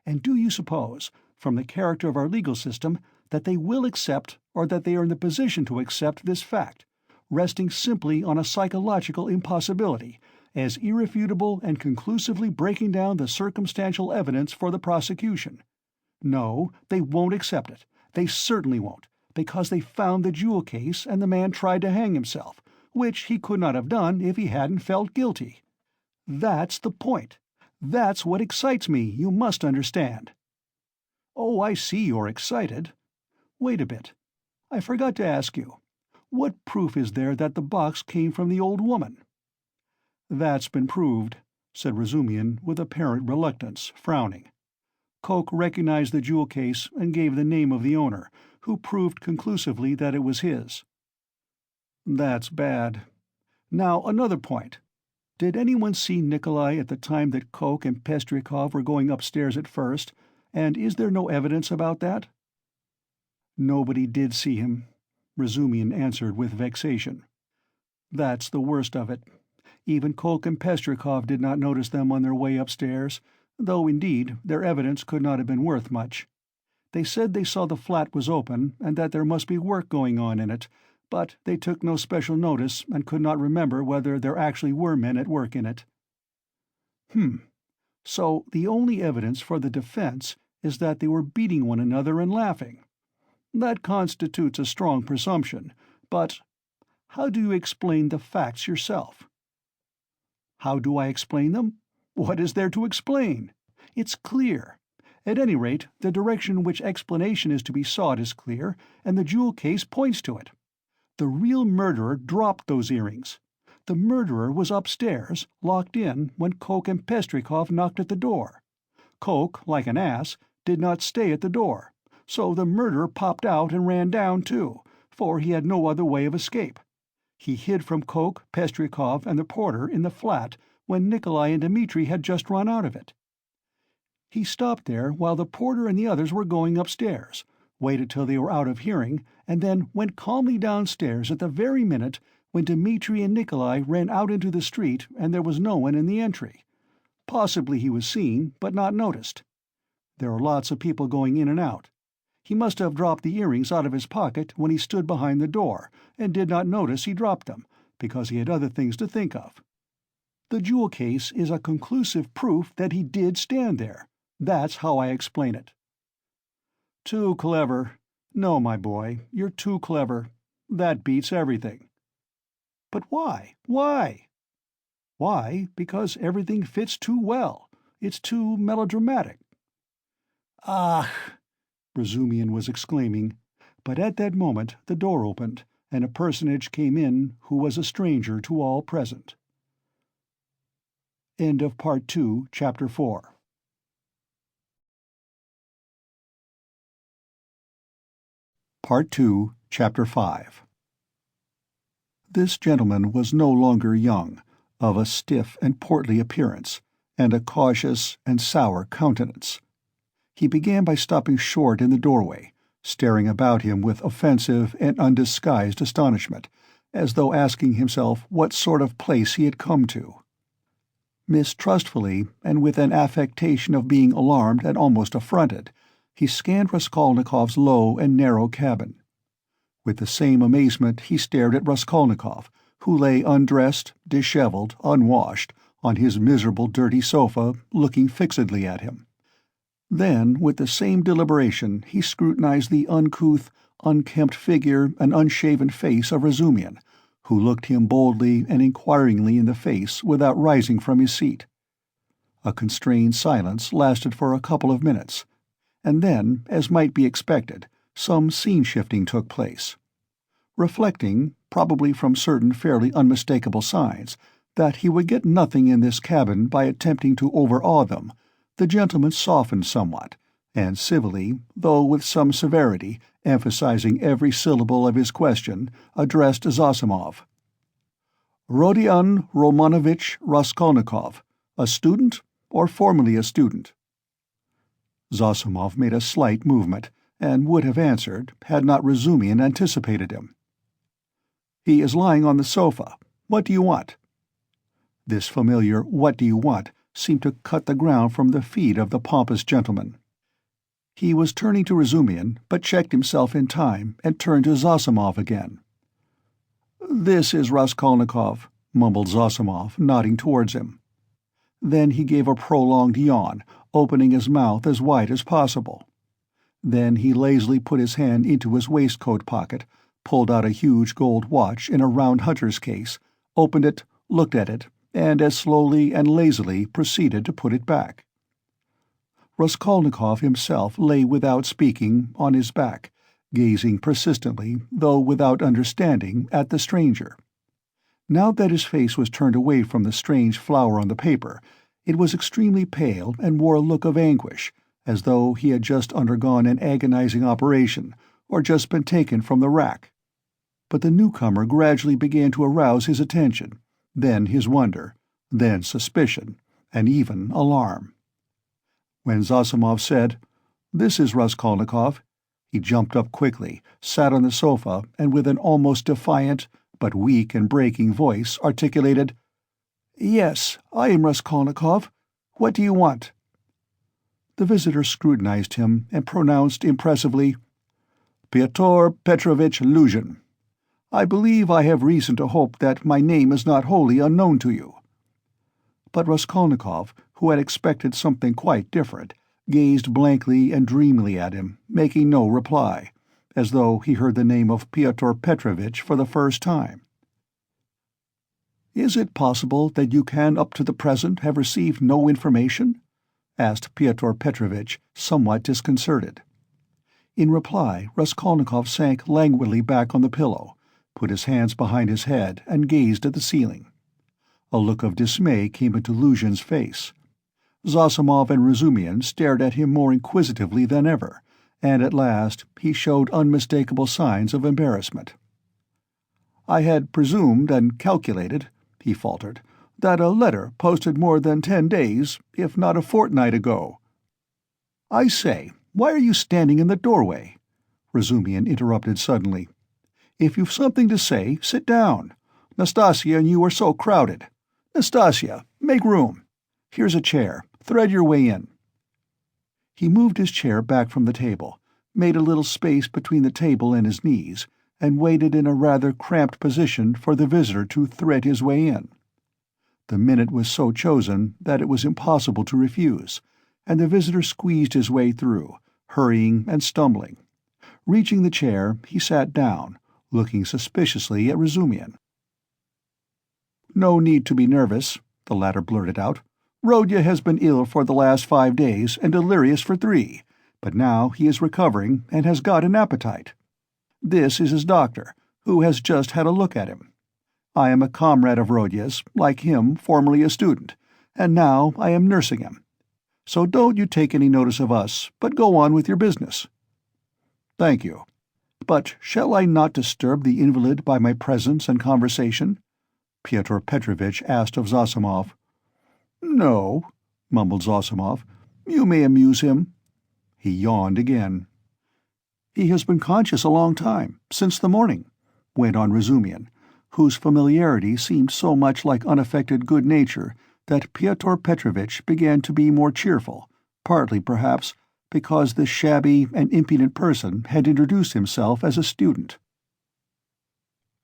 And do you suppose, from the character of our legal system, that they will accept, or that they are in the position to accept, this fact, resting simply on a psychological impossibility, as irrefutable and conclusively breaking down the circumstantial evidence for the prosecution? No, they won't accept it. They certainly won't, because they found the jewel case and the man tried to hang himself, which he could not have done if he hadn't felt guilty. That's the point. That's what excites me, you must understand. Oh, I see you're excited. Wait a bit. I forgot to ask you. What proof is there that the box came from the old woman? That's been proved, said Razumian with apparent reluctance, frowning. Coke recognized the jewel case and gave the name of the owner, who proved conclusively that it was his. That's bad. Now, another point. Did anyone see Nikolai at the time that Coke and Pestrikov were going upstairs at first, and is there no evidence about that? Nobody did see him, Razumian answered with vexation. That's the worst of it. Even Coke and Pestrikov did not notice them on their way upstairs, though indeed their evidence could not have been worth much. They said they saw the flat was open and that there must be work going on in it, but they took no special notice and could not remember whether there actually were men at work in it. So the only evidence for the defense is that they were beating one another and laughing. That constitutes a strong presumption, but how do you explain the facts yourself? How do I explain them? What is there to explain? It's clear. At any rate, the direction in which explanation is to be sought is clear, and the jewel case points to it. The real murderer dropped those earrings. The murderer was upstairs, locked in, when Coke and Pestrikov knocked at the door. Coke, like an ass, did not stay at the door, so the murderer popped out and ran down too, for he had no other way of escape. He hid from Coke, Pestrikov, and the porter in the flat when Nikolai and Dmitri had just run out of it. He stopped there while the porter and the others were going upstairs, waited till they were out of hearing, and then went calmly downstairs at the very minute when Dmitri and Nikolai ran out into the street and there was no one in the entry. Possibly he was seen, but not noticed. There are lots of people going in and out. He must have dropped the earrings out of his pocket when he stood behind the door, and did not notice he dropped them, because he had other things to think of. The jewel case is a conclusive proof that he did stand there. That's how I explain it. Too clever. No, my boy, you're too clever. That beats everything. But why? Why? Why? Because everything fits too well. It's too melodramatic. Ah! Razumian was exclaiming, but at that moment the door opened, and a personage came in who was a stranger to all present. End of Part 2, Chapter 4. Part 2, Chapter 5. This gentleman was no longer young, of a stiff and portly appearance, and a cautious and sour countenance. He began by stopping short in the doorway, staring about him with offensive and undisguised astonishment, as though asking himself what sort of place he had come to. Mistrustfully, and with an affectation of being alarmed and almost affronted, he scanned Raskolnikov's low and narrow cabin. With the same amazement he stared at Raskolnikov, who lay undressed, disheveled, unwashed, on his miserable dirty sofa, looking fixedly at him. Then, with the same deliberation, he scrutinized the uncouth, unkempt figure and unshaven face of Razumian, who looked him boldly and inquiringly in the face without rising from his seat. A constrained silence lasted for a couple of minutes, and then, as might be expected, some scene-shifting took place. Reflecting, probably from certain fairly unmistakable signs, that he would get nothing in this cabin by attempting to overawe them, the gentleman softened somewhat, and civilly, though with some severity, emphasizing every syllable of his question, addressed Zosimov. "Rodion Romanovich Raskolnikov, a student or formerly a student?" Zosimov made a slight movement, and would have answered, had not Razumian anticipated him. "He is lying on the sofa. What do you want?" This familiar "what do you want" seemed to cut the ground from the feet of the pompous gentleman. He was turning to Razumian, but checked himself in time and turned to Zosimov again. "This is Raskolnikov," mumbled Zosimov, nodding towards him. Then he gave a prolonged yawn, opening his mouth as wide as possible. Then he lazily put his hand into his waistcoat pocket, pulled out a huge gold watch in a round hunter's case, opened it, looked at it, and as slowly and lazily proceeded to put it back. Raskolnikov himself lay without speaking, on his back, gazing persistently, though without understanding, at the stranger. Now that his face was turned away from the strange flower on the paper, it was extremely pale and wore a look of anguish, as though he had just undergone an agonizing operation, or just been taken from the rack. But the newcomer gradually began to arouse his attention, then his wonder, then suspicion, and even alarm. When Zosimov said, "This is Raskolnikov," he jumped up quickly, sat on the sofa, and with an almost defiant, but weak and breaking voice, articulated, "Yes, I am Raskolnikov. What do you want?" The visitor scrutinized him and pronounced impressively, "Pyotr Petrovitch Luzhin. I believe I have reason to hope that my name is not wholly unknown to you." But Raskolnikov, who had expected something quite different, gazed blankly and dreamily at him, making no reply, as though he heard the name of Pyotr Petrovitch for the first time. "Is it possible that you can up to the present have received no information?" asked Pyotr Petrovitch, somewhat disconcerted. In reply, Raskolnikov sank languidly back on the pillow, put his hands behind his head, and gazed at the ceiling. A look of dismay came into Luzhin's face. Zosimov and Razumian stared at him more inquisitively than ever, and at last he showed unmistakable signs of embarrassment. "I had presumed and calculated," he faltered, "that a letter posted more than 10 days, if not a fortnight ago—" "I say, why are you standing in the doorway?" Razumian interrupted suddenly. "If you've something to say, sit down. Nastasia and you are so crowded. Nastasia, make room. Here's a chair. Thread your way in." He moved his chair back from the table, made a little space between the table and his knees, and waited in a rather cramped position for the visitor to thread his way in. The minute was so chosen that it was impossible to refuse, and the visitor squeezed his way through, hurrying and stumbling. Reaching the chair, he sat down, looking suspiciously at Razumian. "No need to be nervous," the latter blurted out. "Rodya has been ill for the last 5 days and delirious for 3, but now he is recovering and has got an appetite. This is his doctor, who has just had a look at him. I am a comrade of Rodya's, like him, formerly a student, and now I am nursing him. So don't you take any notice of us, but go on with your business." "Thank you. But shall I not disturb the invalid by my presence and conversation?" Pyotr Petrovitch asked of Zosimov. "No," mumbled Zosimov. "You may amuse him." He yawned again. "He has been conscious a long time, since the morning," went on Razumian, whose familiarity seemed so much like unaffected good nature that Pyotr Petrovitch began to be more cheerful, partly, perhaps, because this shabby and impudent person had introduced himself as a student.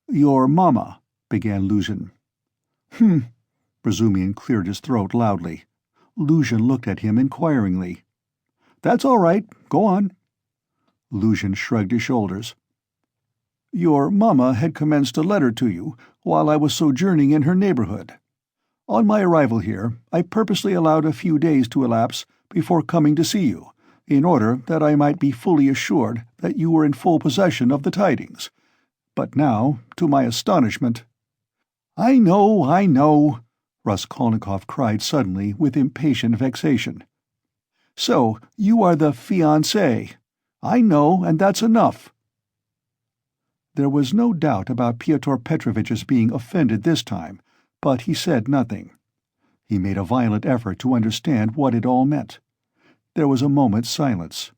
"Your mamma," began Luzhin. Razumian cleared his throat loudly. Luzhin looked at him inquiringly. "That's all right. Go on." Luzhin shrugged his shoulders. Your mamma had commenced a letter to you while I was sojourning in her neighborhood. On my arrival here, I purposely allowed a few days to elapse before coming to see you, in order that I might be fully assured that you were in full possession of the tidings. But now, to my astonishment—" "I know," Raskolnikov cried suddenly with impatient vexation. "So you are the fiancé. I know, and that's enough." There was no doubt about Pyotr Petrovitch's being offended this time, but he said nothing. He made a violent effort to understand what it all meant. There was a moment's silence.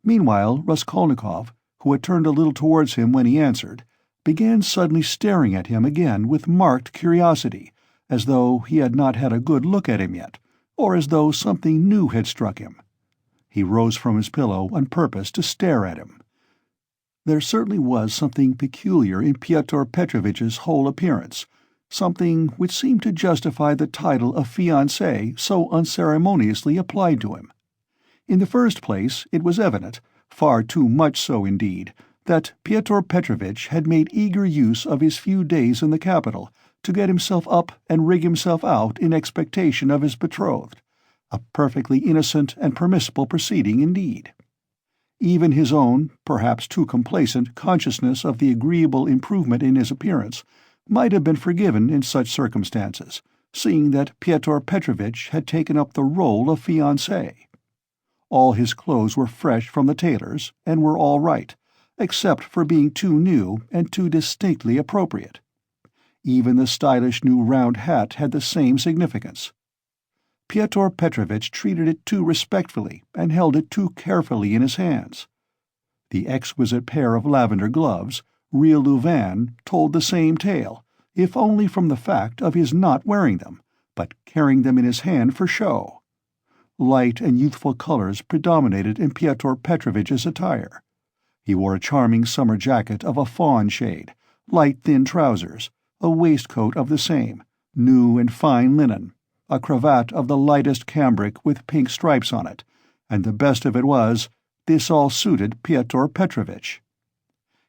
Meanwhile, Raskolnikov, who had turned a little towards him when he answered, began suddenly staring at him again with marked curiosity, as though he had not had a good look at him yet, or as though something new had struck him. He rose from his pillow on purpose to stare at him. There certainly was something peculiar in Pyotr Petrovitch's whole appearance, something which seemed to justify the title of fiancé so unceremoniously applied to him. In the first place, it was evident, far too much so indeed, that Pyotr Petrovitch had made eager use of his few days in the capital to get himself up and rig himself out in expectation of his betrothed, a perfectly innocent and permissible proceeding indeed. Even his own, perhaps too complacent, consciousness of the agreeable improvement in his appearance might have been forgiven in such circumstances, seeing that Pyotr Petrovitch had taken up the role of fiancé. All his clothes were fresh from the tailor's, and were all right, except for being too new and too distinctly appropriate. Even the stylish new round hat had the same significance. Pyotr Petrovitch treated it too respectfully and held it too carefully in his hands. The exquisite pair of lavender gloves, real Luzhin, told the same tale, if only from the fact of his not wearing them, but carrying them in his hand for show. Light and youthful colors predominated in Pyotr Petrovitch's attire. He wore a charming summer jacket of a fawn shade, light thin trousers, a waistcoat of the same, new and fine linen, a cravat of the lightest cambric with pink stripes on it, and the best of it was, this all suited Pyotr Petrovitch.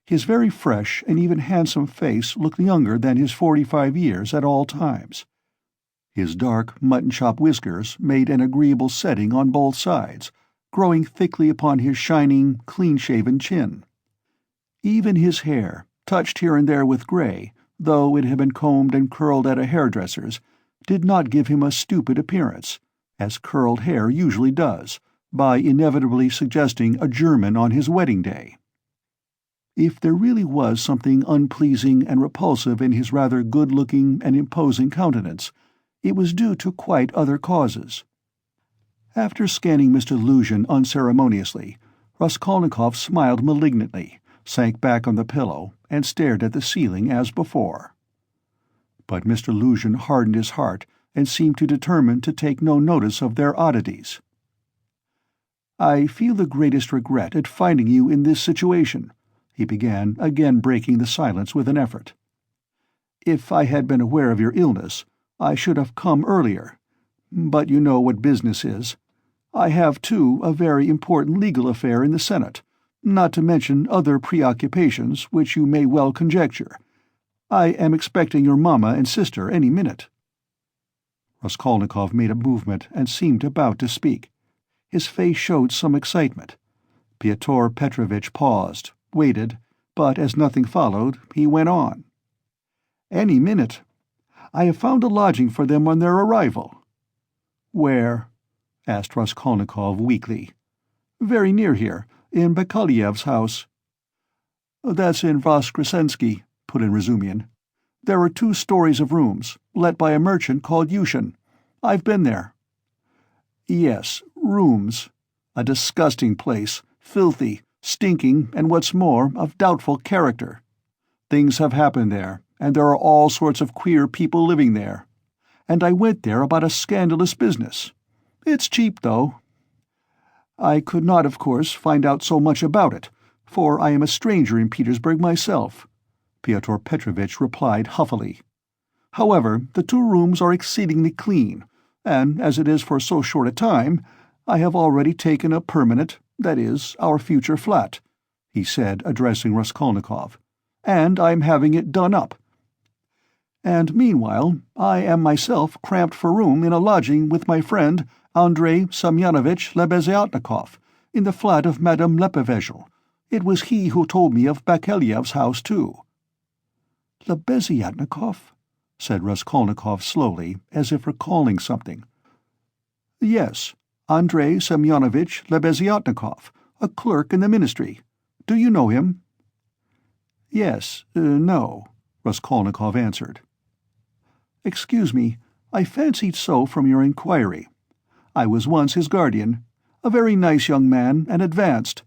His very fresh and even handsome face looked younger than his 45 years at all times. His dark mutton-chop whiskers made an agreeable setting on both sides, growing thickly upon his shining, clean-shaven chin. Even his hair, touched here and there with grey, though it had been combed and curled at a hairdresser's, did not give him a stupid appearance, as curled hair usually does, by inevitably suggesting a German on his wedding day. If there really was something unpleasing and repulsive in his rather good-looking and imposing countenance, it was due to quite other causes. After scanning Mr. Luzhin unceremoniously, Raskolnikov smiled malignantly, sank back on the pillow, and stared at the ceiling as before. But Mr. Luzhin hardened his heart and seemed to determine to take no notice of their oddities. "I feel the greatest regret at finding you in this situation," he began, again breaking the silence with an effort. "If I had been aware of your illness, I should have come earlier. But you know what business is. I have, too, a very important legal affair in the Senate, not to mention other preoccupations which you may well conjecture. I am expecting your mamma and sister any minute." Raskolnikov made a movement and seemed about to speak. His face showed some excitement. Pyotr Petrovitch paused, waited, but as nothing followed, he went on. "Any minute. I have found a lodging for them on their arrival." "Where?" asked Raskolnikov weakly. "Very near here, in Bakaleyev's house." "That's in Voskresensky," put in Razumian. "There are 2 stories of rooms, let by a merchant called Yushin. I've been there." "Yes, rooms. A disgusting place, filthy, stinking, and what's more, of doubtful character. Things have happened there, and there are all sorts of queer people living there. And I went there about a scandalous business. It's cheap, though. I could not, of course, find out so much about it, for I am a stranger in Petersburg myself," Pyotr Petrovitch replied huffily. "However, the 2 rooms are exceedingly clean, and as it is for so short a time, I have already taken a permanent, that is, our future flat." he said, addressing Raskolnikov, "and I'm having it done up. And meanwhile, I am myself cramped for room in a lodging with my friend Andrei Semyonovitch Lebeziatnikov, in the flat of Madame Lebevezhel. It was he who told me of Bakelyev's house, too." "Lebeziatnikov?" said Raskolnikov slowly, as if recalling something. "Yes, Andrei Semyonovitch Lebeziatnikov, a clerk in the ministry. Do you know him?" "Yes, no," Raskolnikov answered. "Excuse me, I fancied so from your inquiry. I was once his guardian, a very nice young man and advanced.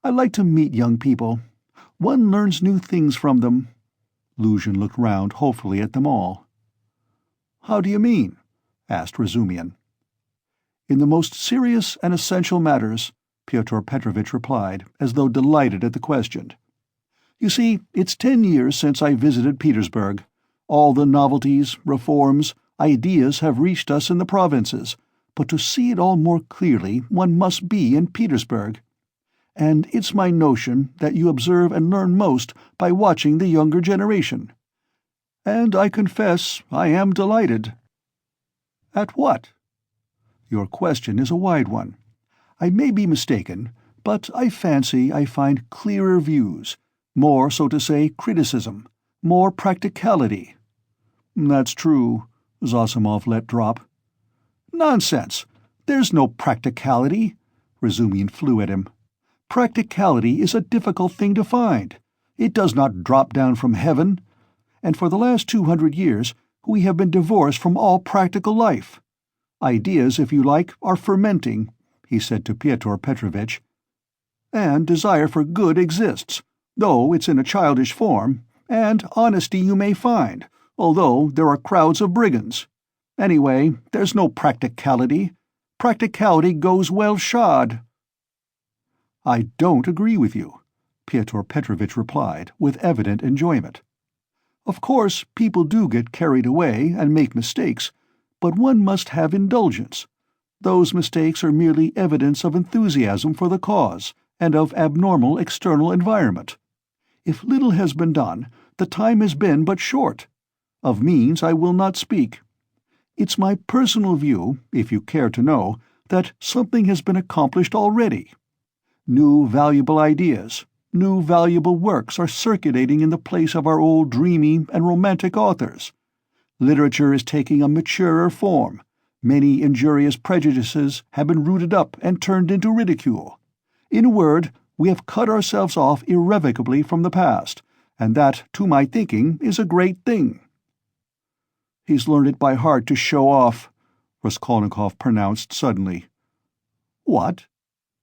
I like to meet young people. One learns new things from them." Luzhin looked round hopefully at them all. "How do you mean?" asked Razumian. "In the most serious and essential matters," Pyotr Petrovitch replied, as though delighted at the question. "You see, it's 10 years since I visited Petersburg. All the novelties, reforms, ideas have reached us in the provinces, but to see it all more clearly one must be in Petersburg. And it's my notion that you observe and learn most by watching the younger generation. And I confess I am delighted." "At what?" "Your question is a wide one. I may be mistaken, but I fancy I find clearer views, more, so to say, criticism, more practicality." "That's true," Zosimov let drop. "Nonsense! There's no practicality," Razumian flew at him. "Practicality is a difficult thing to find. It does not drop down from heaven. And for the last 200 years we have been divorced from all practical life. Ideas, if you like, are fermenting," he said to Pyotr Petrovitch. "And desire for good exists, though it's in a childish form, and honesty you may find, although there are crowds of brigands. Anyway, there's no practicality. Practicality goes well shod." "I don't agree with you," Pyotr Petrovitch replied, with evident enjoyment. "Of course, people do get carried away and make mistakes, but one must have indulgence. Those mistakes are merely evidence of enthusiasm for the cause, and of abnormal external environment. If little has been done, the time has been but short. Of means I will not speak. It's my personal view, if you care to know, that something has been accomplished already. New valuable ideas, new valuable works are circulating in the place of our old dreamy and romantic authors. Literature is taking a maturer form. Many injurious prejudices have been rooted up and turned into ridicule. In a word, we have cut ourselves off irrevocably from the past, and that, to my thinking, is a great thing." "He's learned it by heart to show off," Raskolnikov pronounced suddenly. "What?"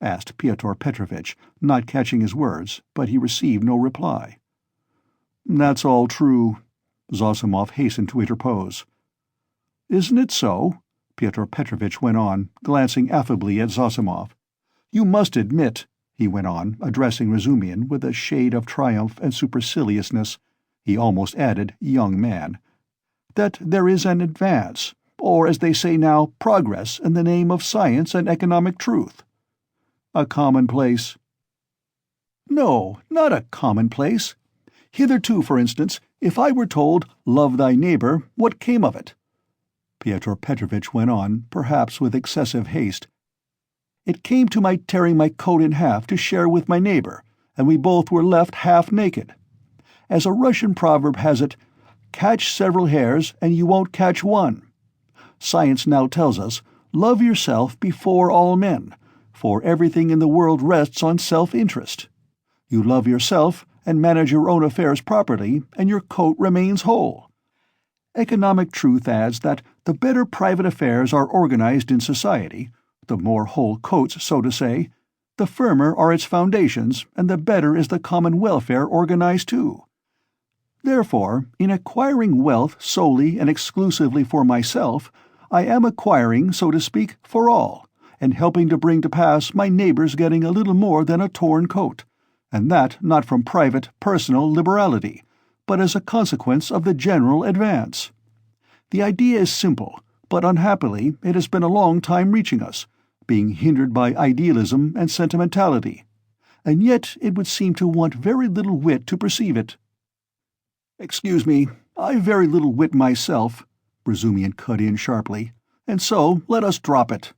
asked Pyotr Petrovitch, not catching his words, but he received no reply. "That's all true," Zosimov hastened to interpose. "Isn't it so?" Pyotr Petrovitch went on, glancing affably at Zosimov. "You must admit," he went on, addressing Razumian with a shade of triumph and superciliousness, he almost added, "young man," "that there is an advance, or as they say now, progress, in the name of science and economic truth." "A commonplace." "No, not a commonplace. Hitherto, for instance, if I were told, 'Love thy neighbour,' what came of it?" Pyotr Petrovitch went on, perhaps with excessive haste. "It came to my tearing my coat in half to share with my neighbour, and we both were left half naked. As a Russian proverb has it, 'Catch several hares and you won't catch one.' Science now tells us, 'Love yourself before all men,' for everything in the world rests on self-interest. You love yourself and manage your own affairs properly, and your coat remains whole. Economic truth adds that the better private affairs are organized in society, the more whole coats, so to say, the firmer are its foundations, and the better is the common welfare organized too. Therefore, in acquiring wealth solely and exclusively for myself, I am acquiring, so to speak, for all, and helping to bring to pass my neighbor's getting a little more than a torn coat, and that not from private, personal liberality, but as a consequence of the general advance. The idea is simple, but unhappily it has been a long time reaching us, being hindered by idealism and sentimentality. and yet it would seem to want very little wit to perceive it." "Excuse me, I've very little wit myself," Razumian cut in sharply, "and so let us drop it.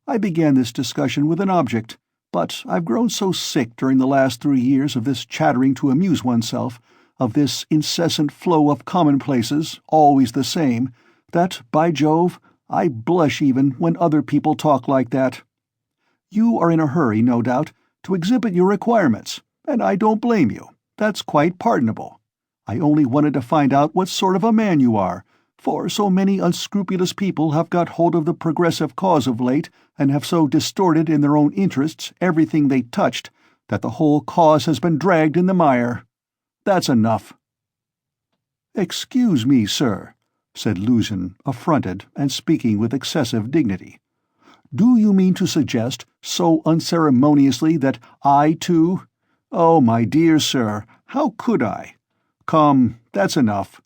I began this discussion with an object, but I've grown so sick during the last 3 years of this chattering to amuse oneself, of this incessant flow of commonplaces, always the same, that, by Jove, I blush even when other people talk like that. You are in a hurry, no doubt, to exhibit your requirements, and I don't blame you. That's quite pardonable. I only wanted to find out what sort of a man you are, for so many unscrupulous people have got hold of the progressive cause of late and have so distorted in their own interests everything they touched that the whole cause has been dragged in the mire. That's enough." "Excuse me, sir," said Luzhin, affronted and speaking with excessive dignity. "Do you mean to suggest, so unceremoniously, that I, too— Oh, my dear sir, how could I— Come, that's enough,"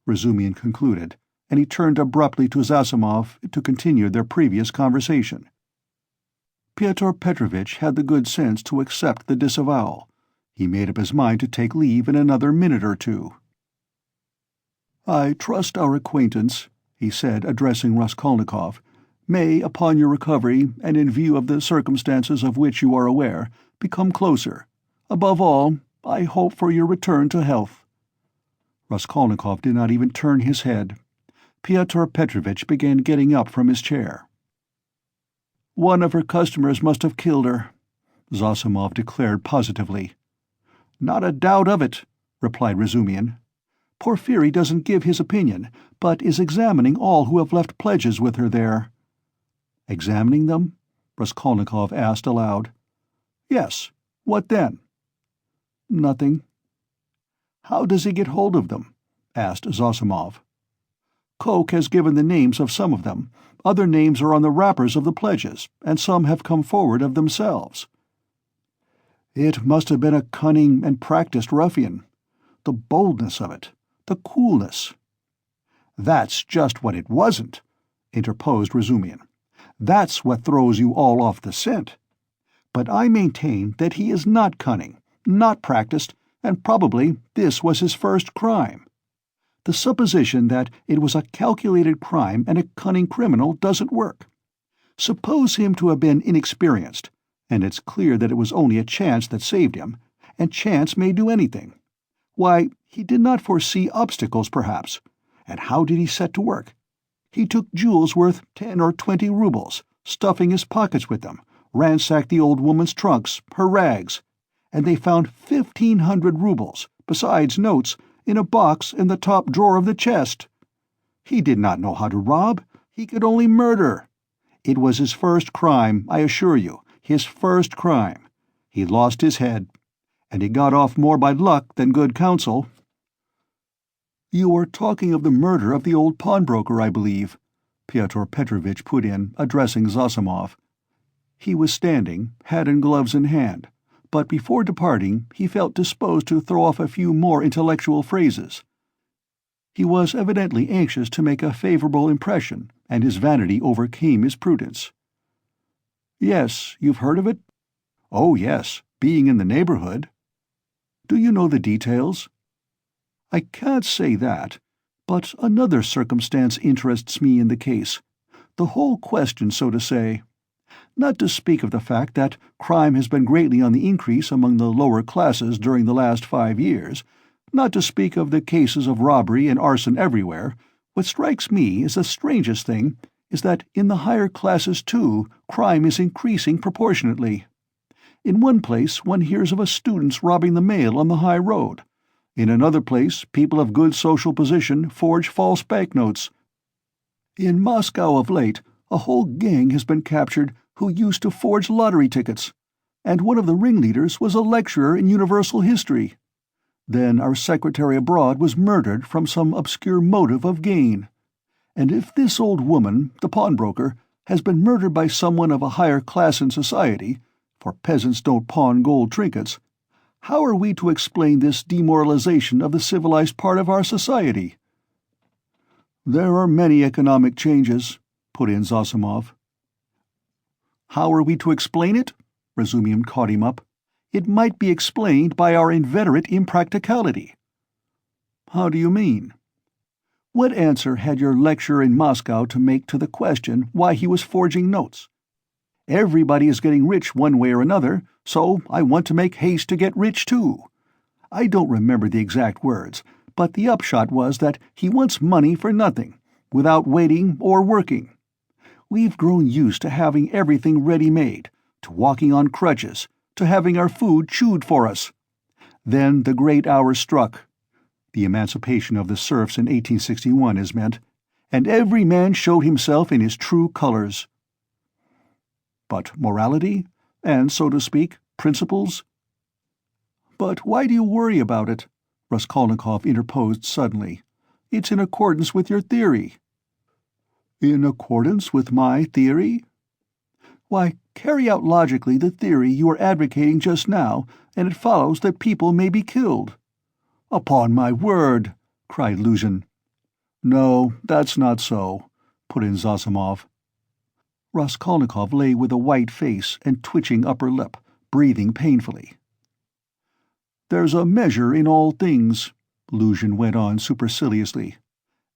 Razumian concluded, and he turned abruptly to Zossimov to continue their previous conversation. Pyotr Petrovitch had the good sense to accept the disavowal. He made up his mind to take leave in another minute or two. "I trust our acquaintance," he said, addressing Raskolnikov, "may, upon your recovery, and in view of the circumstances of which you are aware, become closer. Above all, I hope for your return to health." Raskolnikov did not even turn his head. Pyotr Petrovitch began getting up from his chair. "One of her customers must have killed her," Zossimov declared positively. "Not a doubt of it," replied Razumian. "Porfiry doesn't give his opinion, but is examining all who have left pledges with her there." "Examining them?" Raskolnikov asked aloud. "Yes. What then?" "Nothing." "How does he get hold of them?" asked Zossimov. "Coke has given the names of some of them. Other names are on the wrappers of the pledges, and some have come forward of themselves." "It must have been a cunning and practiced ruffian. The boldness of it, the coolness—" "That's just what it wasn't," interposed Razumian. "That's what throws you all off the scent. But I maintain that he is not cunning, not practiced, and probably this was his first crime. The supposition that it was a calculated crime and a cunning criminal doesn't work. Suppose him to have been inexperienced, and it's clear that it was only a chance that saved him, and chance may do anything. Why, he did not foresee obstacles, perhaps. And how did he set to work? He took jewels worth 10 or 20 rubles, stuffing his pockets with them, ransacked the old woman's trunks, her rags, and they found 1,500 rubles, besides notes, in a box in the top drawer of the chest. He did not know how to rob, he could only murder. It was his first crime, I assure you, his first crime. He lost his head, and he got off more by luck than good counsel." "You are talking of the murder of the old pawnbroker, I believe," Pyotr Petrovitch put in, addressing Zossimov. He was standing, hat and gloves in hand, but before departing he felt disposed to throw off a few more intellectual phrases. He was evidently anxious to make a favourable impression, and his vanity overcame his prudence. "Yes, you've heard of it?" "Oh, yes, being in the neighbourhood." "Do you know the details?" "I can't say that, but another circumstance interests me in the case. The whole question, so to say. Not to speak of the fact that crime has been greatly on the increase among the lower classes during the last 5 years, not to speak of the cases of robbery and arson everywhere, what strikes me as the strangest thing is that in the higher classes, too, crime is increasing proportionately. In one place one hears of a student's robbing the mail on the high road. In another place people of good social position forge false banknotes. In Moscow of late a whole gang has been captured who used to forge lottery tickets, and one of the ringleaders was a lecturer in universal history. Then our secretary abroad was murdered from some obscure motive of gain. And if this old woman, the pawnbroker, has been murdered by someone of a higher class in society, for peasants don't pawn gold trinkets, how are we to explain this demoralization of the civilized part of our society?" "There are many economic changes," put in Zossimov. "How are we to explain it?" Razumian caught him up. It might be explained by our inveterate impracticality." "How do you mean?" "What answer had your lecturer in Moscow to make to the question why he was forging notes? Everybody is getting rich one way or another, so I want to make haste to get rich too. I don't remember the exact words, but the upshot was that he wants money for nothing, without waiting or working. We've grown used to having everything ready-made, to walking on crutches, to having our food chewed for us. Then the great hour struck. The emancipation of the serfs in 1861 is meant, and every man showed himself in his true colors." "But morality, and, so to speak, principles?" "But why do you worry about it?" Raskolnikov interposed suddenly. "It's in accordance with your theory." "In accordance with my theory?" "Why, carry out logically the theory you were advocating just now, and it follows that people may be killed." "Upon my word!" cried Luzhin. "No, that's not so," put in Zosimov. Raskolnikov lay with a white face and twitching upper lip, breathing painfully. "There's a measure in all things," Luzhin went on superciliously.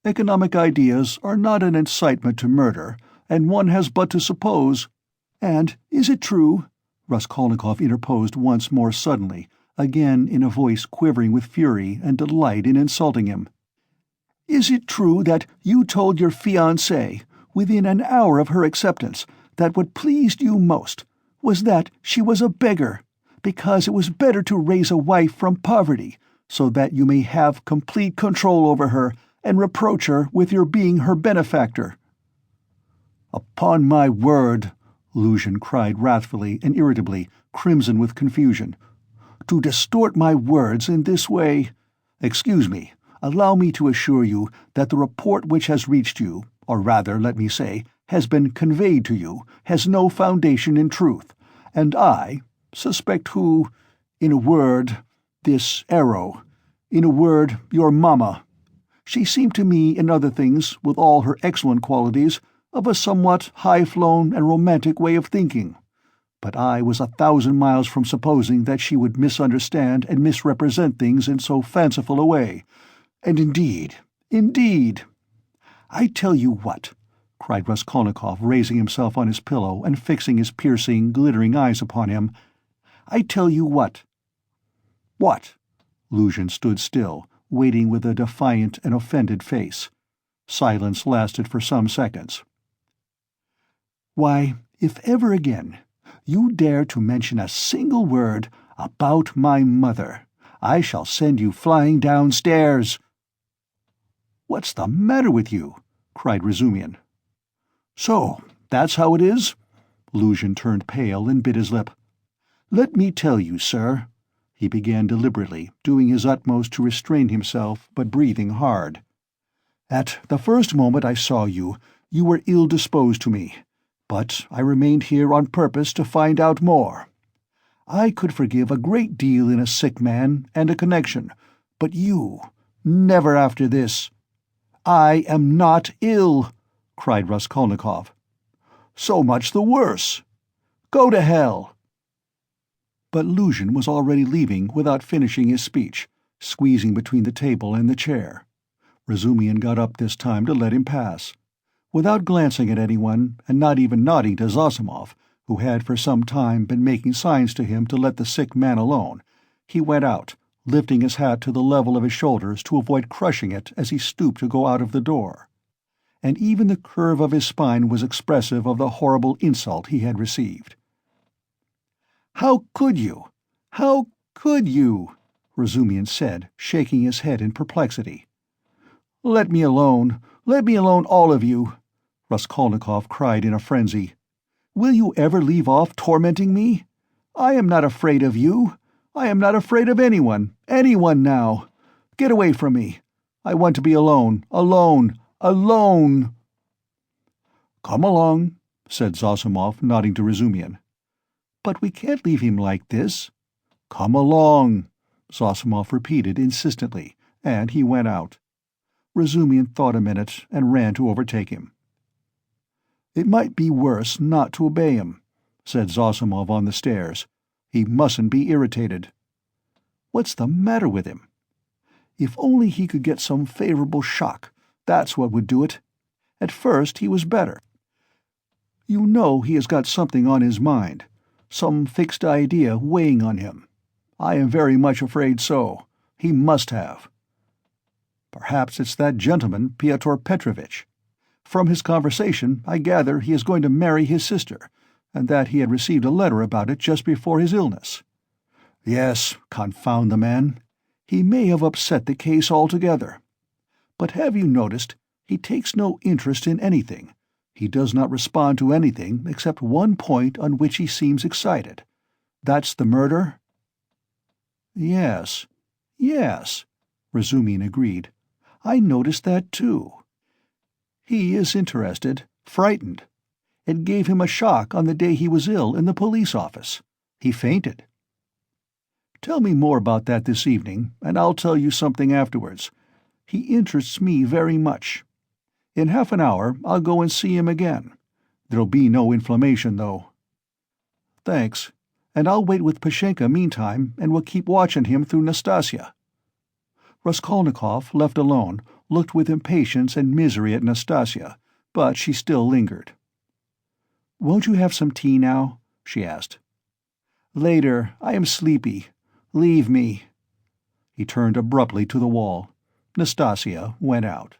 "Economic ideas are not an incitement to murder, and one has but to suppose—" "And is it true," Raskolnikov interposed once more suddenly, again in a voice quivering with fury and delight in insulting him, "is it true that you told your fiancé, within an hour of her acceptance, that what pleased you most was that she was a beggar, because it was better to raise a wife from poverty, so that you may have complete control over her, and reproach her with your being her benefactor?" "Upon my word," Luzhin cried wrathfully and irritably, crimson with confusion, "to distort my words in this way— Excuse me, allow me to assure you that the report which has reached you, or rather, let me say, has been conveyed to you, has no foundation in truth, and I suspect who— in a word, this arrow— in a word, your mamma. She seemed to me, in other things, with all her excellent qualities, of a somewhat high-flown and romantic way of thinking, but I was 1,000 miles from supposing that she would misunderstand and misrepresent things in so fanciful a way. And indeed— I tell you what," cried Raskolnikov, raising himself on his pillow and fixing his piercing, glittering eyes upon him, "I tell you what—" "What?" Luzhin stood still, waiting with a defiant and offended face. Silence lasted for some seconds. "Why, if ever again you dare to mention a single word about my mother, I shall send you flying downstairs." "What's the matter with you?" cried Razumihin. "So, that's how it is?" Luzhin turned pale and bit his lip. "Let me tell you, sir," he began deliberately, doing his utmost to restrain himself, but breathing hard. "At the first moment I saw you, you were ill-disposed to me, but I remained here on purpose to find out more. I could forgive a great deal in a sick man and a connection, but you— never after this." "I am not ill," cried Raskolnikov. "So much the worse. Go to hell." But Luzhin was already leaving without finishing his speech, squeezing between the table and the chair. Razumihin got up this time to let him pass. Without glancing at anyone, and not even nodding to Zosimov, who had for some time been making signs to him to let the sick man alone, he went out, lifting his hat to the level of his shoulders to avoid crushing it as he stooped to go out of the door. And even the curve of his spine was expressive of the horrible insult he had received. "How could you? How could you?" Razumihin said, shaking his head in perplexity. "Let me alone! Let me alone, all of you!" Raskolnikov cried in a frenzy. "Will you ever leave off tormenting me? I am not afraid of you. I am not afraid of anyone now. Get away from me. I want to be alone. Alone! "Come along," said Zosimov, nodding to Razumihin. "But we can't leave him like this." "Come along," Zosimov repeated insistently, and he went out. Razumihin thought a minute and ran to overtake him. "It might be worse not to obey him," said Zosimov on the stairs. He mustn't be irritated. What's the matter with him? If only he could get some favorable shock, that's what would do it. At first he was better. You know he has got something on his mind, some fixed idea weighing on him. I am very much afraid so. He must have. Perhaps it's that gentleman, Pyotr Petrovitch. From his conversation, I gather he is going to marry his sister, and that he had received a letter about it just before his illness. Yes, confound the man. He may have upset the case altogether. But have you noticed, he takes no interest in anything. He does not respond to anything except one point on which he seems excited. That's the murder? Yes, Razumihin agreed. I noticed that too. He is interested, frightened. It gave him a shock on the day he was ill in the police office. He fainted. Tell me more about that this evening, and I'll tell you something afterwards. He interests me very much. In half an hour I'll go and see him again. There'll be no inflammation, though. Thanks, and I'll wait with Pashenka meantime, and we'll keep watching him through Nastasia. Raskolnikov, left alone, looked with impatience and misery at Nastasia, but she still lingered. "Won't you have some tea now?" she asked. "Later. I am sleepy. Leave me." He turned abruptly to the wall. Nastasia went out.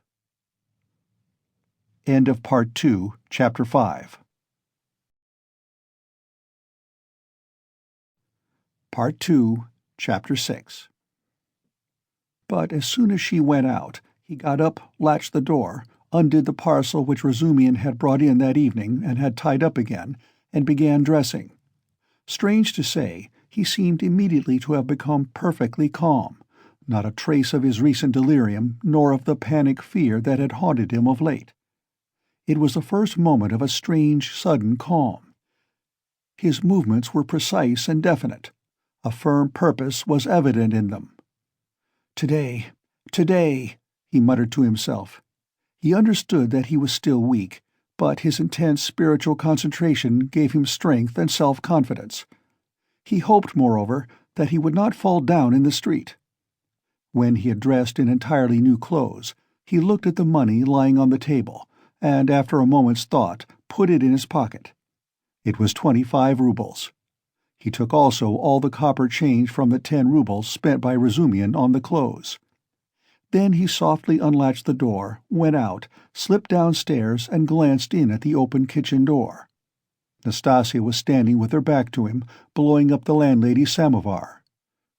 End of Part 2, Chapter 5. Part 2, Chapter 6. But as soon as she went out, he got up, latched the door, undid the parcel which Razumihin had brought in that evening and had tied up again, and began dressing. Strange to say, he seemed immediately to have become perfectly calm, not a trace of his recent delirium, nor of the panic fear that had haunted him of late. It was the first moment of a strange, sudden calm. His movements were precise and definite. A firm purpose was evident in them. Today, he muttered to himself. He understood that he was still weak, but his intense spiritual concentration gave him strength and self-confidence. He hoped, moreover, that he would not fall down in the street. When he had dressed in entirely new clothes, he looked at the money lying on the table, and after a moment's thought put it in his pocket. It was 25 rubles. He took also all the copper change from the 10 rubles spent by Razumihin on the clothes. Then he softly unlatched the door, went out, slipped downstairs, and glanced in at the open kitchen door. Nastasia was standing with her back to him, blowing up the landlady's samovar.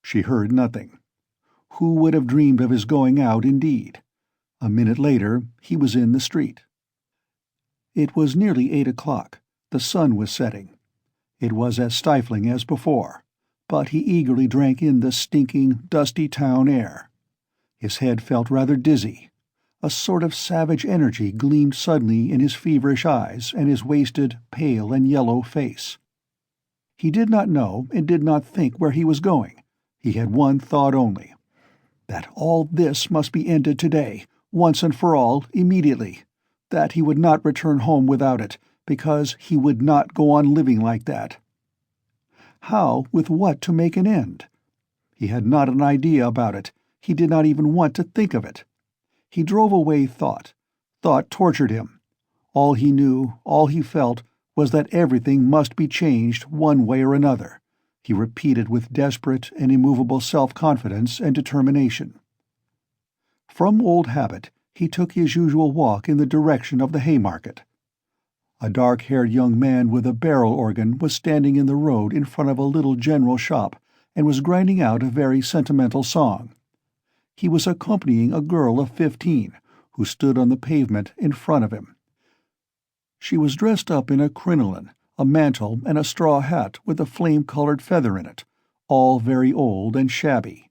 She heard nothing. Who would have dreamed of his going out, indeed? A minute later he was in the street. It was nearly 8 o'clock. The sun was setting. It was as stifling as before, but he eagerly drank in the stinking, dusty town air. His head felt rather dizzy. A sort of savage energy gleamed suddenly in his feverish eyes and his wasted, pale and yellow face. He did not know and did not think where he was going. He had one thought only: that all this must be ended today, once and for all, immediately, that he would not return home without it, because he would not go on living like that. How, with what, to make an end? He had not an idea about it. He did not even want to think of it. He drove away thought. Thought tortured him. All he knew, all he felt, was that everything must be changed one way or another, he repeated with desperate and immovable self-confidence and determination. From old habit, he took his usual walk in the direction of the Haymarket. A dark-haired young man with a barrel organ was standing in the road in front of a little general shop and was grinding out a very sentimental song. He was accompanying a girl of 15, who stood on the pavement in front of him. She was dressed up in a crinoline, a mantle, and a straw hat with a flame-colored feather in it, all very old and shabby.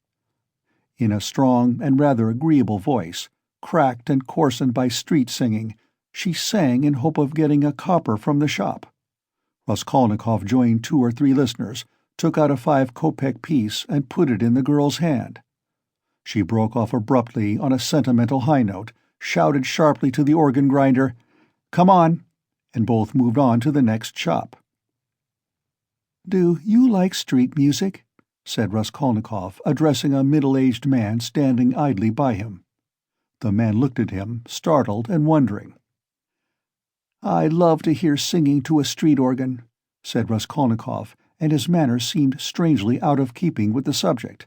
In a strong and rather agreeable voice, cracked and coarsened by street singing, she sang in hope of getting a copper from the shop. Raskolnikov joined 2 or 3 listeners, took out a 5-kopeck piece and put it in the girl's hand. She broke off abruptly on a sentimental high note, shouted sharply to the organ grinder, "Come on," and both moved on to the next shop. "Do you like street music?" said Raskolnikov, addressing a middle-aged man standing idly by him. The man looked at him, startled and wondering. "I love to hear singing to a street organ," said Raskolnikov, and his manner seemed strangely out of keeping with the subject.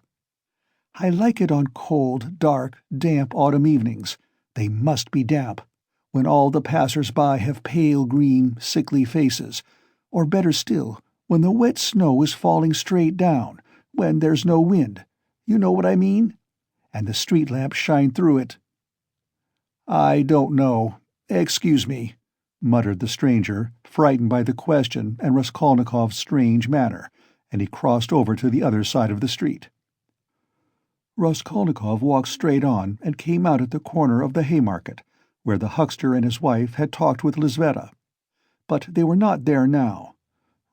"I like it on cold, dark, damp autumn evenings. They must be damp, when all the passers-by have pale green, sickly faces, or better still, when the wet snow is falling straight down, when there's no wind, you know what I mean? And the street lamps shine through it." "I don't know. Excuse me," muttered the stranger, frightened by the question and Raskolnikov's strange manner, and he crossed over to the other side of the street. Raskolnikov walked straight on and came out at the corner of the Haymarket, where the huckster and his wife had talked with Lizaveta. But they were not there now.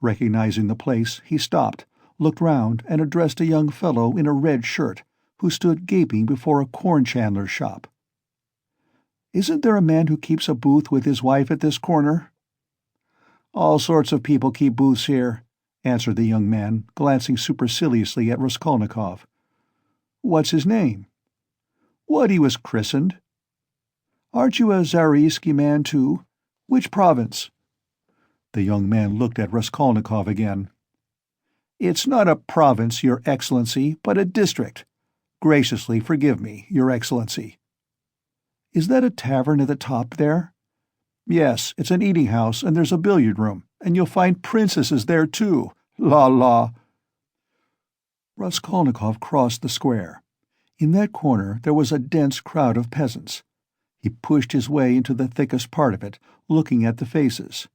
Recognizing the place, he stopped, looked round, and addressed a young fellow in a red shirt, who stood gaping before a corn-chandler's shop. "Isn't there a man who keeps a booth with his wife at this corner?" "All sorts of people keep booths here," answered the young man, glancing superciliously at Raskolnikov. "What's his name?" "What he was christened." "Aren't you a Zaroïsky man, too? Which province?" The young man looked at Raskolnikov again. "It's not a province, Your Excellency, but a district. Graciously forgive me, Your Excellency." "Is that a tavern at the top there?" "Yes, it's an eating house, and there's a billiard room, and you'll find princesses there, too. La la!" Raskolnikov crossed the square. In that corner there was a dense crowd of peasants. He pushed his way into the thickest part of it, looking at the faces.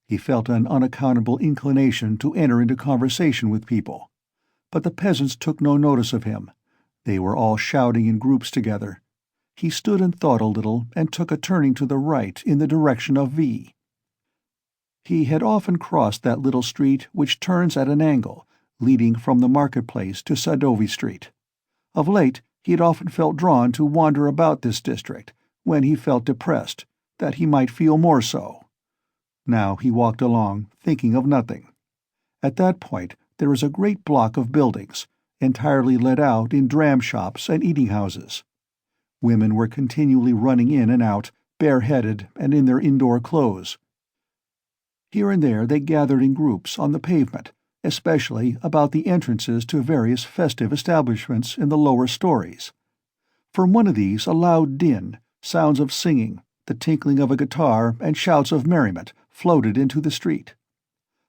He felt an unaccountable inclination to enter into conversation with people. But the peasants took no notice of him. They were all shouting in groups together. He stood and thought a little, and took a turning to the right in the direction of V. He had often crossed that little street which turns at an angle, leading from the marketplace to Sadovy Street. Of late he had often felt drawn to wander about this district, when he felt depressed, that he might feel more so. Now he walked along, thinking of nothing. At that point there was a great block of buildings, entirely let out in dram shops and eating houses. Women were continually running in and out, bareheaded and in their indoor clothes. Here and there they gathered in groups on the pavement, especially about the entrances to various festive establishments in the lower stories. From one of these a loud din, sounds of singing, the tinkling of a guitar, and shouts of merriment floated into the street.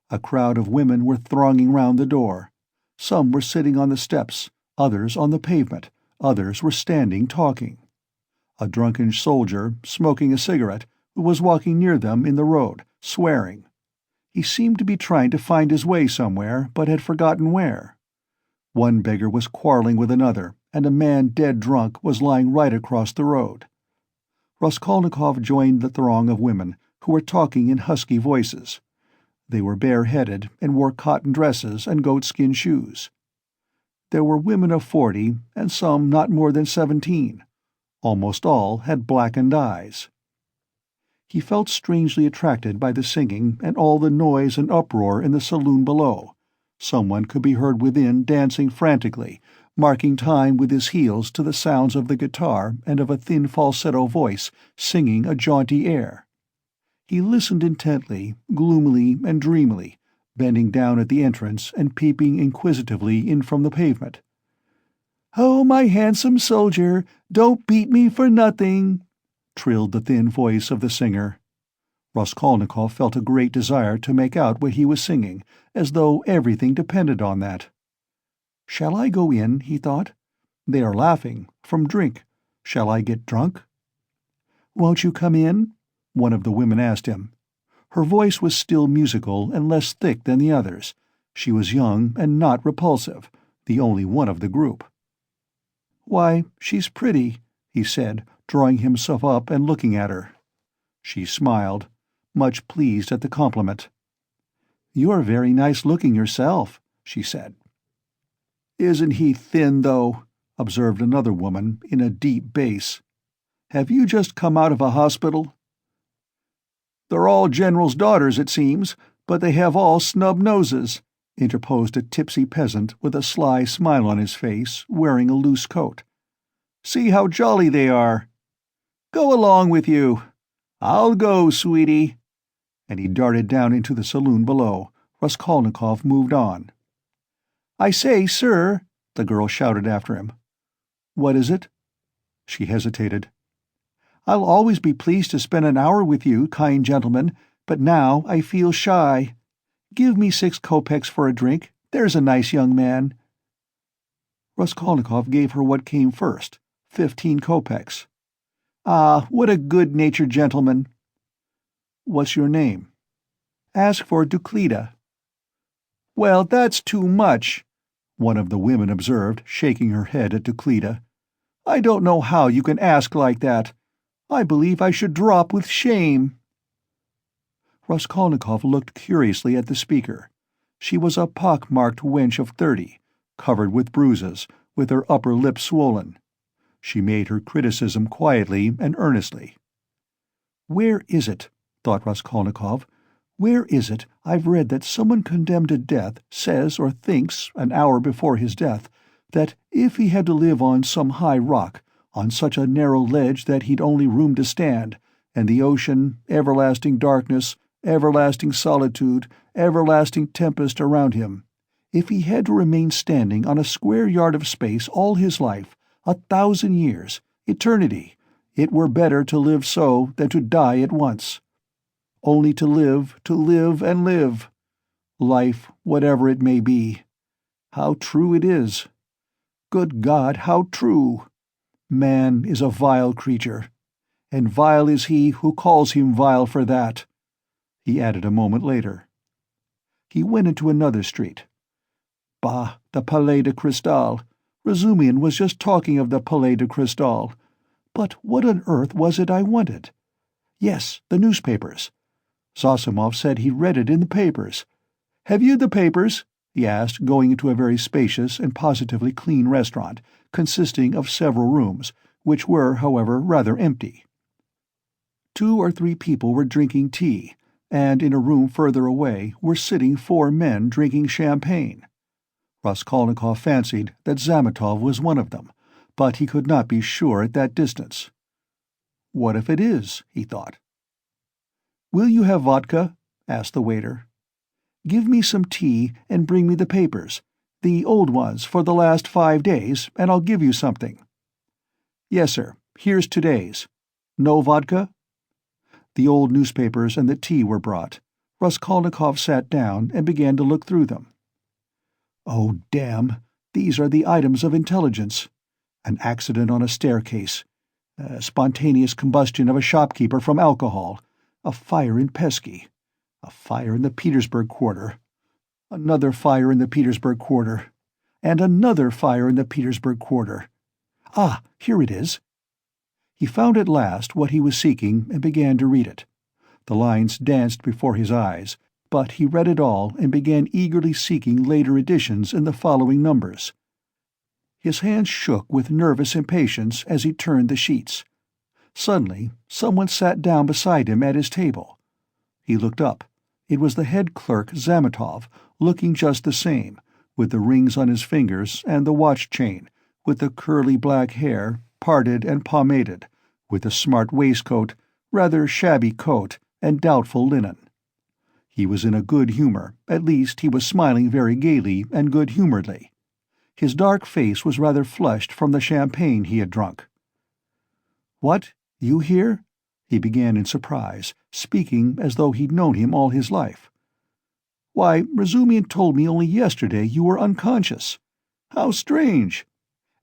A crowd of women were thronging round the door. Some were sitting on the steps, others on the pavement, others were standing talking. A drunken soldier, smoking a cigarette, was walking near them in the road, swearing. He seemed to be trying to find his way somewhere, but had forgotten where. One beggar was quarreling with another, and a man dead drunk was lying right across the road. Raskolnikov joined the throng of women, who were talking in husky voices. They were bareheaded and wore cotton dresses and goatskin shoes. There were women of 40, and some not more than 17. Almost all had blackened eyes. He felt strangely attracted by the singing and all the noise and uproar in the saloon below. Someone could be heard within dancing frantically, marking time with his heels to the sounds of the guitar and of a thin falsetto voice singing a jaunty air. He listened intently, gloomily and dreamily, bending down at the entrance and peeping inquisitively in from the pavement. "Oh, my handsome soldier, don't beat me for nothing," trilled the thin voice of the singer. Raskolnikov felt a great desire to make out what he was singing, as though everything depended on that. "Shall I go in?" he thought. "They are laughing. From drink. Shall I get drunk?" "Won't you come in?" one of the women asked him. Her voice was still musical and less thick than the others. She was young and not repulsive, the only one of the group. "Why, she's pretty," he said, drawing himself up and looking at her. She smiled, much pleased at the compliment. "You're very nice-looking yourself," she said. "Isn't he thin, though?" observed another woman, in a deep bass. "Have you just come out of a hospital?" "They're all generals' daughters, it seems, but they have all snub noses. interposed a tipsy peasant with a sly smile on his face, wearing a loose coat. "See how jolly they are. Go along with you. I'll go, sweetie." And he darted down into the saloon below. Raskolnikov moved on. "I say, sir," the girl shouted after him. "What is it?" She hesitated. "I'll always be pleased to spend an hour with you, kind gentleman, but now I feel shy. Give me 6 kopecks for a drink, there's a nice young man." Raskolnikov gave her what came first, 15 kopecks. "Ah, what a good-natured gentleman." "What's your name?" "Ask for Duclida." "Well, that's too much," one of the women observed, shaking her head at Duclida. "I don't know how you can ask like that. I believe I should drop with shame." Raskolnikov looked curiously at the speaker. She was a pock-marked wench of 30, covered with bruises, with her upper lip swollen. She made her criticism quietly and earnestly. "Where is it," thought Raskolnikov, "where is it I've read that someone condemned to death says or thinks, an hour before his death, that if he had to live on some high rock, on such a narrow ledge that he'd only room to stand, and the ocean, everlasting darkness, everlasting solitude, everlasting tempest around him, if he had to remain standing on a square yard of space all his life, 1,000 years, eternity, it were better to live so than to die at once. Only to live and live. Life, whatever it may be. How true it is. Good God, how true! Man is a vile creature, and vile is he who calls him vile for that," he added a moment later. He went into another street. "Bah, the Palais de Cristal. Razumian was just talking of the Palais de Cristal. But what on earth was it I wanted? Yes, the newspapers. Zosimov said he read it in the papers. Have you the papers?" he asked, going into a very spacious and positively clean restaurant, consisting of several rooms, which were, however, rather empty. 2 or 3 people were drinking tea, and in a room further away were sitting 4 men drinking champagne. Raskolnikov fancied that Zametov was one of them, but he could not be sure at that distance. "What if it is?" he thought. "Will you have vodka?" asked the waiter. "Give me some tea and bring me the papers, the old ones for the last 5 days, and I'll give you something." "Yes, sir. Here's today's. No vodka?" The old newspapers and the tea were brought. Raskolnikov sat down and began to look through them. "Oh, damn! These are the items of intelligence. An accident on a staircase. Spontaneous combustion of a shopkeeper from alcohol. A fire in Pesky. A fire in the Petersburg quarter. Another fire in the Petersburg quarter. And another fire in the Petersburg quarter. Ah, here it is." He found at last what he was seeking and began to read it. The lines danced before his eyes, but he read it all and began eagerly seeking later editions in the following numbers. His hands shook with nervous impatience as he turned the sheets. Suddenly, someone sat down beside him at his table. He looked up. It was the head clerk, Zametov, looking just the same, with the rings on his fingers and the watch chain, with the curly black hair, parted and pomaded, with the smart waistcoat, rather shabby coat, and doubtful linen. He was in a good humor, at least he was smiling very gaily and good-humoredly. His dark face was rather flushed from the champagne he had drunk. "What, you here?" he began in surprise, speaking as though he'd known him all his life. "Why, Razumian told me only yesterday you were unconscious. How strange!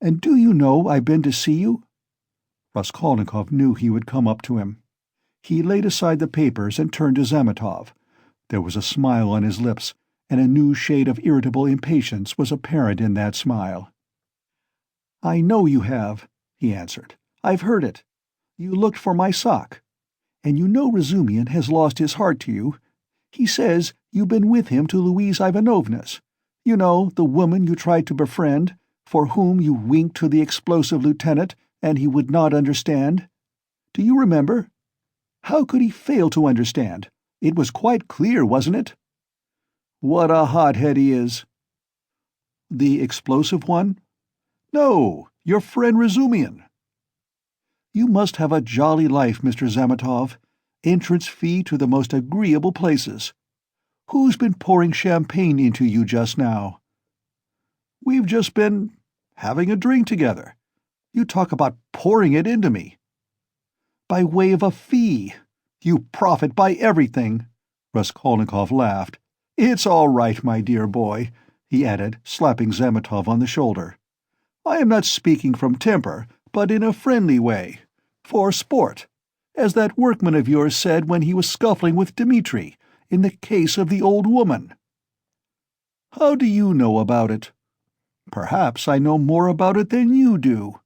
And do you know I've been to see you?" Raskolnikov knew he would come up to him. He laid aside the papers and turned to Zametov. There was a smile on his lips, and a new shade of irritable impatience was apparent in that smile. "I know you have," he answered. "I've heard it. You looked for my sock. And you know Razumian has lost his heart to you. He says you've been with him to Louise Ivanovna's. You know, the woman you tried to befriend, for whom you winked to the explosive lieutenant, and he would not understand. Do you remember? How could he fail to understand? It was quite clear, wasn't it?" What a hothead he is. The explosive one? No, your friend Razumian. You must have a jolly life, Mr. Zametov. Entrance fee to the most agreeable places. Who's been pouring champagne into you just now? We've just been having a drink together. You talk about pouring it into me. By way of a fee. You profit by everything. Raskolnikov laughed. It's all right, my dear boy, he added, slapping Zametov on the shoulder. I am not speaking from temper, but in a friendly way. For sport. As that workman of yours said when he was scuffling with Dmitri, in the case of the old woman. How do you know about it? Perhaps I know more about it than you do.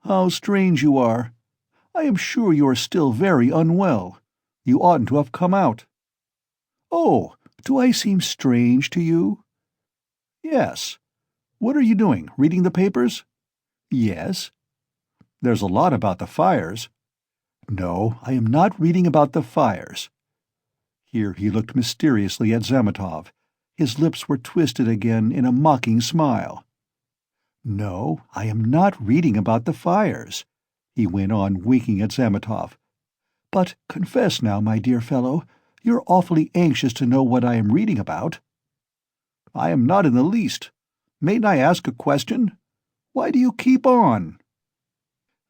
How strange you are. I am sure you are still very unwell. You oughtn't to have come out. Oh, do I seem strange to you? Yes. What are you doing, reading the papers? Yes. There's a lot about the fires. No, I am not reading about the fires. Here he looked mysteriously at Zametov. His lips were twisted again in a mocking smile. No, I am not reading about the fires, he went on, winking at Zametov. But confess now, my dear fellow, you're awfully anxious to know what I am reading about. I am not in the least. Mayn't I ask a question? Why do you keep on?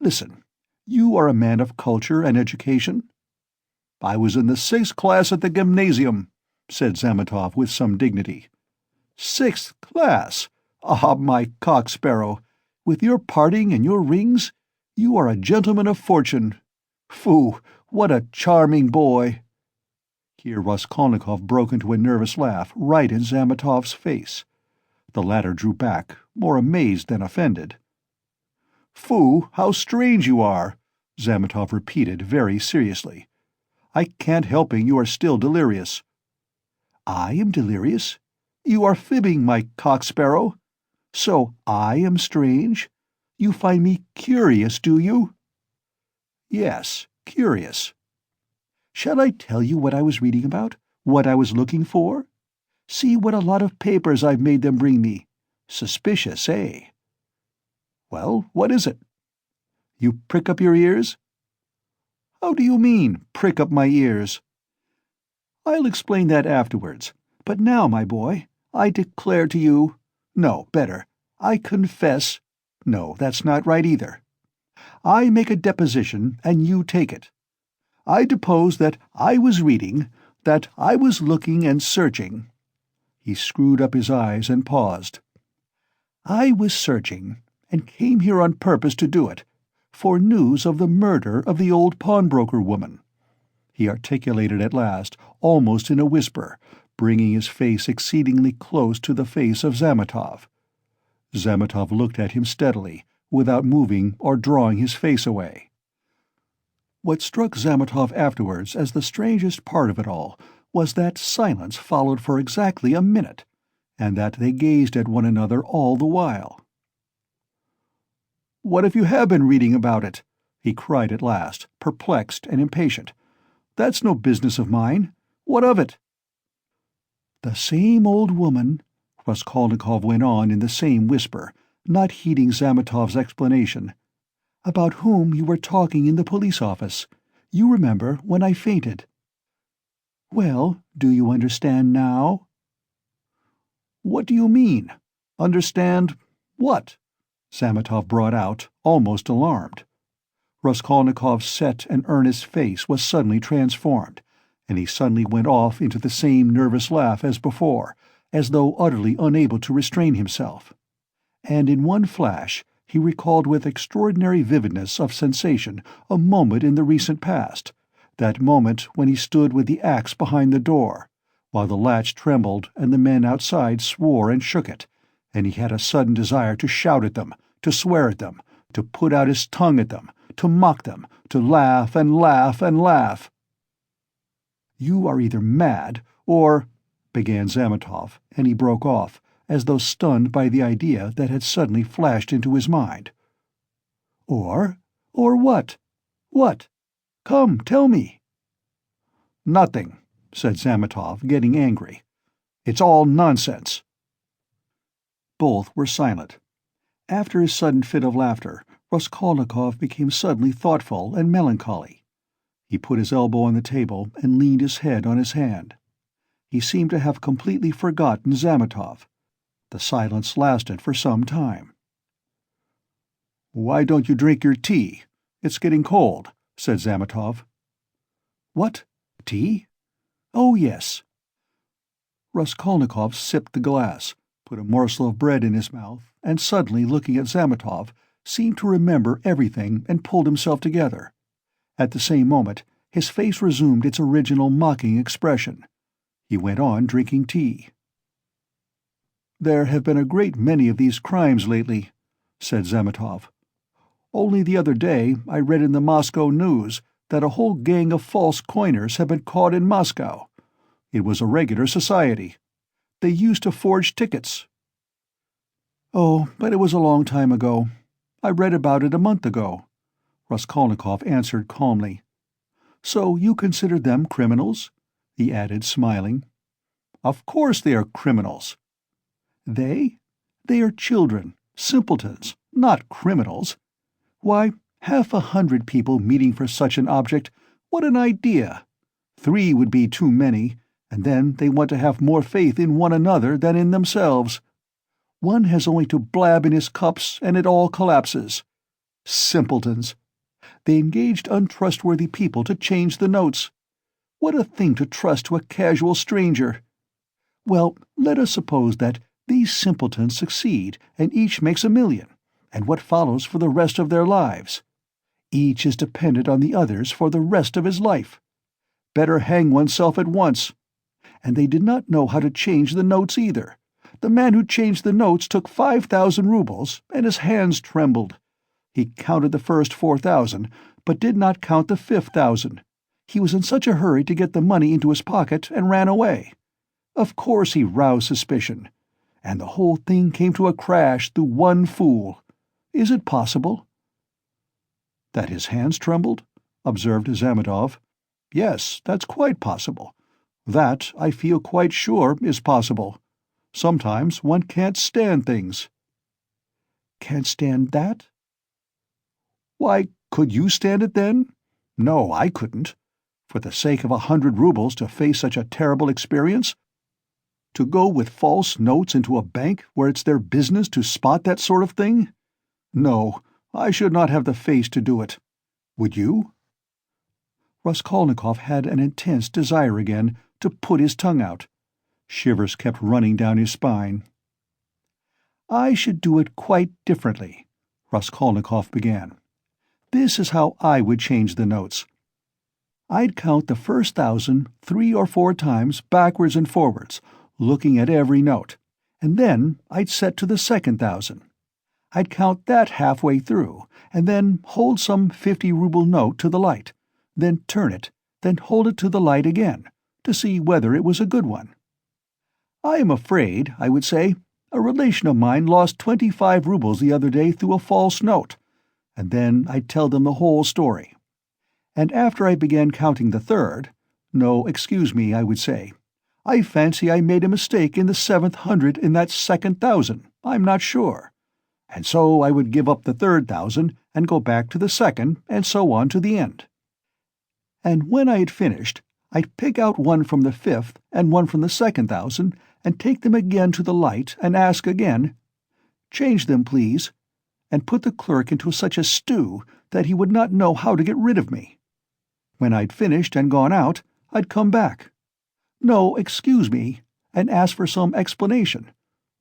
Listen, you are a man of culture and education. I was in the 6th class at the gymnasium, said Zametov with some dignity. 6th class? Ah, my cock-sparrow! With your parting and your rings, you are a gentleman of fortune. Phoo, what a charming boy! Here Raskolnikov broke into a nervous laugh right in Zametov's face. The latter drew back, more amazed than offended. Phoo, how strange you are, Zametov repeated very seriously. I can't helping you are still delirious. I am delirious? You are fibbing, my cock-sparrow. So I am strange? You find me curious, do you? Yes, curious. Shall I tell you what I was reading about? What I was looking for? See what a lot of papers I've made them bring me. Suspicious, eh? Well, what is it? You prick up your ears? How do you mean, prick up my ears? I'll explain that afterwards. But now, my boy, I declare to you— No, better, I confess— No, that's not right either. I make a deposition, and you take it. I depose that I was reading, that I was looking and searching. He screwed up his eyes and paused. I was searching, and came here on purpose to do it, for news of the murder of the old pawnbroker woman. He articulated at last, almost in a whisper, bringing his face exceedingly close to the face of Zametov. Zametov looked at him steadily, without moving or drawing his face away. What struck Zametov afterwards as the strangest part of it all was that silence followed for exactly a minute, and that they gazed at one another all the while. "What if you have been reading about it?" he cried at last, perplexed and impatient. "That's no business of mine. What of it?" "The same old woman," Raskolnikov went on in the same whisper, not heeding Zametov's explanation, "about whom you were talking in the police office. You remember, when I fainted. Well, do you understand now?" "What do you mean? Understand what?" Zametov brought out, almost alarmed. Raskolnikov's set and earnest face was suddenly transformed, and he suddenly went off into the same nervous laugh as before, as though utterly unable to restrain himself. And in one flash he recalled with extraordinary vividness of sensation a moment in the recent past, that moment when he stood with the axe behind the door, while the latch trembled and the men outside swore and shook it, and he had a sudden desire to shout at them, to swear at them, to put out his tongue at them, to mock them, to laugh and laugh and laugh. "You are either mad, or—" began Zametov, and he broke off, as though stunned by the idea that had suddenly flashed into his mind. "Or what? What? Come, tell me." "Nothing," said Zametov, getting angry. It's all nonsense." Both were silent. After his sudden fit of laughter, Raskolnikov became suddenly thoughtful and melancholy. He put his elbow on the table and leaned his head on his hand. He seemed to have completely forgotten Zametov. The silence lasted for some time. "Why don't you drink your tea? It's getting cold," said Zametov. "What? Tea? Oh, yes." Raskolnikov sipped the glass, put a morsel of bread in his mouth, and suddenly, looking at Zametov, seemed to remember everything and pulled himself together. At the same moment, his face resumed its original mocking expression. He went on drinking tea. "There have been a great many of these crimes lately," said Zametov. "Only the other day I read in the Moscow news that a whole gang of false coiners had been caught in Moscow. It was a regular society. They used to forge tickets." "Oh, but it was a long time ago. I read about it a month ago," Raskolnikov answered calmly. "So you consider them criminals?" he added, smiling. "Of course they are criminals." "They? They are children, simpletons, not criminals. Why, 100 people meeting for such an object, what an idea! 3 would be too many, and then they want to have more faith in one another than in themselves. One has only to blab in his cups and it all collapses. Simpletons! They engaged untrustworthy people to change the notes. What a thing to trust to a casual stranger! Well, let us suppose that these simpletons succeed and each makes 1,000,000, and what follows for the rest of their lives? Each is dependent on the others for the rest of his life. Better hang oneself at once. And they did not know how to change the notes either. The man who changed the notes took 5,000 rubles, and his hands trembled. He counted the first 4,000, but did not count the 5,000. He was in such a hurry to get the money into his pocket and ran away. Of course he roused suspicion. And the whole thing came to a crash through one fool. Is it possible?" "That his hands trembled?" observed Zametov. "Yes, that's quite possible. That, I feel quite sure, is possible. Sometimes one can't stand things." "Can't stand that?" "Why, could you stand it then? No, I couldn't. For the sake of 100 rubles to face such a terrible experience? To go with false notes into a bank where it's their business to spot that sort of thing? No, I should not have the face to do it. Would you?" Raskolnikov had an intense desire again to put his tongue out. Shivers kept running down his spine. "I should do it quite differently," Raskolnikov began. "This is how I would change the notes. I'd count the first 1,000 3 or 4 times backwards and forwards, looking at every note, and then I'd set to the second 1,000. I'd count that halfway through, and then hold some 50-ruble note to the light, then turn it, then hold it to the light again, to see whether it was a good one. 'I am afraid,' I would say, 'a relation of mine lost 25 rubles the other day through a false note,' and then I'd tell them the whole story. And after I began counting the third, 'No, excuse me,' I would say, 'I fancy I made a mistake in the 7th hundred in that second 1,000, I'm not sure.' And so I would give up the third 1,000 and go back to the second, and so on to the end. And when I had finished, I'd pick out one from the 5th and one from the second 1,000 and take them again to the light and ask again, 'Change them, please,' and put the clerk into such a stew that he would not know how to get rid of me. When I'd finished and gone out, I'd come back. 'No, excuse me,' and ask for some explanation.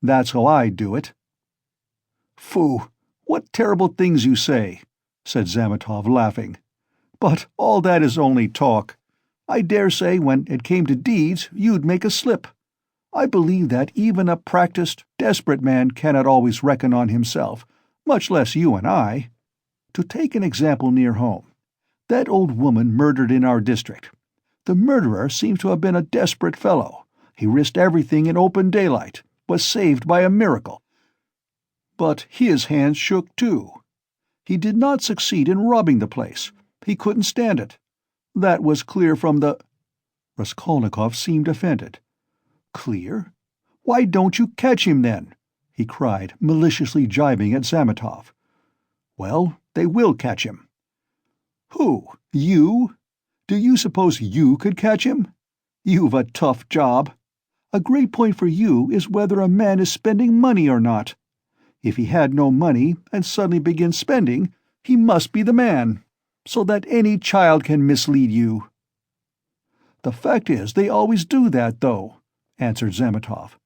That's how I'd do it." "Phoo! What terrible things you say," said Zametov, laughing. "But all that is only talk. I dare say when it came to deeds you'd make a slip. I believe that even a practiced, desperate man cannot always reckon on himself, much less you and I. To take an example near home, that old woman murdered in our district. The murderer seems to have been a desperate fellow. He risked everything in open daylight, was saved by a miracle. But his hands shook too. He did not succeed in robbing the place. He couldn't stand it. That was clear from the—" Raskolnikov seemed offended. "Clear? "Why don't you catch him, then?" he cried, maliciously jibing at Zametov. "Well, they will catch him." "Who? You? Do you suppose you could catch him? You've a tough job. A great point for you is whether a man is spending money or not. If he had no money and suddenly begins spending, he must be the man, so that any child can mislead you." "The fact is, they always do that, though," answered Zametov.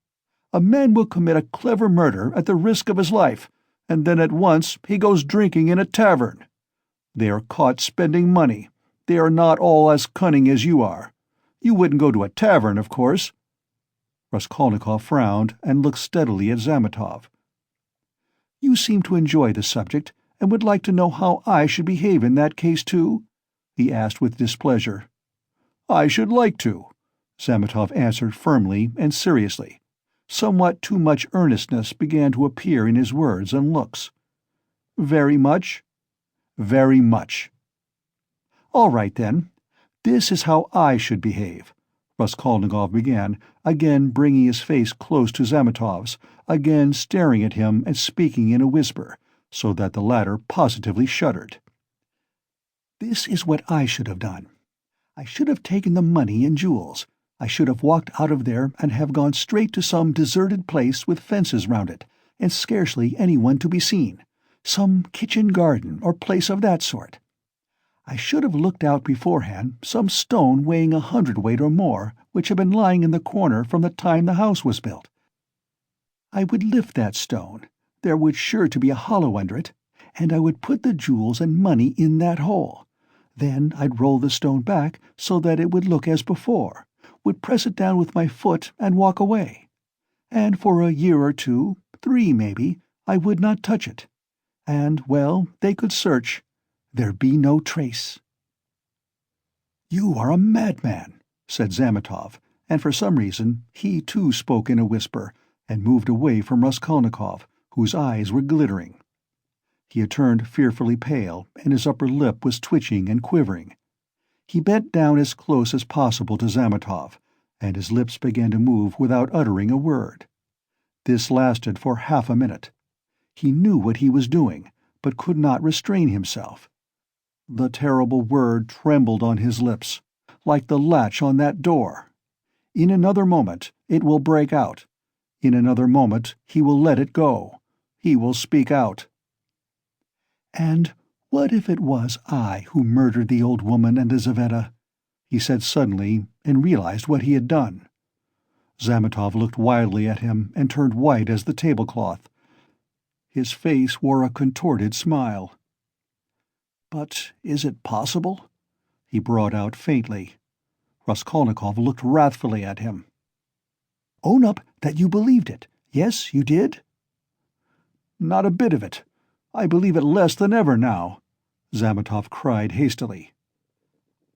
"A man will commit a clever murder at the risk of his life, and then at once he goes drinking in a tavern. They are caught spending money. They are not all as cunning as you are. You wouldn't go to a tavern, of course." Raskolnikov frowned and looked steadily at Zametov. "You seem to enjoy the subject, and would like to know how I should behave in that case, too?" he asked with displeasure. "I should like to," Zametov answered firmly and seriously. Somewhat too much earnestness began to appear in his words and looks. "Very much?" "Very much." "All right, then. This is how I should behave," Raskolnikov began, again bringing his face close to Zametov's, again staring at him and speaking in a whisper, so that the latter positively shuddered. "This is what I should have done. I should have taken the money and jewels. I should have walked out of there and have gone straight to some deserted place with fences round it, and scarcely anyone to be seen, some kitchen garden or place of that sort. I should have looked out beforehand some stone weighing 100 weight or more, which had been lying in the corner from the time the house was built. I would lift that stone, there would sure to be a hollow under it, and I would put the jewels and money in that hole. Then I'd roll the stone back so that it would look as before, would press it down with my foot and walk away. And for a year or two, 3 maybe, I would not touch it. And, well, they could search. There'd be no trace." "You are a madman," said Zametov, and for some reason he too spoke in a whisper, and moved away from Raskolnikov, whose eyes were glittering. He had turned fearfully pale, and his upper lip was twitching and quivering. He bent down as close as possible to Zametov, and his lips began to move without uttering a word. This lasted for half a minute. He knew what he was doing, but could not restrain himself. The terrible word trembled on his lips, like the latch on that door. In another moment it will break out. In another moment he will let it go. He will speak out. "And what if it was I who murdered the old woman and Lizaveta?" he said suddenly, and realized what he had done. Zametov looked wildly at him and turned white as the tablecloth. His face wore a contorted smile. "But is it possible?" he brought out faintly. Raskolnikov looked wrathfully at him. "Own up that you believed it. Yes, you did?" "Not a bit of it. I believe it less than ever now," Zametov cried hastily.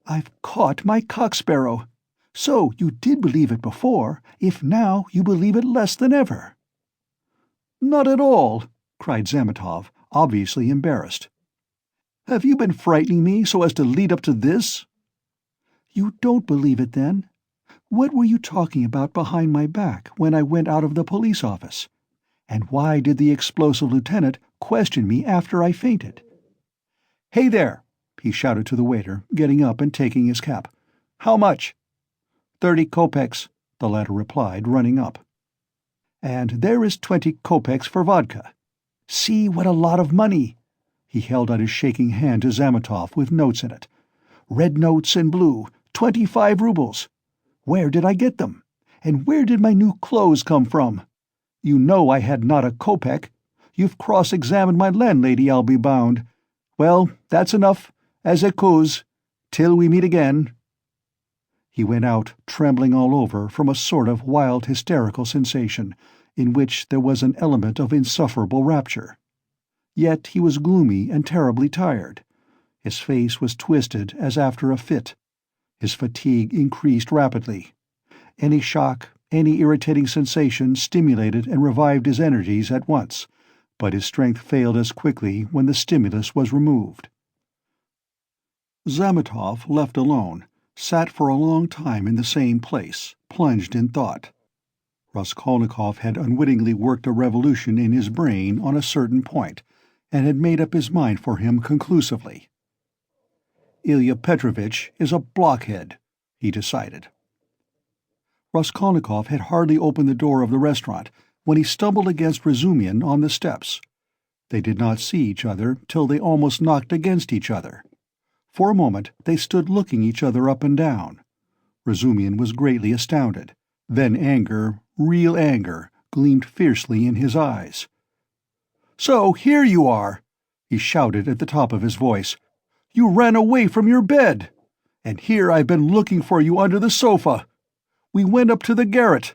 "I've caught my cock-sparrow. So you did believe it before, if now you believe it less than ever." "Not at all," cried Zametov, obviously embarrassed. "Have you been frightening me so as to lead up to this?" "You don't believe it, then? What were you talking about behind my back when I went out of the police office? And why did the explosive lieutenant question me after I fainted?" "Hey there!" he shouted to the waiter, getting up and taking his cap. "How much?" 30 kopecks, the latter replied, running up. "And there is 20 kopecks for vodka. See what a lot of money!" He held out his shaking hand to Zametov with notes in it. "Red notes and blue, 25 rubles. Where did I get them? And where did my new clothes come from? You know I had not a kopeck. You've cross-examined my landlady, I'll be bound. Well, that's enough, as it goes, till we meet again." He went out, trembling all over from a sort of wild hysterical sensation, in which there was an element of insufferable rapture. Yet he was gloomy and terribly tired. His face was twisted as after a fit. His fatigue increased rapidly. Any shock, any irritating sensation stimulated and revived his energies at once, but his strength failed as quickly when the stimulus was removed. Zametov, left alone, sat for a long time in the same place, plunged in thought. Raskolnikov had unwittingly worked a revolution in his brain on a certain point, and had made up his mind for him conclusively. Ilya Petrovitch is a blockhead, he decided. Raskolnikov had hardly opened the door of the restaurant when he stumbled against Razumian on the steps. They did not see each other till they almost knocked against each other. For a moment they stood looking each other up and down. Razumian was greatly astounded. Then anger, real anger, gleamed fiercely in his eyes. "So here you are!" he shouted at the top of his voice. "You ran away from your bed! And here I've been looking for you under the sofa! We went up to the garret.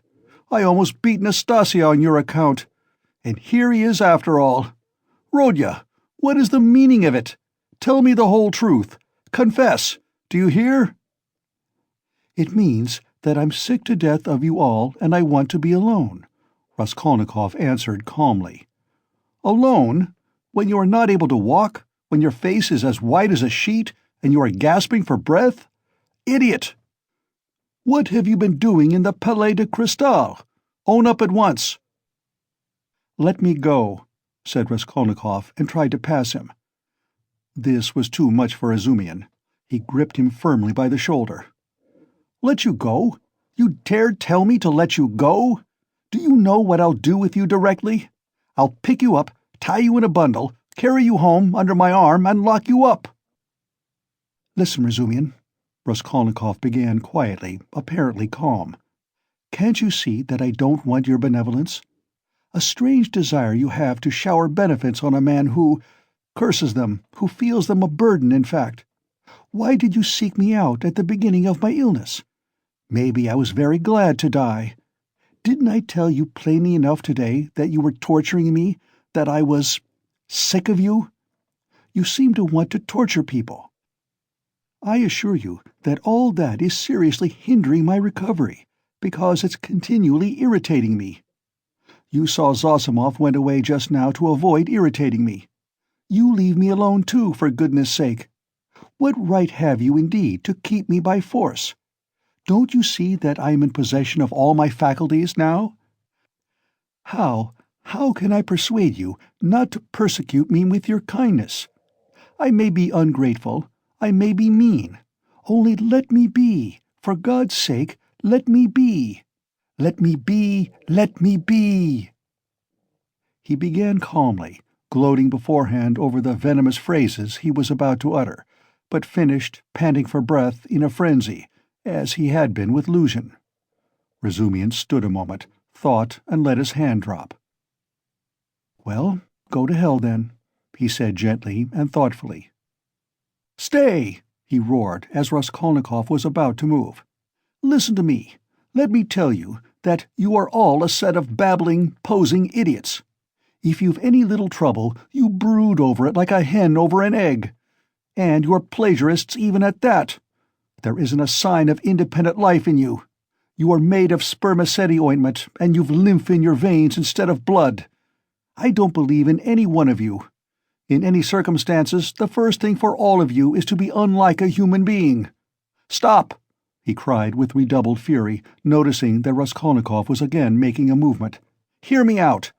I almost beat Nastasia on your account. And here he is after all. Rodya, what is the meaning of it? Tell me the whole truth. Confess. Do you hear?" "It means that I'm sick to death of you all and I want to be alone," Raskolnikov answered calmly. "Alone? When you are not able to walk? When your face is as white as a sheet and you are gasping for breath? Idiot! What have you been doing in the Palais de Cristal? Own up at once." "Let me go," said Raskolnikov, and tried to pass him. This was too much for Razumian. He gripped him firmly by the shoulder. "Let you go? You dare tell me to let you go? Do you know what I'll do with you directly? I'll pick you up, tie you in a bundle, carry you home under my arm, and lock you up." "Listen, Razumian," Raskolnikov began quietly, apparently calm. "Can't you see that I don't want your benevolence? A strange desire you have to shower benefits on a man who curses them, who feels them a burden, in fact. Why did you seek me out at the beginning of my illness? Maybe I was very glad to die. Didn't I tell you plainly enough today that you were torturing me, that I was sick of you? You seem to want to torture people. I assure you that all that is seriously hindering my recovery, because it's continually irritating me. You saw Zosimov went away just now to avoid irritating me. You leave me alone too, for goodness sake. What right have you indeed to keep me by force? Don't you see that I am in possession of all my faculties now? How can I persuade you not to persecute me with your kindness? I may be ungrateful, I may be mean. Only let me be. For God's sake, let me be. Let me be, let me be." He began calmly, gloating beforehand over the venomous phrases he was about to utter, but finished, panting for breath, in a frenzy, as he had been with Luzhin. Razumian stood a moment, thought, and let his hand drop. "Well, go to hell then," he said gently and thoughtfully. "Stay!" he roared, as Raskolnikov was about to move. "Listen to me. Let me tell you that you are all a set of babbling, posing idiots. If you've any little trouble, you brood over it like a hen over an egg. And you're plagiarists even at that. There isn't a sign of independent life in you. You are made of spermaceti ointment, and you've lymph in your veins instead of blood. I don't believe in any one of you. In any circumstances, the first thing for all of you is to be unlike a human being. Stop!" he cried with redoubled fury, noticing that Raskolnikov was again making a movement. "Hear me out.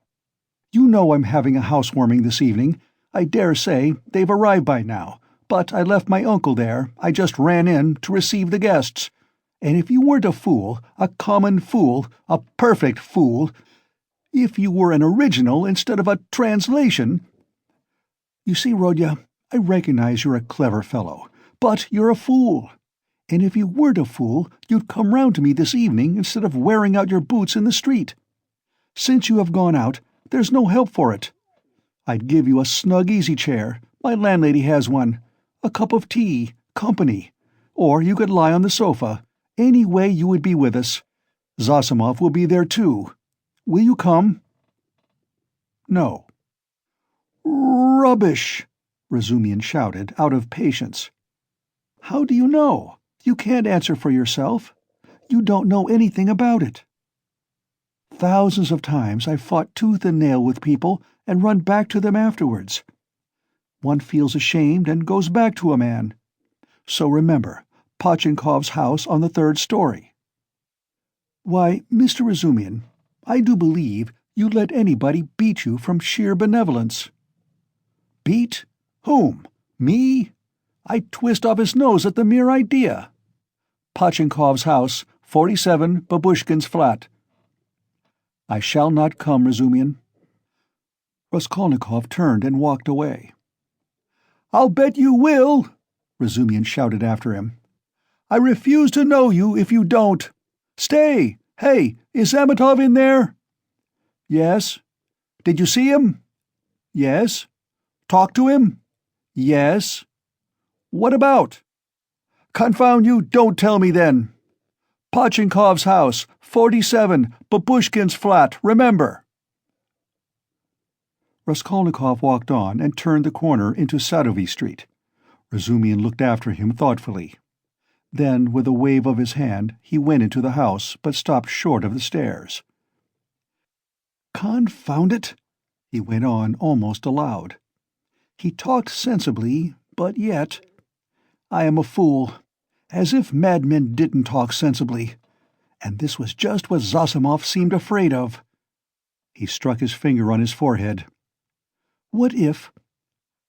You know I'm having a housewarming this evening. I dare say they've arrived by now, but I left my uncle there. I just ran in to receive the guests. And if you weren't a fool, a common fool, a perfect fool, if you were an original instead of a translation— You see, Rodya, I recognize you're a clever fellow, but you're a fool. And if you weren't a fool, you'd come round to me this evening instead of wearing out your boots in the street. Since you have gone out, there's no help for it. I'd give you a snug easy-chair, my landlady has one, a cup of tea, company, or you could lie on the sofa. Any way you would be with us. Zosimov will be there too. Will you come?" "No." "Rubbish!" Razumian shouted, out of patience. "How do you know? You can't answer for yourself. You don't know anything about it. Thousands of times I've fought tooth and nail with people and run back to them afterwards. One feels ashamed and goes back to a man. So remember, Pochinkov's house on the 3rd story. Why, Mr. Razumian, I do believe you'd let anybody beat you from sheer benevolence." "Beat? Whom? Me? I'd twist off his nose at the mere idea." "Pochinkov's house, 47 Babushkin's flat." "I shall not come, Razumian." Raskolnikov turned and walked away. "I'll bet you will," Razumian shouted after him. "I refuse to know you if you don't. Stay! Hey, is Zametov in there?" "Yes." "Did you see him?" "Yes." "Talk to him?" "Yes." "What about?" "Confound you, don't tell me then." "Pochinkov's house, 47, Babushkin's flat, remember." Raskolnikov walked on and turned the corner into Sadovy Street. Razumian looked after him thoughtfully. Then, with a wave of his hand, he went into the house, but stopped short of the stairs. "Confound it," he went on almost aloud. "He talked sensibly, but yet... I am a fool. As if madmen didn't talk sensibly. And this was just what Zosimov seemed afraid of." He struck his finger on his forehead. "What if...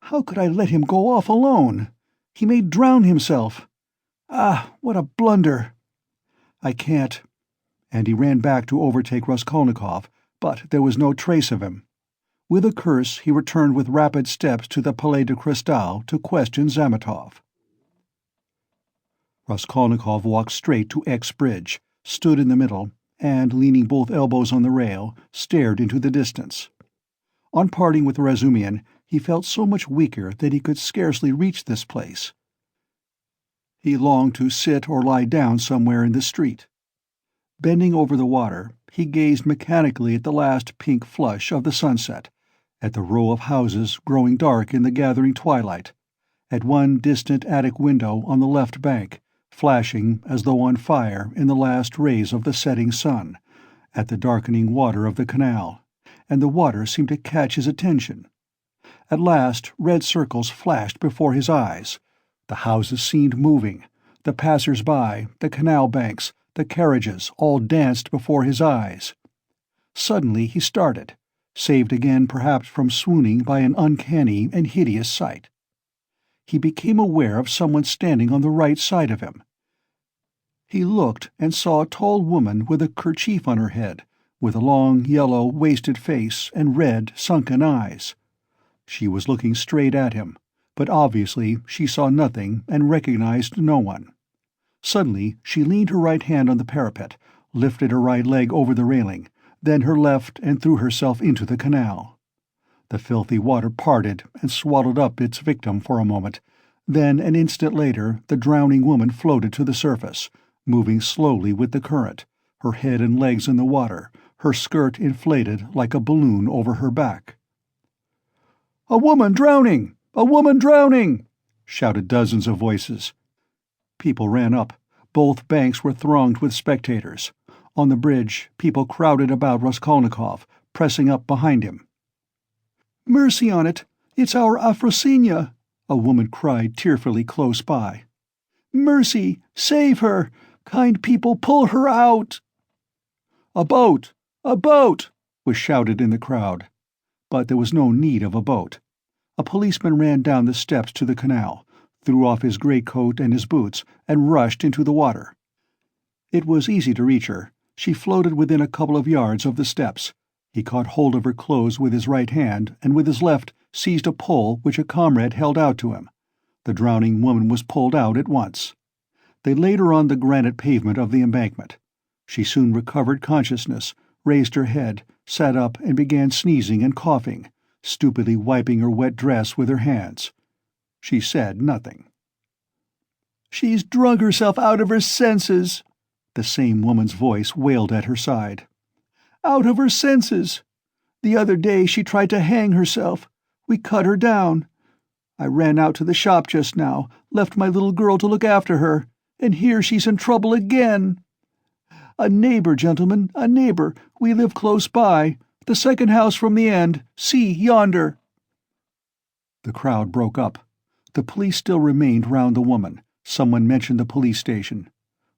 How could I let him go off alone? He may drown himself. Ah, what a blunder! I can't." And he ran back to overtake Raskolnikov, but there was no trace of him. With a curse, he returned with rapid steps to the Palais de Cristal to question Zametov. Raskolnikov walked straight to X Bridge, stood in the middle, and, leaning both elbows on the rail, stared into the distance. On parting with Razumian, he felt so much weaker that he could scarcely reach this place. He longed to sit or lie down somewhere in the street. Bending over the water, he gazed mechanically at the last pink flush of the sunset, at the row of houses growing dark in the gathering twilight, at one distant attic window on the left bank, flashing as though on fire in the last rays of the setting sun, at the darkening water of the canal, and the water seemed to catch his attention. At last red circles flashed before his eyes. The houses seemed moving. The passers-by, the canal banks, the carriages all danced before his eyes. Suddenly he started, saved again perhaps from swooning by an uncanny and hideous sight. He became aware of someone standing on the right side of him. He looked and saw a tall woman with a kerchief on her head, with a long, yellow, wasted face and red, sunken eyes. She was looking straight at him, but obviously she saw nothing and recognized no one. Suddenly she leaned her right hand on the parapet, lifted her right leg over the railing, then her left, and threw herself into the canal. The filthy water parted and swallowed up its victim for a moment. Then, an instant later, the drowning woman floated to the surface, moving slowly with the current, her head and legs in the water, her skirt inflated like a balloon over her back. "A woman drowning! A woman drowning!" shouted dozens of voices. People ran up. Both banks were thronged with spectators. On the bridge, people crowded about Raskolnikov, pressing up behind him. "Mercy on it! It's our Afrosinya!" a woman cried tearfully close by. "Mercy! Save her! Kind people, pull her out!" "A boat! A boat!" was shouted in the crowd. But there was no need of a boat. A policeman ran down the steps to the canal, threw off his greatcoat and his boots, and rushed into the water. It was easy to reach her. She floated within a couple of yards of the steps. He caught hold of her clothes with his right hand, and with his left seized a pole which a comrade held out to him. The drowning woman was pulled out at once. They laid her on the granite pavement of the embankment. She soon recovered consciousness, raised her head, sat up and began sneezing and coughing, stupidly wiping her wet dress with her hands. She said nothing. "She's drunk herself out of her senses," the same woman's voice wailed at her side. "Out of her senses. The other day she tried to hang herself. We cut her down. I ran out to the shop just now, left my little girl to look after her, and here she's in trouble again. A neighbor, gentlemen, a neighbor. We live close by. The second house from the end. See, yonder." The crowd broke up. The police still remained round the woman. Someone mentioned the police station.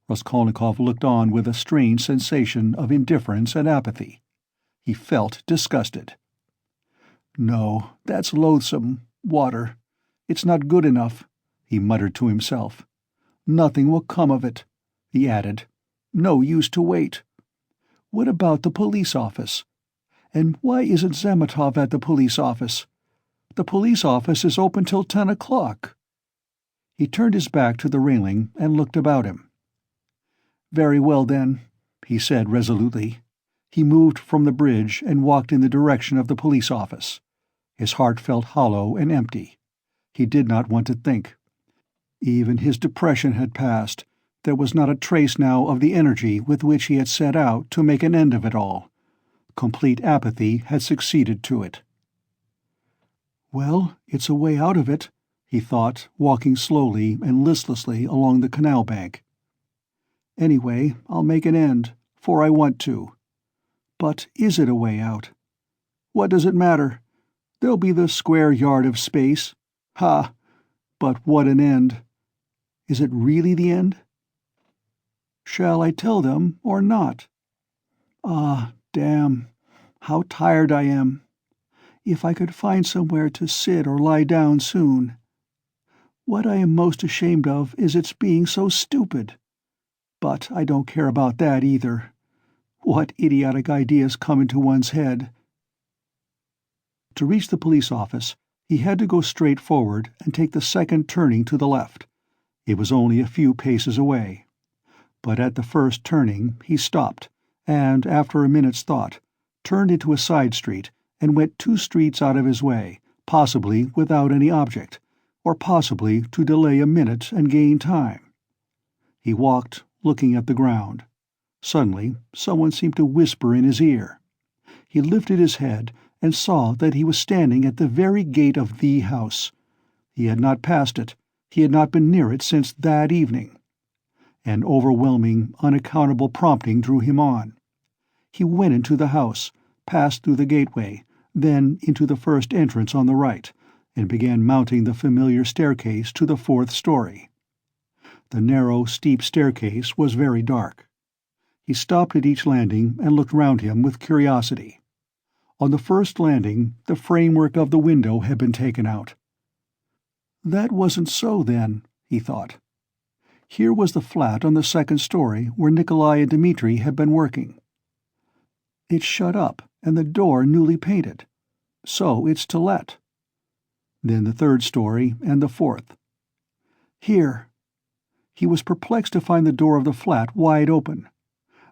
Raskolnikov looked on with a strange sensation of indifference and apathy. He felt disgusted. "No, that's loathsome. Water. It's not good enough," he muttered to himself. "Nothing will come of it," he added. "No use to wait. What about the police office? And why isn't Zametov at the police office? The police office is open till 10 o'clock. He turned his back to the railing and looked about him. "Very well, then," he said resolutely. He moved from the bridge and walked in the direction of the police office. His heart felt hollow and empty. He did not want to think. Even his depression had passed. There was not a trace now of the energy with which he had set out to make an end of it all. Complete apathy had succeeded to it. "Well, it's a way out of it," he thought, walking slowly and listlessly along the canal bank. "Anyway, I'll make an end, for I want to. But is it a way out? What does it matter? There'll be the square yard of space. Ha! But what an end! Is it really the end? Shall I tell them or not? Ah, damn, how tired I am. If I could find somewhere to sit or lie down soon. What I am most ashamed of is its being so stupid. But I don't care about that either. What idiotic ideas come into one's head?" To reach the police office, he had to go straight forward and take the second turning to the left. It was only a few paces away. But at the first turning he stopped, and, after a minute's thought, turned into a side street and went 2 streets out of his way, possibly without any object, or possibly to delay a minute and gain time. He walked, looking at the ground. Suddenly, someone seemed to whisper in his ear. He lifted his head and saw that he was standing at the very gate of the house. He had not passed it. He had not been near it since that evening. An overwhelming, unaccountable prompting drew him on. He went into the house, passed through the gateway, then into the first entrance on the right, and began mounting the familiar staircase to the 4th story. The narrow, steep staircase was very dark. He stopped at each landing and looked round him with curiosity. On the first landing, the framework of the window had been taken out. That wasn't so, then, he thought. Here was the flat on the 2nd story where Nikolai and Dmitri had been working. It's shut up, and the door newly painted. So it's to let. Then the 3rd story and the 4th. Here. He was perplexed to find the door of the flat wide open.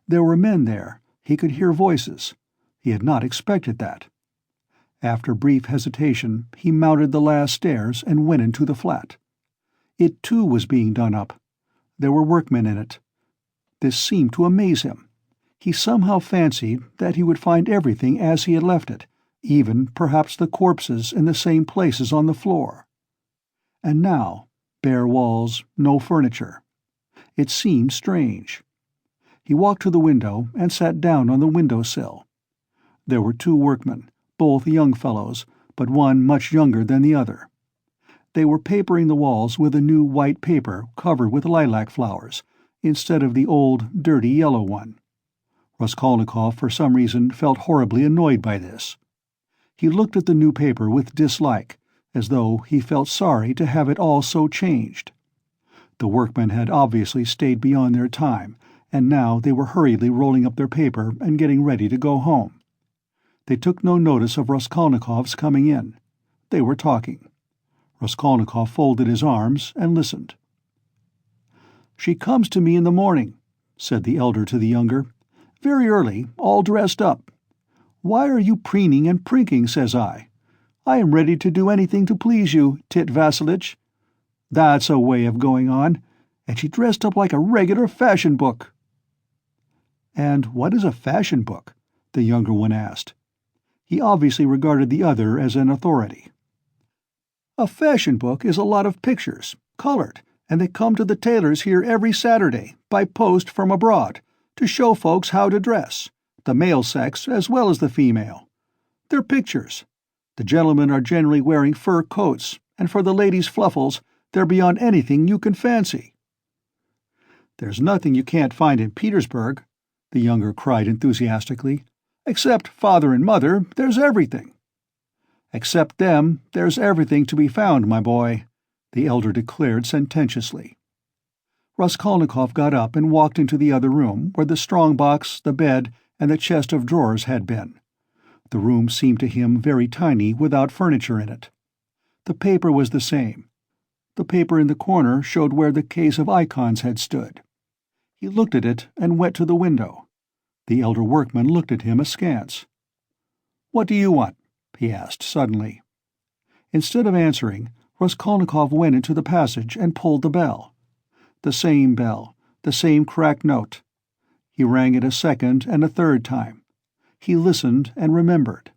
There were men there. He could hear voices. He had not expected that. After brief hesitation, he mounted the last stairs and went into the flat. It too was being done up. There were workmen in it. This seemed to amaze him. He somehow fancied that he would find everything as he had left it, even perhaps the corpses in the same places on the floor. And now, bare walls, no furniture. It seemed strange. He walked to the window and sat down on the window-sill. There were 2 workmen, both young fellows, but one much younger than the other. They were papering the walls with a new white paper covered with lilac flowers, instead of the old, dirty yellow one. Raskolnikov, for some reason, felt horribly annoyed by this. He looked at the new paper with dislike, as though he felt sorry to have it all so changed. The workmen had obviously stayed beyond their time, and now they were hurriedly rolling up their paper and getting ready to go home. They took no notice of Raskolnikov's coming in. They were talking. Raskolnikov folded his arms and listened. "She comes to me in the morning," said the elder to the younger. "Very early, all dressed up. 'Why are you preening and prinking?' says I. 'I am ready to do anything to please you, Tit Vassilitch.' That's a way of going on. And she dressed up like a regular fashion book." "And what is a fashion book?" the younger one asked. He obviously regarded the other as an authority. "A fashion book is a lot of pictures, colored, and they come to the tailors here every Saturday, by post from abroad, to show folks how to dress, the male sex as well as the female. They're pictures. The gentlemen are generally wearing fur coats, and for the ladies' fluffles, they're beyond anything you can fancy." "There's nothing you can't find in Petersburg," the younger cried enthusiastically. Except father and mother, there's everything." "Except them, there's everything to be found, my boy," the elder declared sententiously. Raskolnikov got up and walked into the other room, where the strong box, the bed, and the chest of drawers had been. The room seemed to him very tiny without furniture in it. The paper was the same. The paper in the corner showed where the case of icons had stood. He looked at it and went to the window. The elder workman looked at him askance. "What do you want?" he asked suddenly. Instead of answering, Raskolnikov went into the passage and pulled the bell. The same bell, the same cracked note. He rang it a second and a third time. He listened and remembered.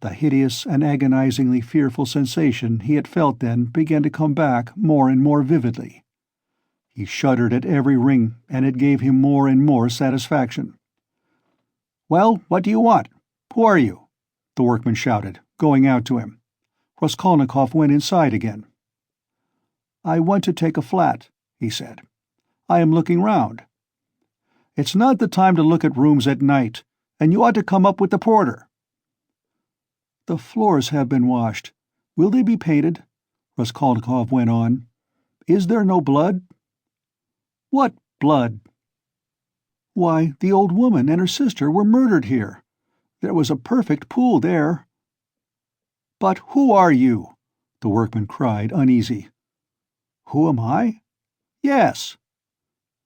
The hideous and agonizingly fearful sensation he had felt then began to come back more and more vividly. He shuddered at every ring, and it gave him more and more satisfaction. "Well, what do you want? Who are you?" the workman shouted, going out to him. Raskolnikov went inside again. "I want to take a flat," he said. "I am looking round." "It's not the time to look at rooms at night, and you ought to come up with the porter." "The floors have been washed. Will they be painted?" Raskolnikov went on. "Is there no blood?" "What blood?" "Why, the old woman and her sister were murdered here. There was a perfect pool there." "But who are you?" the workman cried, uneasy. "Who am I?" "Yes."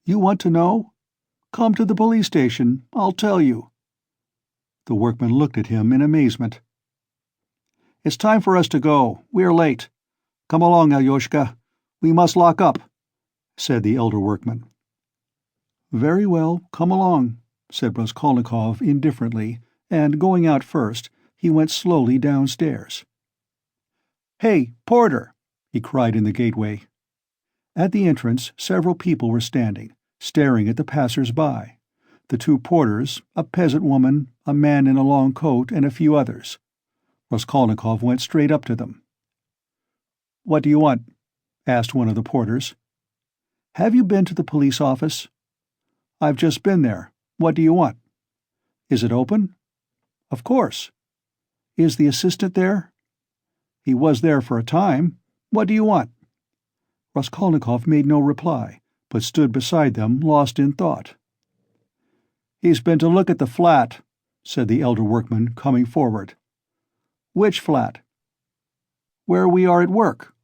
"You want to know? Come to the police station. I'll tell you." The workman looked at him in amazement. "It's time for us to go. We are late. Come along, Alyoshka. We must lock up," said the elder workman. "Very well, come along," said Raskolnikov indifferently, and, going out first, he went slowly downstairs. "Hey, porter!" he cried in the gateway. At the entrance several people were standing, staring at the passers-by. The two porters, a peasant woman, a man in a long coat, and a few others. Raskolnikov went straight up to them. "What do you want?" asked one of the porters. "Have you been to the police office?" "I've just been there. What do you want?" "Is it open?" "Of course." "Is the assistant there?" "He was there for a time. What do you want?" Raskolnikov made no reply, but stood beside them, lost in thought. "He's been to look at the flat," said the elder workman, coming forward. "Which flat?" "Where we are at work.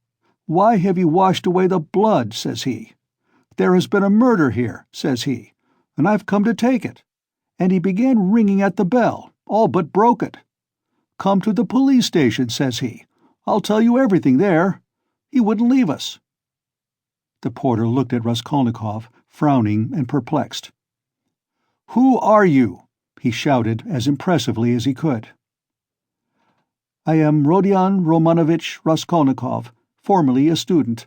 'Why have you washed away the blood?' says he. 'There has been a murder here,' says he, 'and I've come to take it.' And he began ringing at the bell, all but broke it. 'Come to the police station,' says he. 'I'll tell you everything there.' He wouldn't leave us." The porter looked at Raskolnikov, frowning and perplexed. "Who are you?" he shouted as impressively as he could. "I am Rodion Romanovitch Raskolnikov, formerly a student.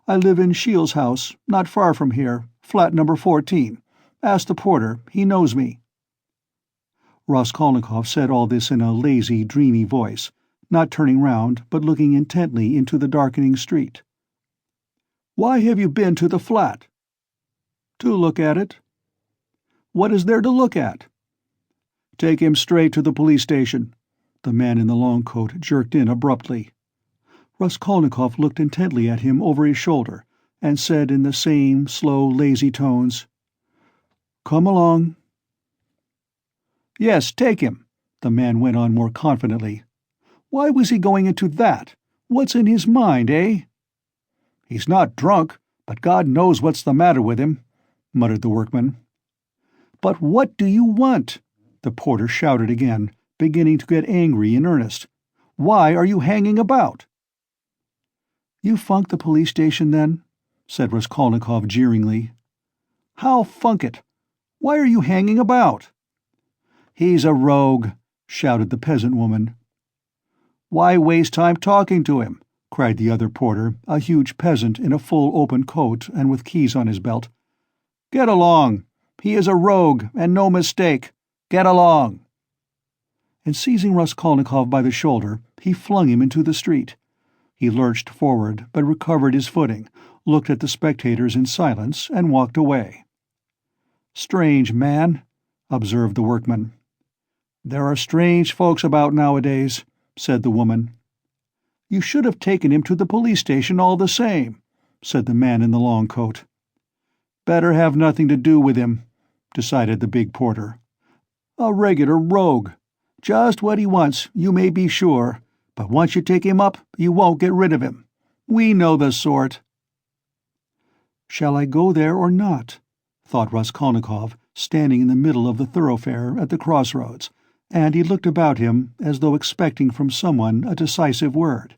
I live in Shiel's house, not far from here, flat number 14. Ask the porter, he knows me." Raskolnikov said all this in a lazy, dreamy voice, not turning round but looking intently into the darkening street. "Why have you been to the flat?" "To look at it." "What is there to look at?" "Take him straight to the police station," the man in the long coat jerked in abruptly. Raskolnikov looked intently at him over his shoulder, and said in the same slow, lazy tones, "Come along." "Yes, take him," the man went on more confidently. "Why was he going into that? What's in his mind, eh?" "He's not drunk, but God knows what's the matter with him," muttered the workman. "But what do you want?" the porter shouted again, beginning to get angry in earnest. "Why are you hanging about?" "You funked the police station, then?" said Raskolnikov jeeringly. "How funk it? Why are you hanging about?" "He's a rogue," shouted the peasant woman. "Why waste time talking to him?" cried the other porter, a huge peasant in a full open coat and with keys on his belt. "Get along! He is a rogue, and no mistake! Get along!" And seizing Raskolnikov by the shoulder, he flung him into the street. He lurched forward, but recovered his footing, looked at the spectators in silence, and walked away. "Strange man," observed the workman. "There are strange folks about nowadays," said the woman. "You should have taken him to the police station all the same," said the man in the long coat. "Better have nothing to do with him," decided the big porter. "A regular rogue. Just what he wants, you may be sure, but once you take him up, you won't get rid of him. We know the sort." "Shall I go there or not?" thought Raskolnikov, standing in the middle of the thoroughfare at the crossroads, and he looked about him as though expecting from someone a decisive word.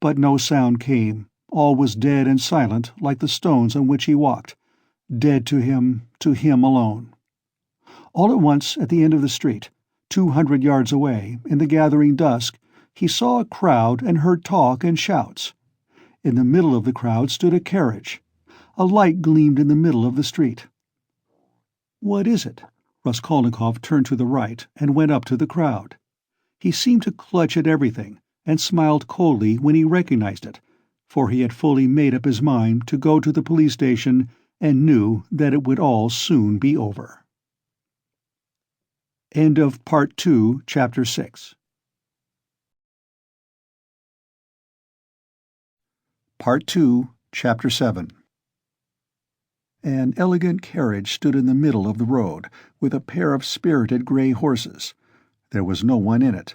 But no sound came. All was dead and silent, like the stones on which he walked, dead to him alone. All at once, at the end of the street, 200 yards away, in the gathering dusk, he saw a crowd and heard talk and shouts. In the middle of the crowd stood a carriage. A light gleamed in the middle of the street. "What is it?" Raskolnikov turned to the right and went up to the crowd. He seemed to clutch at everything, and smiled coldly when he recognized it, for he had fully made up his mind to go to the police station and knew that it would all soon be over. End of Part 2, Chapter 6. Part 2, Chapter 7. An elegant carriage stood in the middle of the road, with a pair of spirited grey horses. There was no one in it,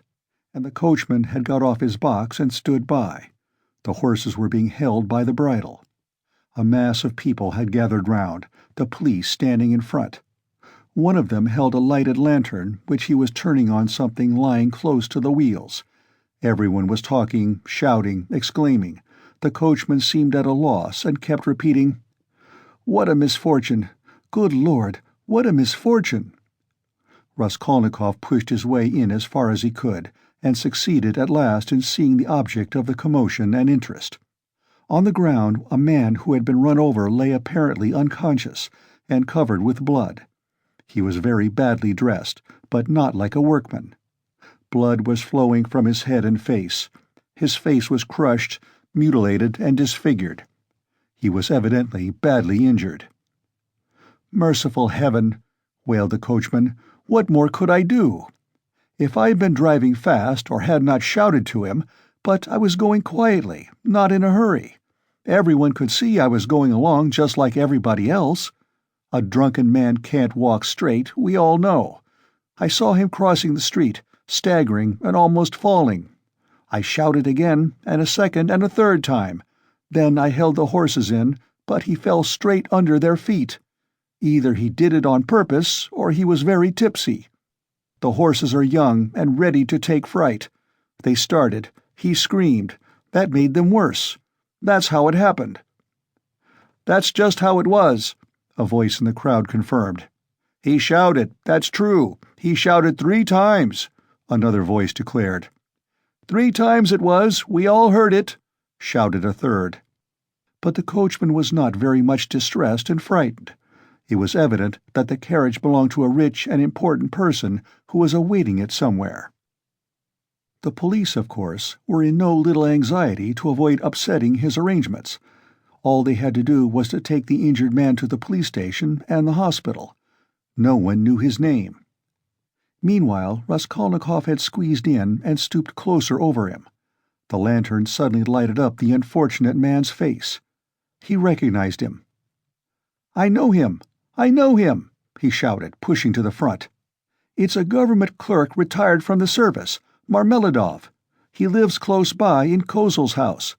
and the coachman had got off his box and stood by. The horses were being held by the bridle. A mass of people had gathered round, the police standing in front. One of them held a lighted lantern, which he was turning on something lying close to the wheels. Everyone was talking, shouting, exclaiming. The coachman seemed at a loss and kept repeating, "What a misfortune! Good Lord, what a misfortune!" Raskolnikov pushed his way in as far as he could, and succeeded at last in seeing the object of the commotion and interest. On the ground a man who had been run over lay apparently unconscious, and covered with blood. He was very badly dressed, but not like a workman. Blood was flowing from his head and face. His face was crushed, mutilated, and disfigured. He was evidently badly injured. "Merciful heaven!" wailed the coachman. "What more could I do? If I had been driving fast or had not shouted to him, but I was going quietly, not in a hurry. Everyone could see I was going along just like everybody else. A drunken man can't walk straight, we all know. I saw him crossing the street, staggering and almost falling. I shouted again, and a second and a third time. Then I held the horses in, but he fell straight under their feet. Either he did it on purpose, or he was very tipsy. The horses are young and ready to take fright. They started. He screamed. That made them worse. That's how it happened." "That's just how it was," a voice in the crowd confirmed. "He shouted, that's true. He shouted 3 times," another voice declared. "3 times it was, we all heard it," shouted a third. But the coachman was not very much distressed and frightened. It was evident that the carriage belonged to a rich and important person who was awaiting it somewhere. The police, of course, were in no little anxiety to avoid upsetting his arrangements. All they had to do was to take the injured man to the police station and the hospital. No one knew his name. Meanwhile, Raskolnikov had squeezed in and stooped closer over him. The lantern suddenly lighted up the unfortunate man's face. He recognized him. "I know him! I know him!" he shouted, pushing to the front. "It's a government clerk retired from the service, Marmeladov. He lives close by in Kozel's house.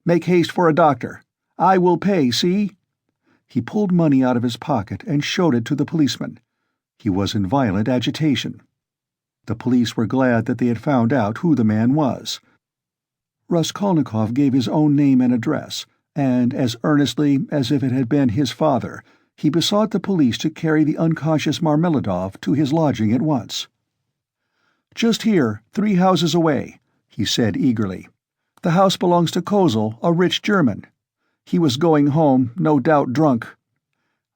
Make haste for a doctor. I will pay, see?" He pulled money out of his pocket and showed it to the policeman. He was in violent agitation. The police were glad that they had found out who the man was. Raskolnikov gave his own name and address, and as earnestly as if it had been his father, he besought the police to carry the unconscious Marmeladov to his lodging at once. "Just here, 3 houses away," he said eagerly. "The house belongs to Kozel, a rich German. He was going home, no doubt drunk.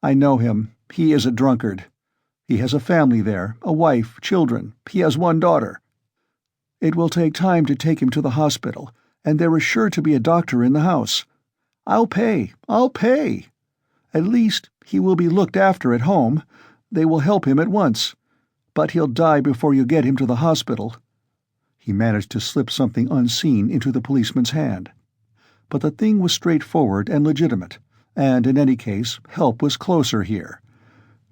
I know him. He is a drunkard. He has a family there, a wife, children. He has 1 daughter. It will take time to take him to the hospital, and there is sure to be a doctor in the house. I'll pay. At least, he will be looked after at home. They will help him at once. but he'll die before you get him to the hospital." He managed to slip something unseen into the policeman's hand. But the thing was straightforward and legitimate, and in any case, help was closer here.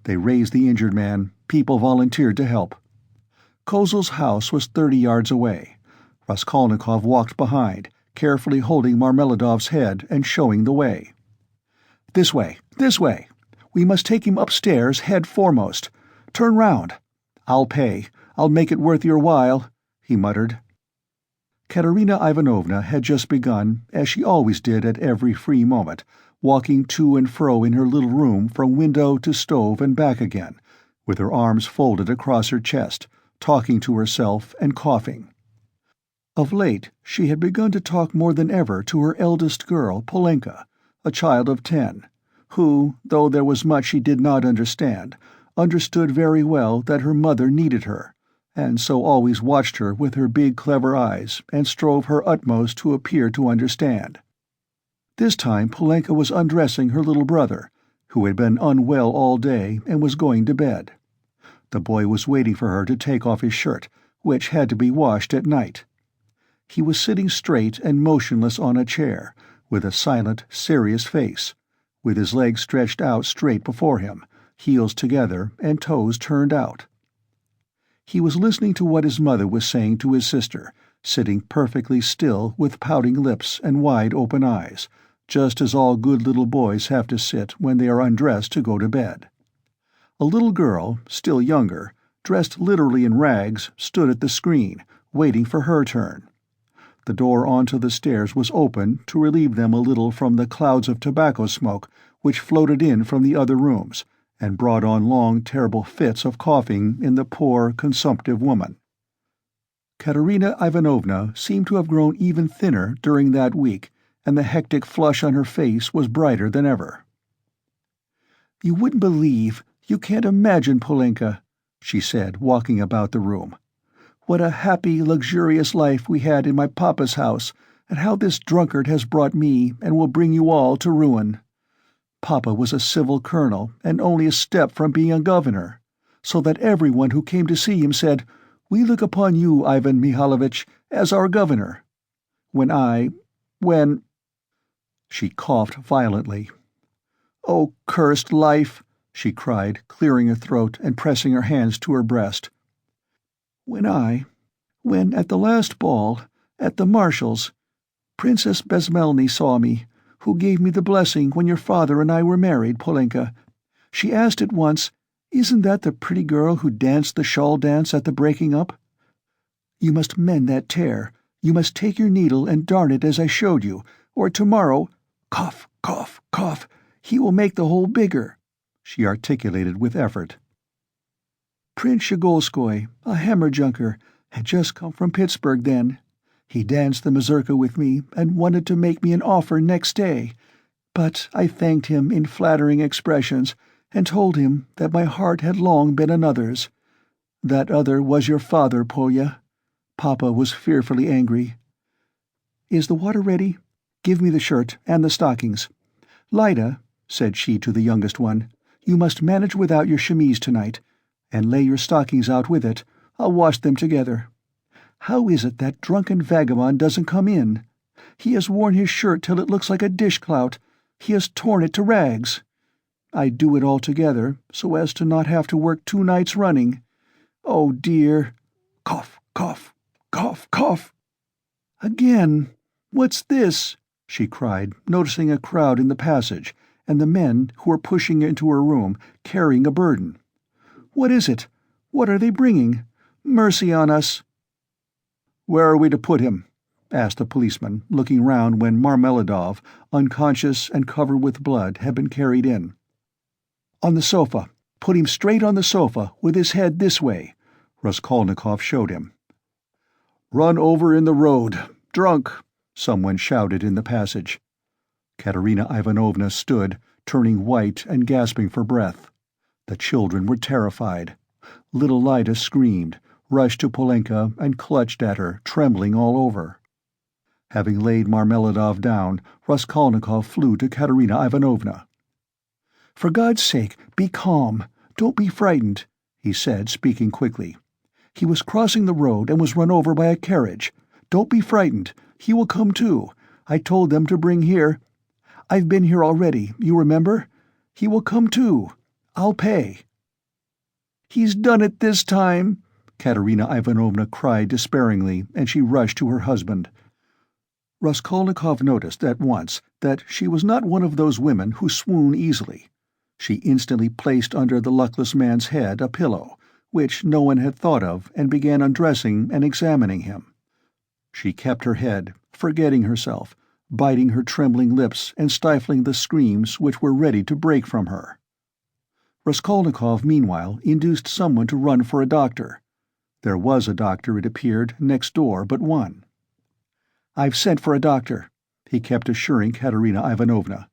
They raised the injured man. People volunteered to help. Kozel's house was 30 yards away. Raskolnikov walked behind, carefully holding Marmeladov's head and showing the way. "This way, this way. We must take him upstairs head foremost. Turn round. I'll pay. I'll make it worth your while," he muttered. Katerina Ivanovna had just begun, as she always did at every free moment, walking to and fro in her little room from window to stove and back again, with her arms folded across her chest, talking to herself and coughing. Of late she had begun to talk more than ever to her eldest girl, Polenka, a child of 10, who, though there was much she did not understand, understood very well that her mother needed her, and so always watched her with her big clever eyes and strove her utmost to appear to understand. This time Polenka was undressing her little brother, who had been unwell all day and was going to bed. The boy was waiting for her to take off his shirt, which had to be washed at night. He was sitting straight and motionless on a chair, with a silent, serious face, with his legs stretched out straight before him, heels together and toes turned out. He was listening to what his mother was saying to his sister, sitting perfectly still with pouting lips and wide open eyes, just as all good little boys have to sit when they are undressed to go to bed. A little girl, still younger, dressed literally in rags, stood at the screen, waiting for her turn. The door onto the stairs was open to relieve them a little from the clouds of tobacco smoke which floated in from the other rooms, and brought on long, terrible fits of coughing in the poor, consumptive woman. Katerina Ivanovna seemed to have grown even thinner during that week, and the hectic flush on her face was brighter than ever. "You wouldn't believe, you can't imagine, Polenka," she said, walking about the room, "what a happy, luxurious life we had in my papa's house, and how this drunkard has brought me, and will bring you all, to ruin. Papa was a civil colonel, and only a step from being a governor, so that everyone who came to see him said, 'We look upon you, Ivan Mihalovitch, as our governor.' When—" She coughed violently. "Oh, cursed life!" she cried, clearing her throat and pressing her hands to her breast. When at the last ball, at the Marshal's, Princess Bezmelny saw me, who gave me the blessing when your father and I were married, Polenka. She asked at once, 'Isn't that the pretty girl who danced the shawl dance at the breaking up? You must mend that tear. You must take your needle and darn it as I showed you, or tomorrow—' Cough, cough, cough! He will make the hole bigger," she articulated with effort. "Prince Shigolskoy, a hammer-junker, had just come from Pittsburgh then. He danced the mazurka with me and wanted to make me an offer next day, but I thanked him in flattering expressions and told him that my heart had long been another's. That other was your father, Polya. Papa was fearfully angry. Is the water ready? Give me the shirt and the stockings. Lida," said she to the youngest one, "you must manage without your chemise tonight, and lay your stockings out with it. I'll wash them together. How is it that drunken vagabond doesn't come in? He has worn his shirt till it looks like a dishclout. He has torn it to rags. I do it all together, so as to not have to work 2 nights running. Oh, dear! Cough, cough, cough, cough! Again! What's this?" she cried, noticing a crowd in the passage, and the men who were pushing into her room, carrying a burden. "What is it? What are they bringing? Mercy on us!" "Where are we to put him?" asked the policeman, looking round when Marmeladov, unconscious and covered with blood, had been carried in. "On the sofa. Put him straight on the sofa, with his head this way," Raskolnikov showed him. "Run over in the road. Drunk!" someone shouted in the passage. Katerina Ivanovna stood, turning white and gasping for breath. The children were terrified. Little Lida screamed, rushed to Polenka and clutched at her, trembling all over. Having laid Marmeladov down, Raskolnikov flew to Katerina Ivanovna. "For God's sake, be calm. Don't be frightened. he said, speaking quickly. "He was crossing the road and was run over by a carriage. Don't be frightened. He will come too. I told them to bring here. I've been here already, you remember? He will come too. I'll pay." "He's done it this time," Katerina Ivanovna cried despairingly, and she rushed to her husband. Raskolnikov noticed at once that she was not one of those women who swoon easily. She instantly placed under the luckless man's head a pillow, which no one had thought of, and began undressing and examining him. She kept her head, forgetting herself, biting her trembling lips and stifling the screams which were ready to break from her. Raskolnikov, meanwhile, induced someone to run for a doctor. There was a doctor, it appeared, next door but one. "I've sent for a doctor," he kept assuring Katerina Ivanovna.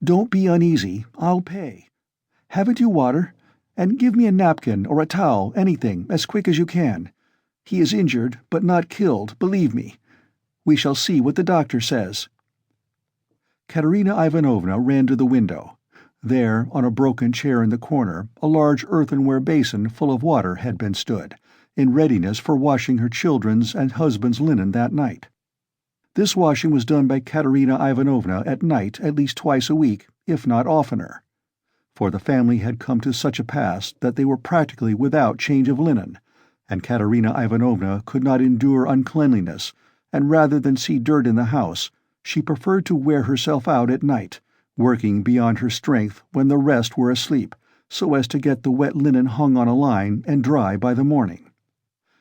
"Don't be uneasy. I'll pay. Haven't you water? And give me a napkin or a towel, anything, as quick as you can. He is injured, but not killed, believe me. We shall see what the doctor says." Katerina Ivanovna ran to the window. There, on a broken chair in the corner, a large earthenware basin full of water had been stood, in readiness for washing her children's and husband's linen that night. This washing was done by Katerina Ivanovna at night at least twice a week, if not oftener. For the family had come to such a pass that they were practically without change of linen, and Katerina Ivanovna could not endure uncleanliness, and rather than see dirt in the house, she preferred to wear herself out at night, working beyond her strength when the rest were asleep, so as to get the wet linen hung on a line and dry by the morning.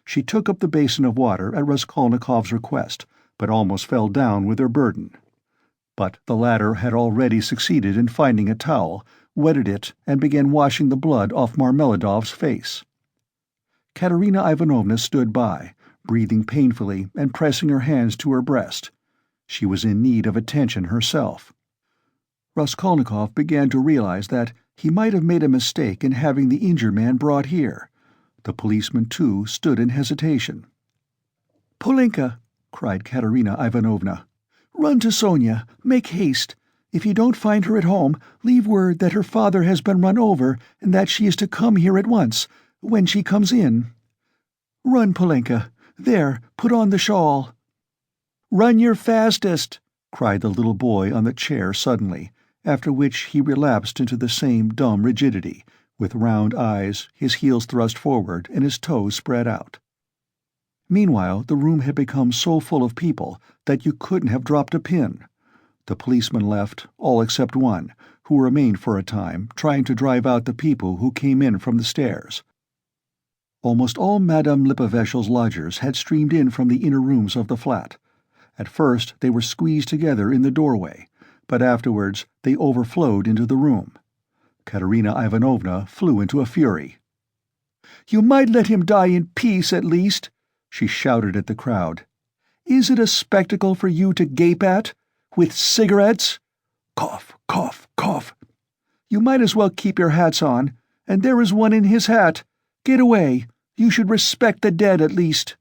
She took up the basin of water at Raskolnikov's request, but almost fell down with her burden. But the latter had already succeeded in finding a towel, wetted it, and began washing the blood off Marmeladov's face. Katerina Ivanovna stood by, breathing painfully and pressing her hands to her breast. She was in need of attention herself. Raskolnikov began to realize that he might have made a mistake in having the injured man brought here. The policeman, too, stood in hesitation. "Polenka!" cried Katerina Ivanovna. "Run to Sonya. Make haste. If you don't find her at home, leave word that her father has been run over and that she is to come here at once, when she comes in. Run, Polenka. There, put on the shawl." "Run your fastest!" cried the little boy on the chair suddenly, after which he relapsed into the same dumb rigidity, with round eyes, his heels thrust forward and his toes spread out. Meanwhile, the room had become so full of people that you couldn't have dropped a pin. The policemen left, all except one, who remained for a time, trying to drive out the people who came in from the stairs. Almost all Madame Lippeveshel's lodgers had streamed in from the inner rooms of the flat. At first they were squeezed together in the doorway, but afterwards they overflowed into the room. Katerina Ivanovna flew into a fury. "You might let him die in peace, at least," she shouted at the crowd. "Is it a spectacle for you to gape at? With cigarettes? Cough, cough, cough. You might as well keep your hats on, and there is one in his hat. Get away. You should respect the dead, at least."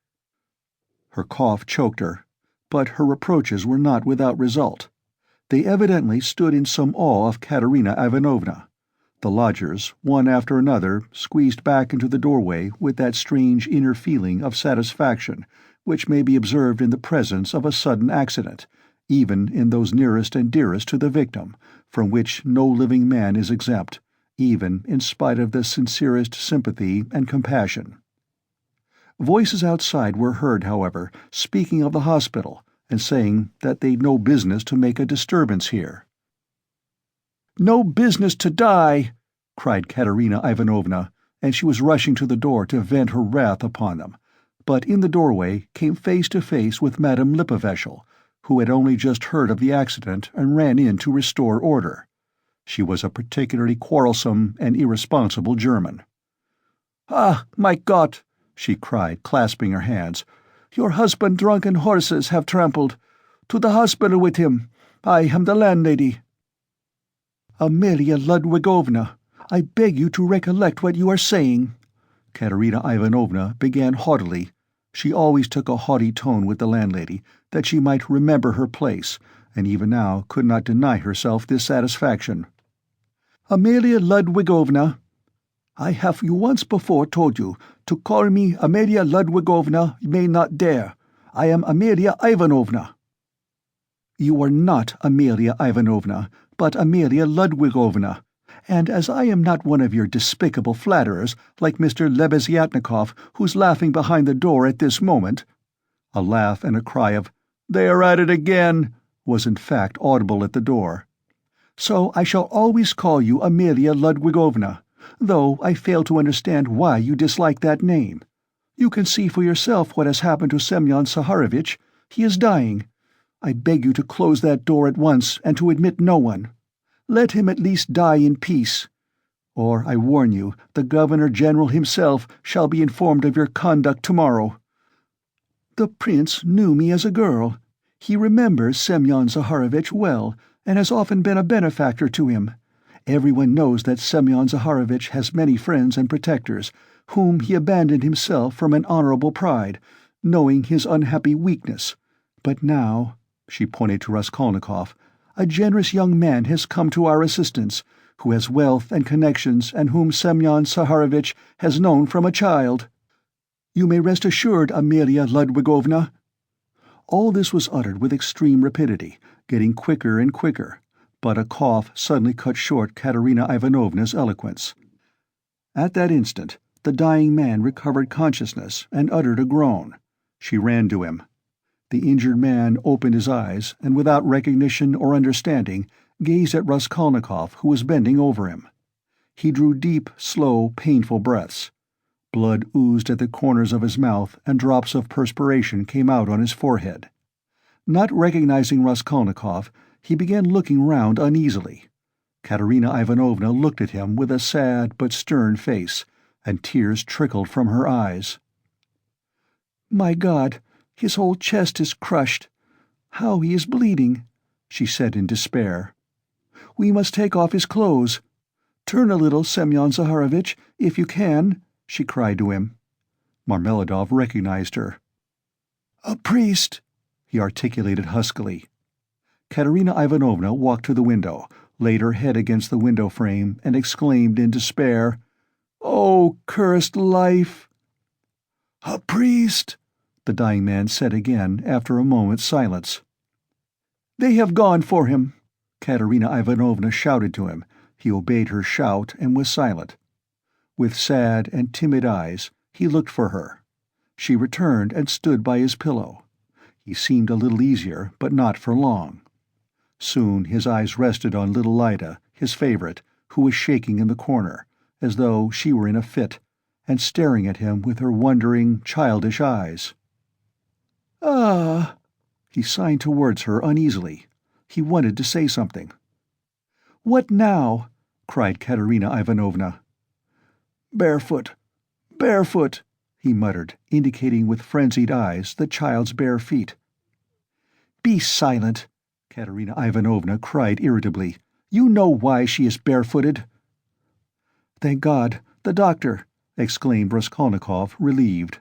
Her cough choked her, but her reproaches were not without result. They evidently stood in some awe of Katerina Ivanovna. The lodgers, one after another, squeezed back into the doorway with that strange inner feeling of satisfaction which may be observed in the presence of a sudden accident, even in those nearest and dearest to the victim, from which no living man is exempt, even in spite of the sincerest sympathy and compassion. Voices outside were heard, however, speaking of the hospital, and saying that they'd no business to make a disturbance here. "No business to die!" cried Katerina Ivanovna, and she was rushing to the door to vent her wrath upon them, but in the doorway came face to face with Madame Lippeveshel, who had only just heard of the accident and ran in to restore order. She was a particularly quarrelsome and irresponsible German. "Ah, my God!" she cried, clasping her hands. "Your husband drunken horses have trampled. To the hospital with him. I am the landlady." "Amelia Ludwigovna, I beg you to recollect what you are saying," Katerina Ivanovna began haughtily. She always took a haughty tone with the landlady, that she might remember her place, and even now could not deny herself this satisfaction. "Amelia Ludwigovna, I have you once before told you to call me Amelia Ludwigovna you may not dare. I am Amelia Ivanovna." "You are not Amelia Ivanovna, but Amelia Ludwigovna, and as I am not one of your despicable flatterers like Mr. Lebeziatnikov, who's laughing behind the door at this moment—" A laugh and a cry of "They are at it again!" was in fact audible at the door. "So I shall always call you Amelia Ludwigovna, though I fail to understand why you dislike that name. You can see for yourself what has happened to Semyon Saharovich. He is dying. I beg you to close that door at once and to admit no one. Let him at least die in peace. Or, I warn you, the Governor-General himself shall be informed of your conduct tomorrow. The prince knew me as a girl. He remembers Semyon Zaharovich well, and has often been a benefactor to him. Everyone knows that Semyon Zaharovich has many friends and protectors, whom he abandoned himself from an honorable pride, knowing his unhappy weakness. But now," she pointed to Raskolnikov, "a generous young man has come to our assistance, who has wealth and connections and whom Semyon Saharovich has known from a child. You may rest assured, Amelia Ludwigovna." All this was uttered with extreme rapidity, getting quicker and quicker, but a cough suddenly cut short Katerina Ivanovna's eloquence. At that instant, the dying man recovered consciousness and uttered a groan. She ran to him. The injured man opened his eyes, and without recognition or understanding, gazed at Raskolnikov, who was bending over him. He drew deep, slow, painful breaths. Blood oozed at the corners of his mouth, and drops of perspiration came out on his forehead. Not recognizing Raskolnikov, he began looking round uneasily. Katerina Ivanovna looked at him with a sad but stern face, and tears trickled from her eyes. "My God, his whole chest is crushed. How he is bleeding," she said in despair. "We must take off his clothes. Turn a little, Semyon Zaharovich, if you can," she cried to him. Marmeladov recognized her. "A priest," he articulated huskily. Katerina Ivanovna walked to the window, laid her head against the window frame, and exclaimed in despair, "Oh, cursed life!" "A priest," the dying man said again after a moment's silence. "They have gone for him," Katerina Ivanovna shouted to him. He obeyed her shout and was silent. With sad and timid eyes, he looked for her. She returned and stood by his pillow. He seemed a little easier, but not for long. Soon his eyes rested on little Lida, his favorite, who was shaking in the corner, as though she were in a fit, and staring at him with her wondering, childish eyes. "Ah!" He signed towards her uneasily. He wanted to say something. "What now?" cried Katerina Ivanovna. "Barefoot, barefoot," he muttered, indicating with frenzied eyes the child's bare feet. "Be silent!" Katerina Ivanovna cried irritably. "You know why she is barefooted." "Thank God, the doctor!" exclaimed Raskolnikov, relieved.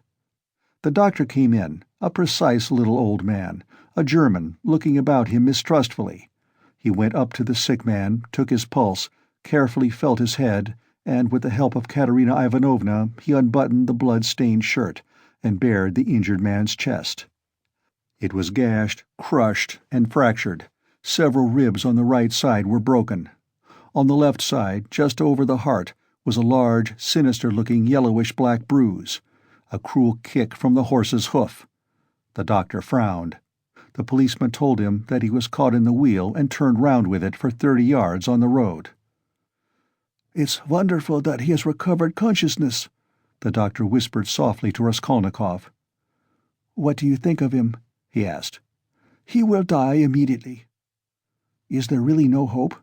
The doctor came in, a precise little old man, a German, looking about him mistrustfully. He went up to the sick man, took his pulse, carefully felt his head, and with the help of Katerina Ivanovna he unbuttoned the blood-stained shirt, and bared the injured man's chest. It was gashed, crushed, and fractured. Several ribs on the right side were broken. On the left side, just over the heart, was a large, sinister-looking yellowish-black bruise, a cruel kick from the horse's hoof. The doctor frowned. The policeman told him that he was caught in the wheel and turned round with it for 30 yards on the road. "It's wonderful that he has recovered consciousness," the doctor whispered softly to Raskolnikov. "What do you think of him?" he asked. "He will die immediately." "Is there really no hope?"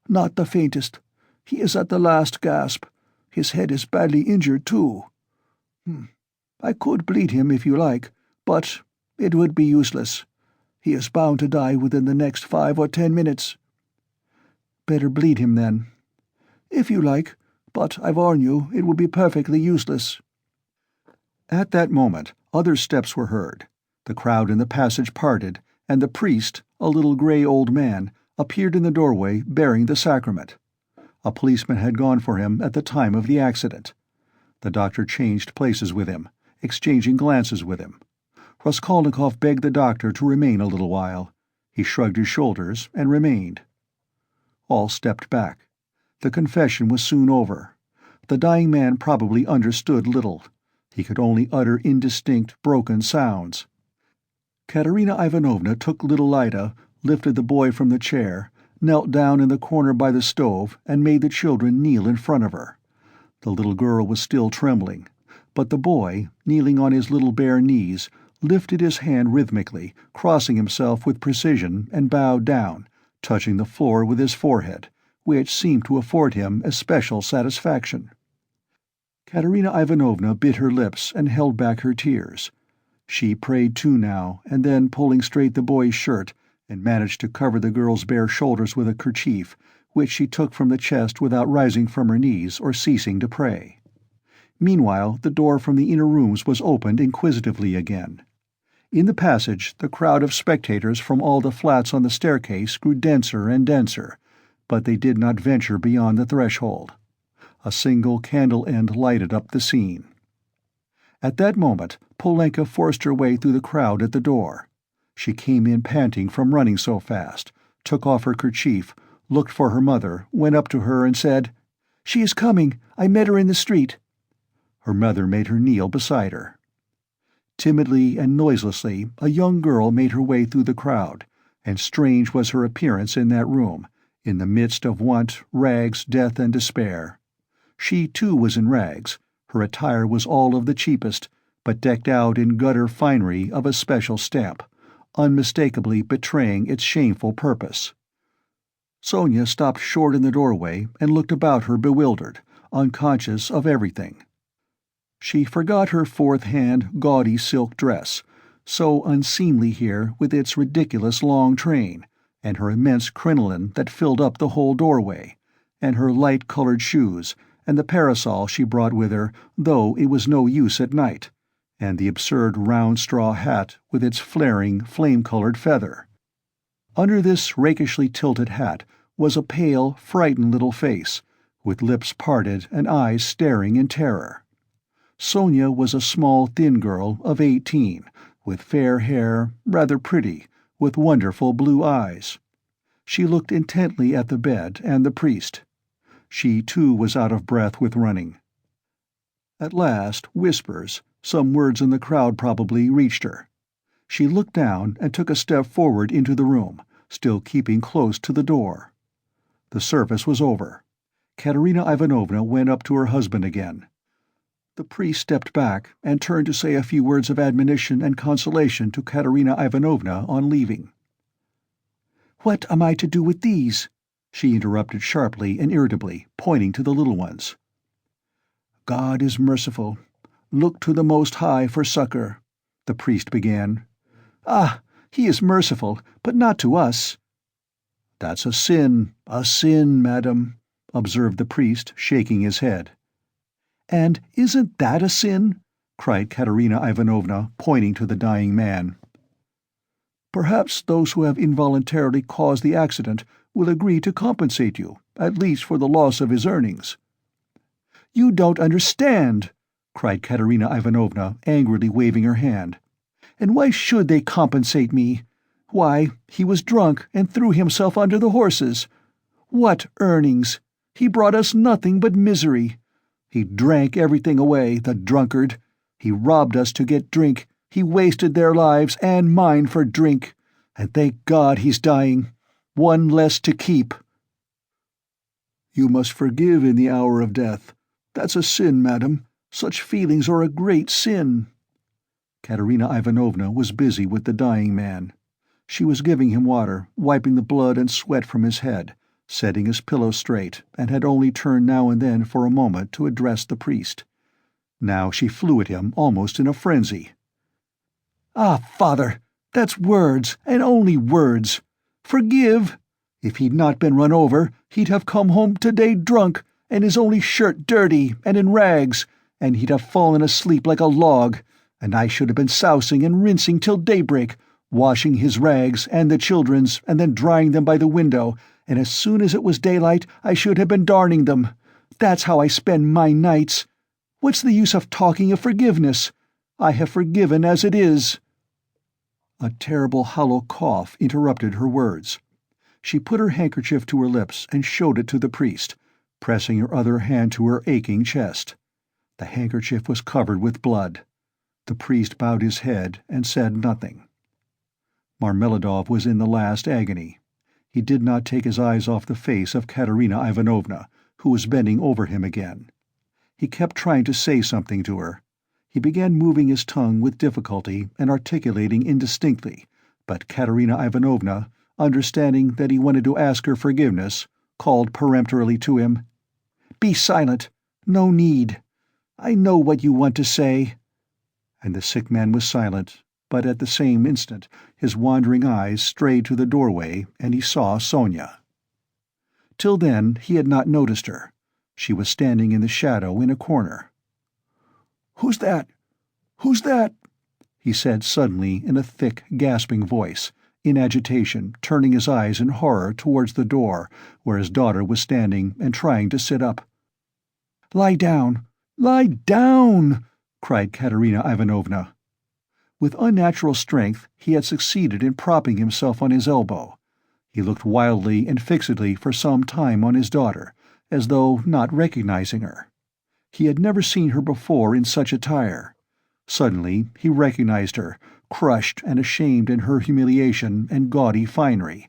"Not the faintest. He is at the last gasp. His head is badly injured, too. I could bleed him if you like, but it would be useless. He is bound to die within the next 5 or 10 minutes. "Better bleed him, then." "If you like, but I warn you it will be perfectly useless." At that moment, other steps were heard. The crowd in the passage parted, and the priest, a little grey old man, appeared in the doorway bearing the sacrament. A policeman had gone for him at the time of the accident. The doctor changed places with him, exchanging glances with him. Raskolnikov begged the doctor to remain a little while. He shrugged his shoulders and remained. All stepped back. The confession was soon over. The dying man probably understood little. He could only utter indistinct, broken sounds. Katerina Ivanovna took little Ida, lifted the boy from the chair, knelt down in the corner by the stove, and made the children kneel in front of her. The little girl was still trembling, but the boy, kneeling on his little bare knees, lifted his hand rhythmically, crossing himself with precision, and bowed down, touching the floor with his forehead, which seemed to afford him especial satisfaction. Katerina Ivanovna bit her lips and held back her tears. She prayed too now, and then, pulling straight the boy's shirt, and managed to cover the girl's bare shoulders with a kerchief, which she took from the chest without rising from her knees or ceasing to pray. Meanwhile, the door from the inner rooms was opened inquisitively again. In the passage, the crowd of spectators from all the flats on the staircase grew denser and denser, but they did not venture beyond the threshold. A single candle end lighted up the scene. At that moment, Polenka forced her way through the crowd at the door. She came in panting from running so fast, took off her kerchief, looked for her mother, went up to her and said, "She is coming. I met her in the street." Her mother made her kneel beside her. Timidly and noiselessly, a young girl made her way through the crowd, and strange was her appearance in that room, in the midst of want, rags, death, and despair. She, too, was in rags. Her attire was all of the cheapest, but decked out in gutter finery of a special stamp, unmistakably betraying its shameful purpose. Sonya stopped short in the doorway and looked about her bewildered, unconscious of everything. She forgot her fourth-hand, gaudy silk dress, so unseemly here with its ridiculous long train, and her immense crinoline that filled up the whole doorway, and her light-colored shoes, and the parasol she brought with her, though it was no use at night, and the absurd round straw hat with its flaring, flame-colored feather. Under this rakishly tilted hat was a pale, frightened little face, with lips parted and eyes staring in terror. Sonya was a small, thin girl of 18, with fair hair, rather pretty, with wonderful blue eyes. She looked intently at the bed and the priest. She, too, was out of breath with running. At last, whispers, some words in the crowd probably, reached her. She looked down and took a step forward into the room, still keeping close to the door. The service was over. Katerina Ivanovna went up to her husband again. The priest stepped back and turned to say a few words of admonition and consolation to Katerina Ivanovna on leaving. "What am I to do with these?" she interrupted sharply and irritably, pointing to the little ones. "God is merciful. Look to the Most High for succor," the priest began. "Ah, he is merciful, but not to us." "That's a sin, madam," observed the priest, shaking his head. "And isn't that a sin?" cried Katerina Ivanovna, pointing to the dying man. "Perhaps those who have involuntarily caused the accident will agree to compensate you, at least for the loss of his earnings." "You don't understand!" cried Katerina Ivanovna, angrily waving her hand. "And why should they compensate me? Why, he was drunk and threw himself under the horses. What earnings? He brought us nothing but misery. He drank everything away, the drunkard. He robbed us to get drink. He wasted their lives and mine for drink. And thank God he's dying. One less to keep." "You must forgive in the hour of death. That's a sin, madam. Such feelings are a great sin." Katerina Ivanovna was busy with the dying man. She was giving him water, wiping the blood and sweat from his head, setting his pillow straight, and had only turned now and then for a moment to address the priest. Now she flew at him almost in a frenzy. "Ah, father, that's words, and only words. Forgive? If he'd not been run over, he'd have come home today drunk, and his only shirt dirty and in rags, and he'd have fallen asleep like a log, and I should have been sousing and rinsing till daybreak, washing his rags and the children's, and then drying them by the window, and as soon as it was daylight I should have been darning them. That's how I spend my nights. What's the use of talking of forgiveness? I have forgiven as it is." A terrible hollow cough interrupted her words. She put her handkerchief to her lips and showed it to the priest, pressing her other hand to her aching chest. The handkerchief was covered with blood. The priest bowed his head and said nothing. Marmeladov was in the last agony. He did not take his eyes off the face of Katerina Ivanovna, who was bending over him again. He kept trying to say something to her. He began moving his tongue with difficulty and articulating indistinctly, but Katerina Ivanovna, understanding that he wanted to ask her forgiveness, called peremptorily to him, "Be silent. No need. I know what you want to say." And the sick man was silent, but at the same instant his wandering eyes strayed to the doorway and he saw Sonya. Till then he had not noticed her. She was standing in the shadow in a corner. "Who's that? Who's that?" he said suddenly in a thick, gasping voice, in agitation, turning his eyes in horror towards the door where his daughter was standing and trying to sit up. "Lie down! Lie down!" cried Katerina Ivanovna. With unnatural strength he had succeeded in propping himself on his elbow. He looked wildly and fixedly for some time on his daughter, as though not recognizing her. He had never seen her before in such attire. Suddenly he recognized her, crushed and ashamed in her humiliation and gaudy finery,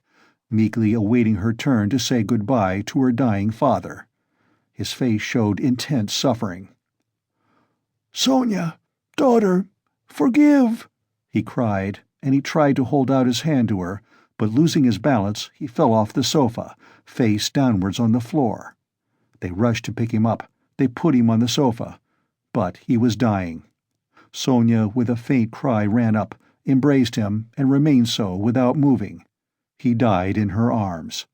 meekly awaiting her turn to say good-bye to her dying father. His face showed intense suffering. "Sonya, daughter, forgive!" he cried, and he tried to hold out his hand to her, but losing his balance he fell off the sofa, face downwards on the floor. They rushed to pick him up. They put him on the sofa. But he was dying. Sonya with a faint cry ran up, embraced him, and remained so without moving. He died in her arms.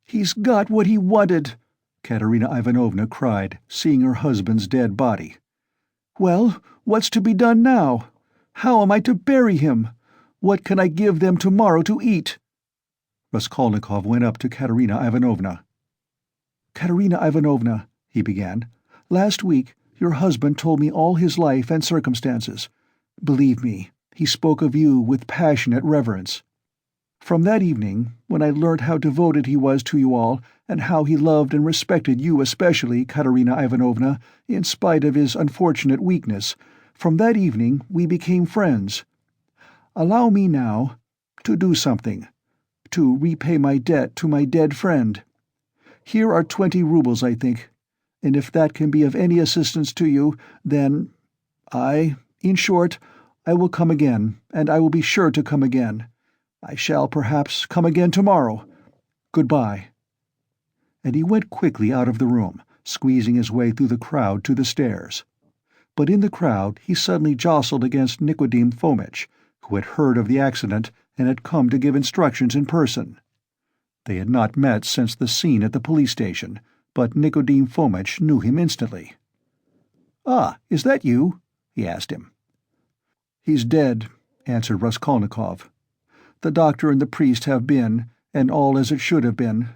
"He's got what he wanted," Katerina Ivanovna cried, seeing her husband's dead body. "Well, what's to be done now? How am I to bury him? What can I give them tomorrow to eat?" Raskolnikov went up to Katerina Ivanovna. "Katerina Ivanovna," he began, "last week your husband told me all his life and circumstances. Believe me, he spoke of you with passionate reverence. From that evening, when I learnt how devoted he was to you all, and how he loved and respected you especially, Katerina Ivanovna, in spite of his unfortunate weakness, from that evening we became friends. Allow me now to do something, to repay my debt to my dead friend. Here are 20 roubles, I think, and if that can be of any assistance to you, then in short, I will come again, and I will be sure to come again. I shall perhaps come again tomorrow. Goodbye." And he went quickly out of the room, squeezing his way through the crowd to the stairs. But in the crowd he suddenly jostled against Nikodim Fomitch, who had heard of the accident and had come to give instructions in person. They had not met since the scene at the police station, but Nikodim Fomitch knew him instantly. "Ah, is that you?" he asked him. "He's dead," answered Raskolnikov. "The doctor and the priest have been, and all as it should have been.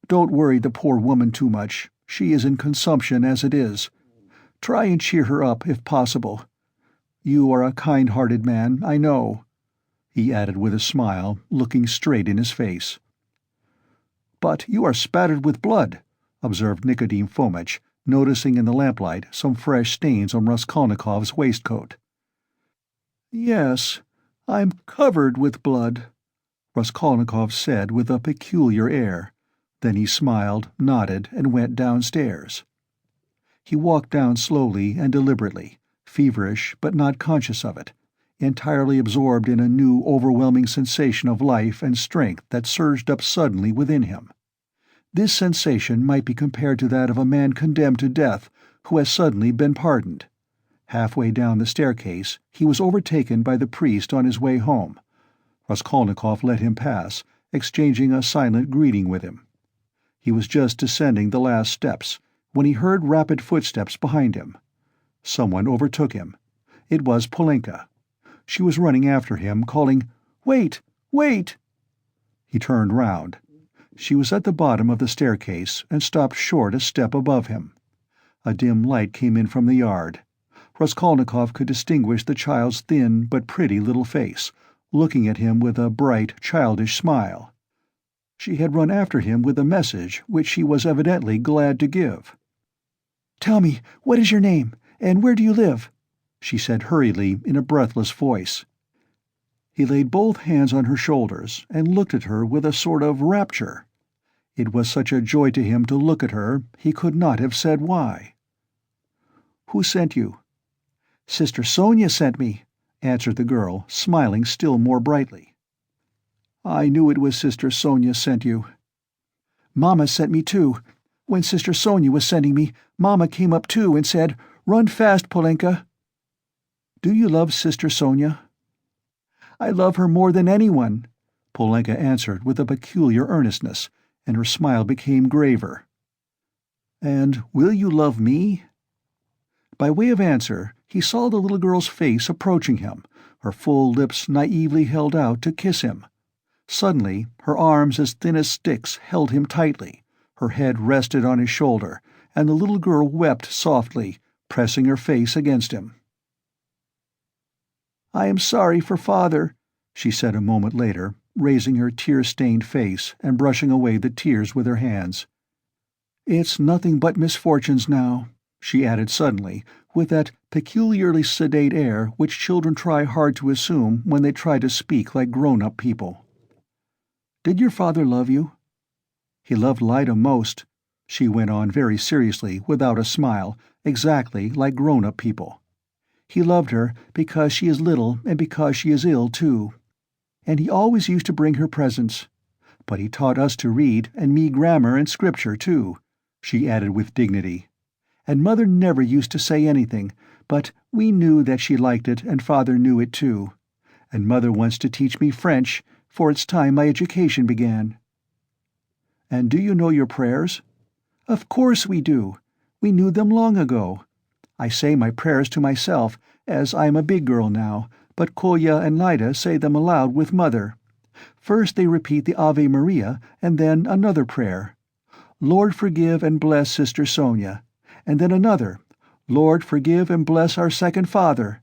Don't worry the poor woman too much. She is in consumption as it is. Try and cheer her up, if possible. You are a kind-hearted man, I know," he added with a smile, looking straight in his face. "But you are spattered with blood," observed Nikodim Fomitch, noticing in the lamplight some fresh stains on Raskolnikov's waistcoat. "Yes, I'm covered with blood," Raskolnikov said with a peculiar air. Then he smiled, nodded, and went downstairs. He walked down slowly and deliberately, feverish but not conscious of it, entirely absorbed in a new overwhelming sensation of life and strength that surged up suddenly within him. This sensation might be compared to that of a man condemned to death who has suddenly been pardoned. Halfway down the staircase he was overtaken by the priest on his way home. Raskolnikov let him pass, exchanging a silent greeting with him. He was just descending the last steps when he heard rapid footsteps behind him. Someone overtook him. It was Polenka. She was running after him, calling, "Wait! Wait!" He turned round. She was at the bottom of the staircase and stopped short a step above him. A dim light came in from the yard. Raskolnikov could distinguish the child's thin but pretty little face, looking at him with a bright, childish smile. She had run after him with a message which she was evidently glad to give. "Tell me, what is your name, and where do you live?" she said hurriedly in a breathless voice. He laid both hands on her shoulders and looked at her with a sort of rapture. It was such a joy to him to look at her, he could not have said why. "Who sent you?" "Sister Sonya sent me," answered the girl, smiling still more brightly. "I knew it was Sister Sonya sent you." "Mama sent me too. When Sister Sonya was sending me, Mama came up too and said, 'Run fast, Polenka.'" "Do you love Sister Sonya?" "I love her more than anyone," Polenka answered with a peculiar earnestness, and her smile became graver. "And will you love me?" By way of answer, he saw the little girl's face approaching him, her full lips naively held out to kiss him. Suddenly, her arms as thin as sticks held him tightly, her head rested on his shoulder, and the little girl wept softly, pressing her face against him. "I am sorry for Father," she said a moment later, raising her tear-stained face and brushing away the tears with her hands. "It's nothing but misfortunes now," she added suddenly, with that peculiarly sedate air which children try hard to assume when they try to speak like grown-up people. "Did your father love you?" "He loved Lyda most," she went on very seriously, without a smile, exactly like grown-up people. "He loved her because she is little and because she is ill, too. And he always used to bring her presents. But he taught us to read, and me grammar and scripture, too," she added with dignity. "And Mother never used to say anything, but we knew that she liked it, and Father knew it too. And Mother wants to teach me French, for it's time my education began." "And do you know your prayers?" "Of course we do. We knew them long ago. I say my prayers to myself, as I am a big girl now, but Kolya and Lyda say them aloud with Mother. First they repeat the Ave Maria, and then another prayer. 'Lord, forgive and bless Sister Sonya,' and then another, 'Lord, forgive and bless our second father.'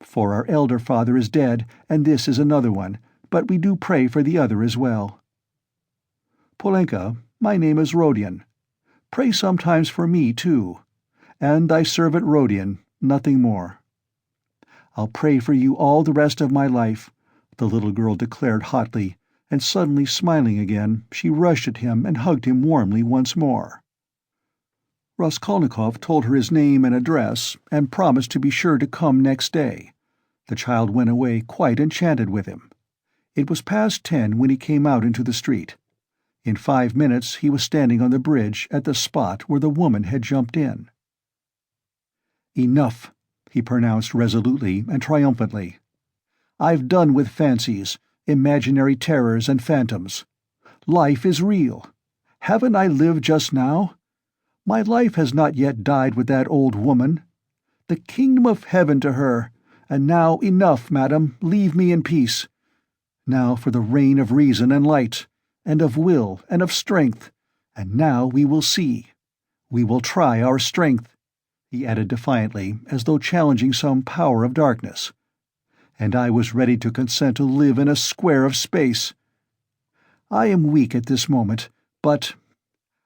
For our elder father is dead, and this is another one, but we do pray for the other as well." "Polenka, my name is Rodion. Pray sometimes for me, too. And thy servant Rodion, nothing more." "I'll pray for you all the rest of my life," the little girl declared hotly, and suddenly smiling again, she rushed at him and hugged him warmly once more. Raskolnikov told her his name and address, and promised to be sure to come next day. The child went away quite enchanted with him. It was past 10 when he came out into the street. In 5 minutes he was standing on the bridge at the spot where the woman had jumped in. "Enough," he pronounced resolutely and triumphantly. "I've done with fancies, imaginary terrors and phantoms. Life is real. Haven't I lived just now? My life has not yet died with that old woman. The kingdom of heaven to her, and now enough, madam, leave me in peace. Now for the reign of reason and light, and of will and of strength, and now we will see. We will try our strength," he added defiantly, as though challenging some power of darkness. "And I was ready to consent to live in a square of space. I am weak at this moment, but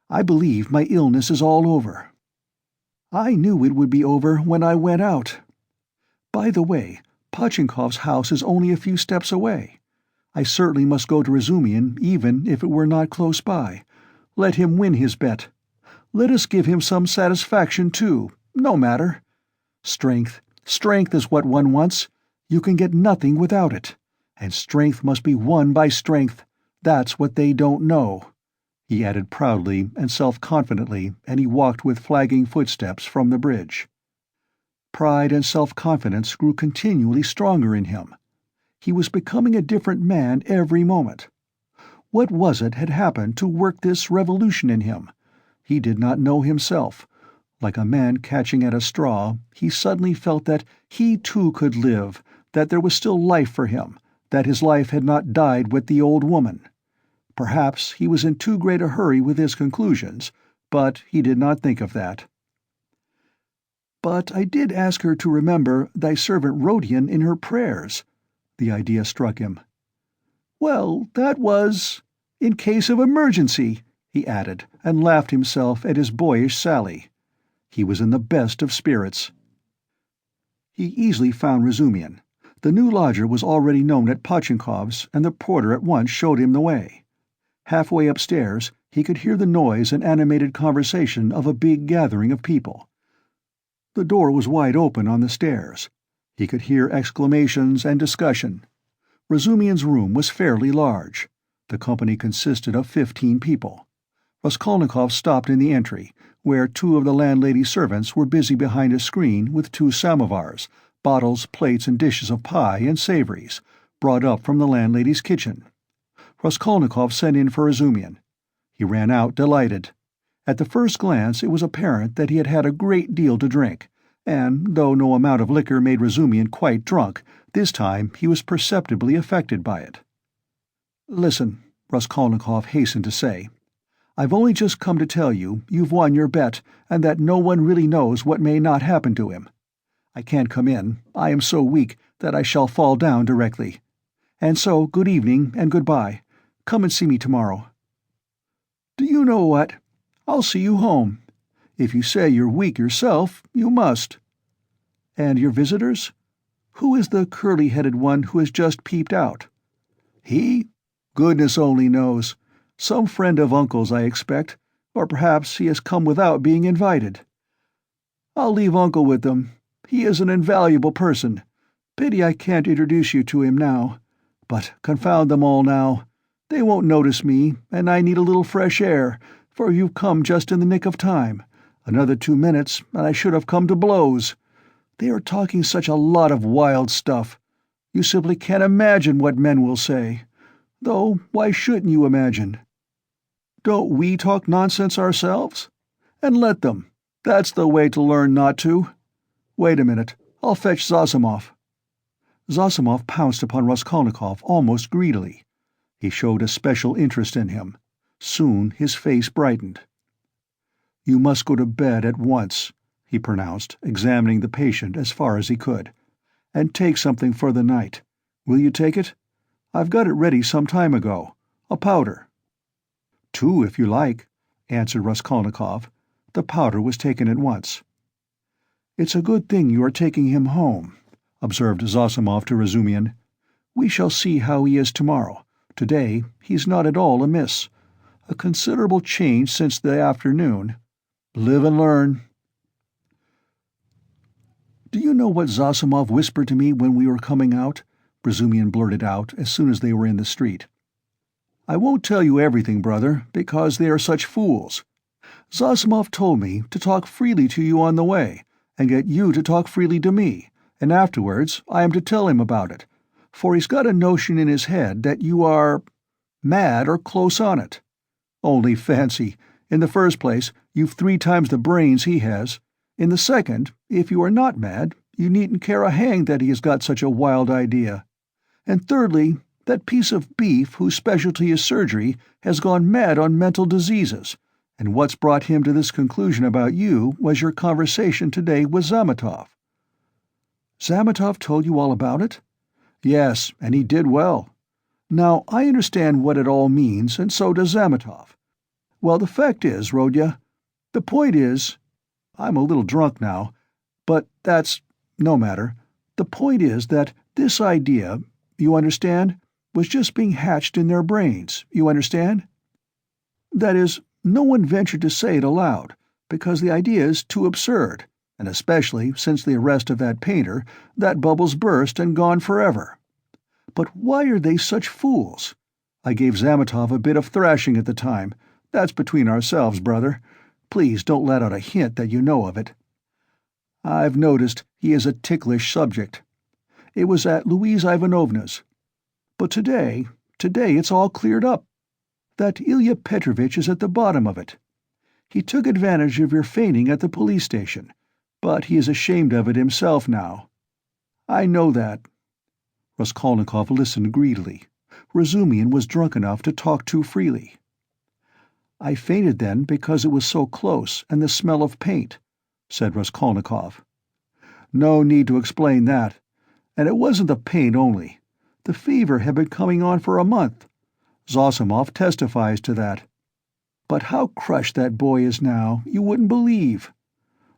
I believe my illness is all over. I knew it would be over when I went out. By the way, Pochinkov's house is only a few steps away. I certainly must go to Razumihin even if it were not close by. Let him win his bet. Let us give him some satisfaction too, no matter. Strength, strength is what one wants. You can get nothing without it. And strength must be won by strength. That's what they don't know," he added proudly and self-confidently, and he walked with flagging footsteps from the bridge. Pride and self-confidence grew continually stronger in him. He was becoming a different man every moment. What was it had happened to work this revolution in him? He did not know himself. Like a man catching at a straw, he suddenly felt that he too could live, that there was still life for him, that his life had not died with the old woman. Perhaps he was in too great a hurry with his conclusions, but he did not think of that. "But I did ask her to remember thy servant Rodion in her prayers," the idea struck him. "Well, that was in case of emergency," he added, and laughed himself at his boyish sally. He was in the best of spirits. He easily found Razumian. The new lodger was already known at Pochinkov's, and the porter at once showed him the way. Halfway upstairs, he could hear the noise and animated conversation of a big gathering of people. The door was wide open on the stairs. He could hear exclamations and discussion. Razumian's room was fairly large. The company consisted of 15 people. Raskolnikov stopped in the entry, where 2 of the landlady's servants were busy behind a screen with 2 samovars, bottles, plates, and dishes of pie and savories, brought up from the landlady's kitchen. Raskolnikov sent in for Razumian. He ran out delighted. At the first glance it was apparent that he had had a great deal to drink, and, though no amount of liquor made Razumian quite drunk, this time he was perceptibly affected by it. "Listen," Raskolnikov hastened to say. "I've only just come to tell you you've won your bet, and that no one really knows what may not happen to him. I can't come in. I am so weak that I shall fall down directly. And so, good evening and goodbye. Come and see me tomorrow." "Do you know what? I'll see you home. If you say you're weak yourself, you must." "And your visitors? Who is the curly-headed one who has just peeped out?" "He? Goodness only knows. Some friend of Uncle's, I expect, or perhaps he has come without being invited. I'll leave Uncle with them. He is an invaluable person. Pity I can't introduce you to him now. But confound them all now. They won't notice me, and I need a little fresh air, for you've come just in the nick of time. Another 2 minutes, and I should have come to blows. They are talking such a lot of wild stuff. You simply can't imagine what men will say. Though, why shouldn't you imagine? Don't we talk nonsense ourselves? And let them. That's the way to learn not to. Wait a minute, I'll fetch Zossimov." Zossimov pounced upon Raskolnikov almost greedily. He showed a special interest in him. Soon his face brightened. "You must go to bed at once," he pronounced, examining the patient as far as he could. "And take something for the night. Will you take it? I've got it ready some time ago. A powder." "2, if you like," answered Raskolnikov. The powder was taken at once. "It's a good thing you are taking him home," observed Zossimov to Razumian. "We shall see how he is tomorrow. Today he's not at all amiss. A considerable change since the afternoon. Live and learn." "Do you know what Zossimov whispered to me when we were coming out?" Razumian blurted out as soon as they were in the street. "I won't tell you everything, brother, because they are such fools. Zossimov told me to talk freely to you on the way, and get you to talk freely to me, and afterwards I am to tell him about it, for he's got a notion in his head that you are mad or close on it. Only fancy, in the first place, you've 3 times the brains he has. In the second, if you are not mad, you needn't care a hang that he has got such a wild idea. And thirdly, that piece of beef whose specialty is surgery has gone mad on mental diseases, and what's brought him to this conclusion about you was your conversation today with Zametov." "Zametov told you all about it?" "Yes, and he did well. Now, I understand what it all means, and so does Zametov. Well, the fact is, Rodya, the point is— I'm a little drunk now, but that's no matter. The point is that this idea, you understand, was just being hatched in their brains, you understand? That is, no one ventured to say it aloud, because the idea is too absurd, and especially since the arrest of that painter, that bubble's burst and gone forever. But why are they such fools? I gave Zametov a bit of thrashing at the time. That's between ourselves, brother. Please don't let out a hint that you know of it. I've noticed he is a ticklish subject. It was at Louise Ivanovna's. But today it's all cleared up. That Ilya Petrovitch is at the bottom of it. He took advantage of your fainting at the police station, but he is ashamed of it himself now. I know that." Raskolnikov listened greedily. Razumian was drunk enough to talk too freely. "I fainted then because it was so close, and the smell of paint," said Raskolnikov. "No need to explain that. And it wasn't the paint only. The fever had been coming on for a month. Zosimov testifies to that. But how crushed that boy is now, you wouldn't believe.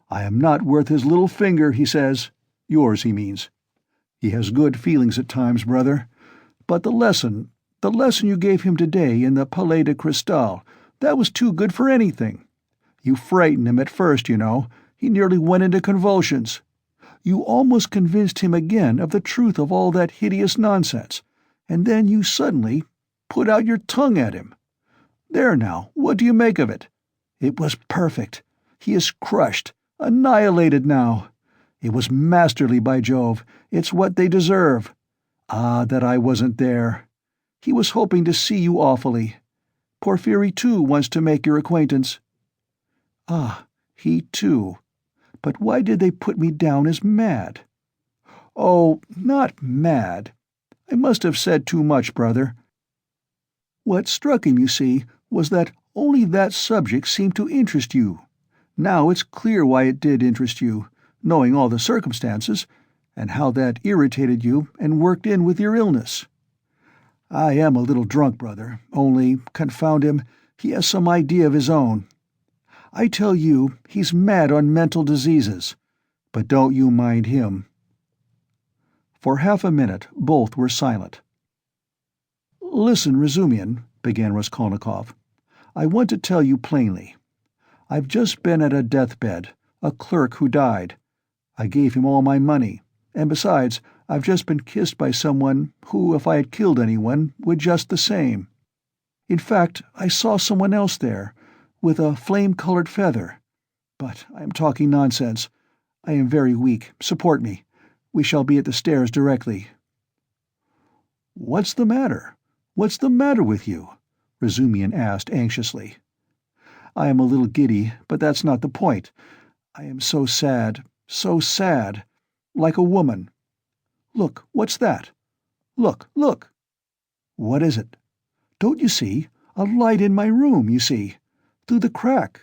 'I am not worth his little finger,' he says. Yours, he means. He has good feelings at times, brother. But the lesson you gave him today in the Palais de Cristal, that was too good for anything. You frightened him at first, you know. He nearly went into convulsions. You almost convinced him again of the truth of all that hideous nonsense, and then you suddenly put out your tongue at him. There now, what do you make of it? It was perfect. He is crushed, annihilated now. It was masterly, by Jove. It's what they deserve. Ah, that I wasn't there. He was hoping to see you awfully. Porfiry, too, wants to make your acquaintance." "Ah, he too. But why did they put me down as mad?" "Oh, not mad. I must have said too much, brother. What struck him, you see, was that only that subject seemed to interest you. Now it's clear why it did interest you, knowing all the circumstances, and how that irritated you and worked in with your illness. I am a little drunk, brother, only, confound him, he has some idea of his own. I tell you, he's mad on mental diseases. But don't you mind him." For half a minute both were silent. "Listen, Razumian," began Raskolnikov. "I want to tell you plainly. I've just been at a deathbed, a clerk who died. I gave him all my money, and besides, I've just been kissed by someone who, if I had killed anyone, would just the same. In fact, I saw someone else there, with a flame-colored feather. But I am talking nonsense. I am very weak. Support me. We shall be at the stairs directly." "What's the matter? What's the matter with you?" Razumian asked anxiously. "I am a little giddy, but that's not the point. I am so sad, like a woman. Look, what's that? Look, look!" "What is it?" "Don't you see? A light in my room, you see. Through the crack."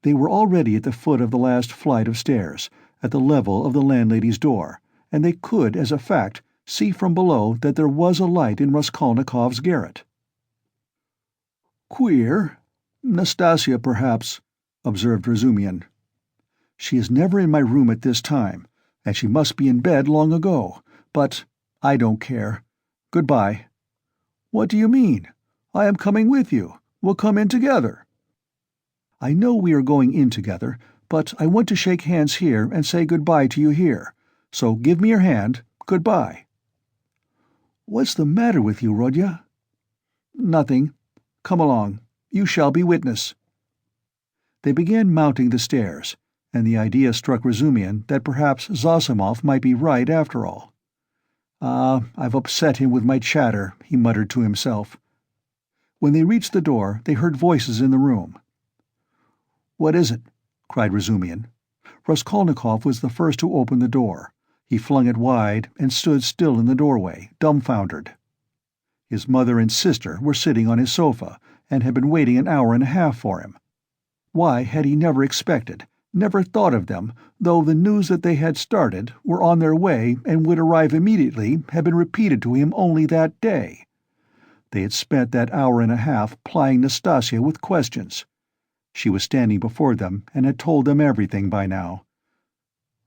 They were already at the foot of the last flight of stairs, at the level of the landlady's door, and they could, as a fact, see from below that there was a light in Raskolnikov's garret. "Queer. Nastasia, perhaps," observed Razumian. "She is never in my room at this time, and she must be in bed long ago. But I don't care. Goodbye." "What do you mean? I am coming with you. We'll come in together." "I know we are going in together, but I want to shake hands here and say goodbye to you here. So give me your hand. Goodbye." "What's the matter with you, Rodya?" "Nothing. Come along. You shall be witness." They began mounting the stairs, and the idea struck Razumian that perhaps Zosimov might be right after all. "Ah, I've upset him with my chatter," he muttered to himself. When they reached the door, they heard voices in the room. "What is it?" cried Razumian. Raskolnikov was the first to open the door. He flung it wide and stood still in the doorway, dumbfoundered. His mother and sister were sitting on his sofa, and had been waiting an hour and a half for him. Why had he never expected, never thought of them, though the news that they had started, were on their way and would arrive immediately, had been repeated to him only that day? They had spent that hour and a half plying Nastasia with questions. She was standing before them and had told them everything by now.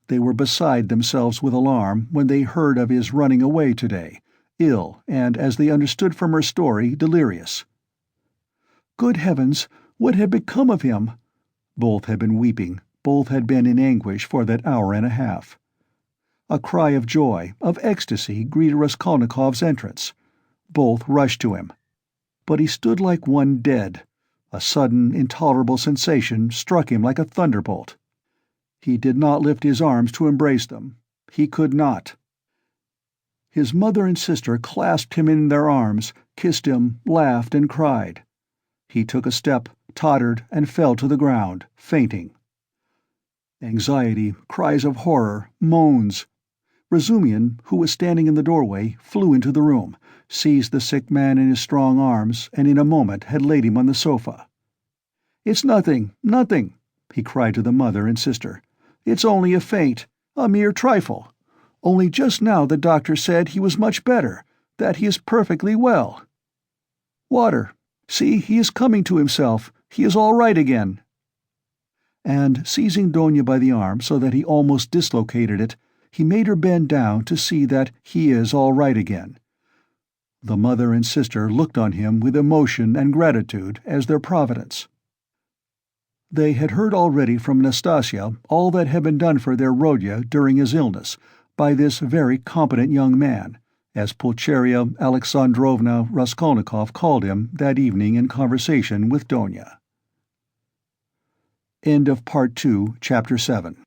They were beside themselves with alarm when they heard of his running away today, ill and, as they understood from her story, delirious. Good heavens, what had become of him? Both had been weeping, both had been in anguish for that hour and a half. A cry of joy, of ecstasy, greeted Raskolnikov's entrance. Both rushed to him. But he stood like one dead. A sudden, intolerable sensation struck him like a thunderbolt. He did not lift his arms to embrace them. He could not. His mother and sister clasped him in their arms, kissed him, laughed and cried. He took a step, tottered, and fell to the ground, fainting. Anxiety, cries of horror, moans. Razumian, who was standing in the doorway, flew into the room. seized the sick man in his strong arms, and in a moment had laid him on the sofa. "It's nothing, nothing," he cried to the mother and sister. "It's only a faint, a mere trifle. Only just now the doctor said he was much better, that he is perfectly well. Water. See, he is coming to himself. He is all right again." And, seizing Donya by the arm so that he almost dislocated it, he made her bend down to see that he is all right again. The mother and sister looked on him with emotion and gratitude as their providence. They had heard already from Nastasia all that had been done for their Rodya during his illness by this very competent young man, as Pulcheria Alexandrovna Raskolnikov called him that evening in conversation with Donya. End of Part 2, Chapter 7.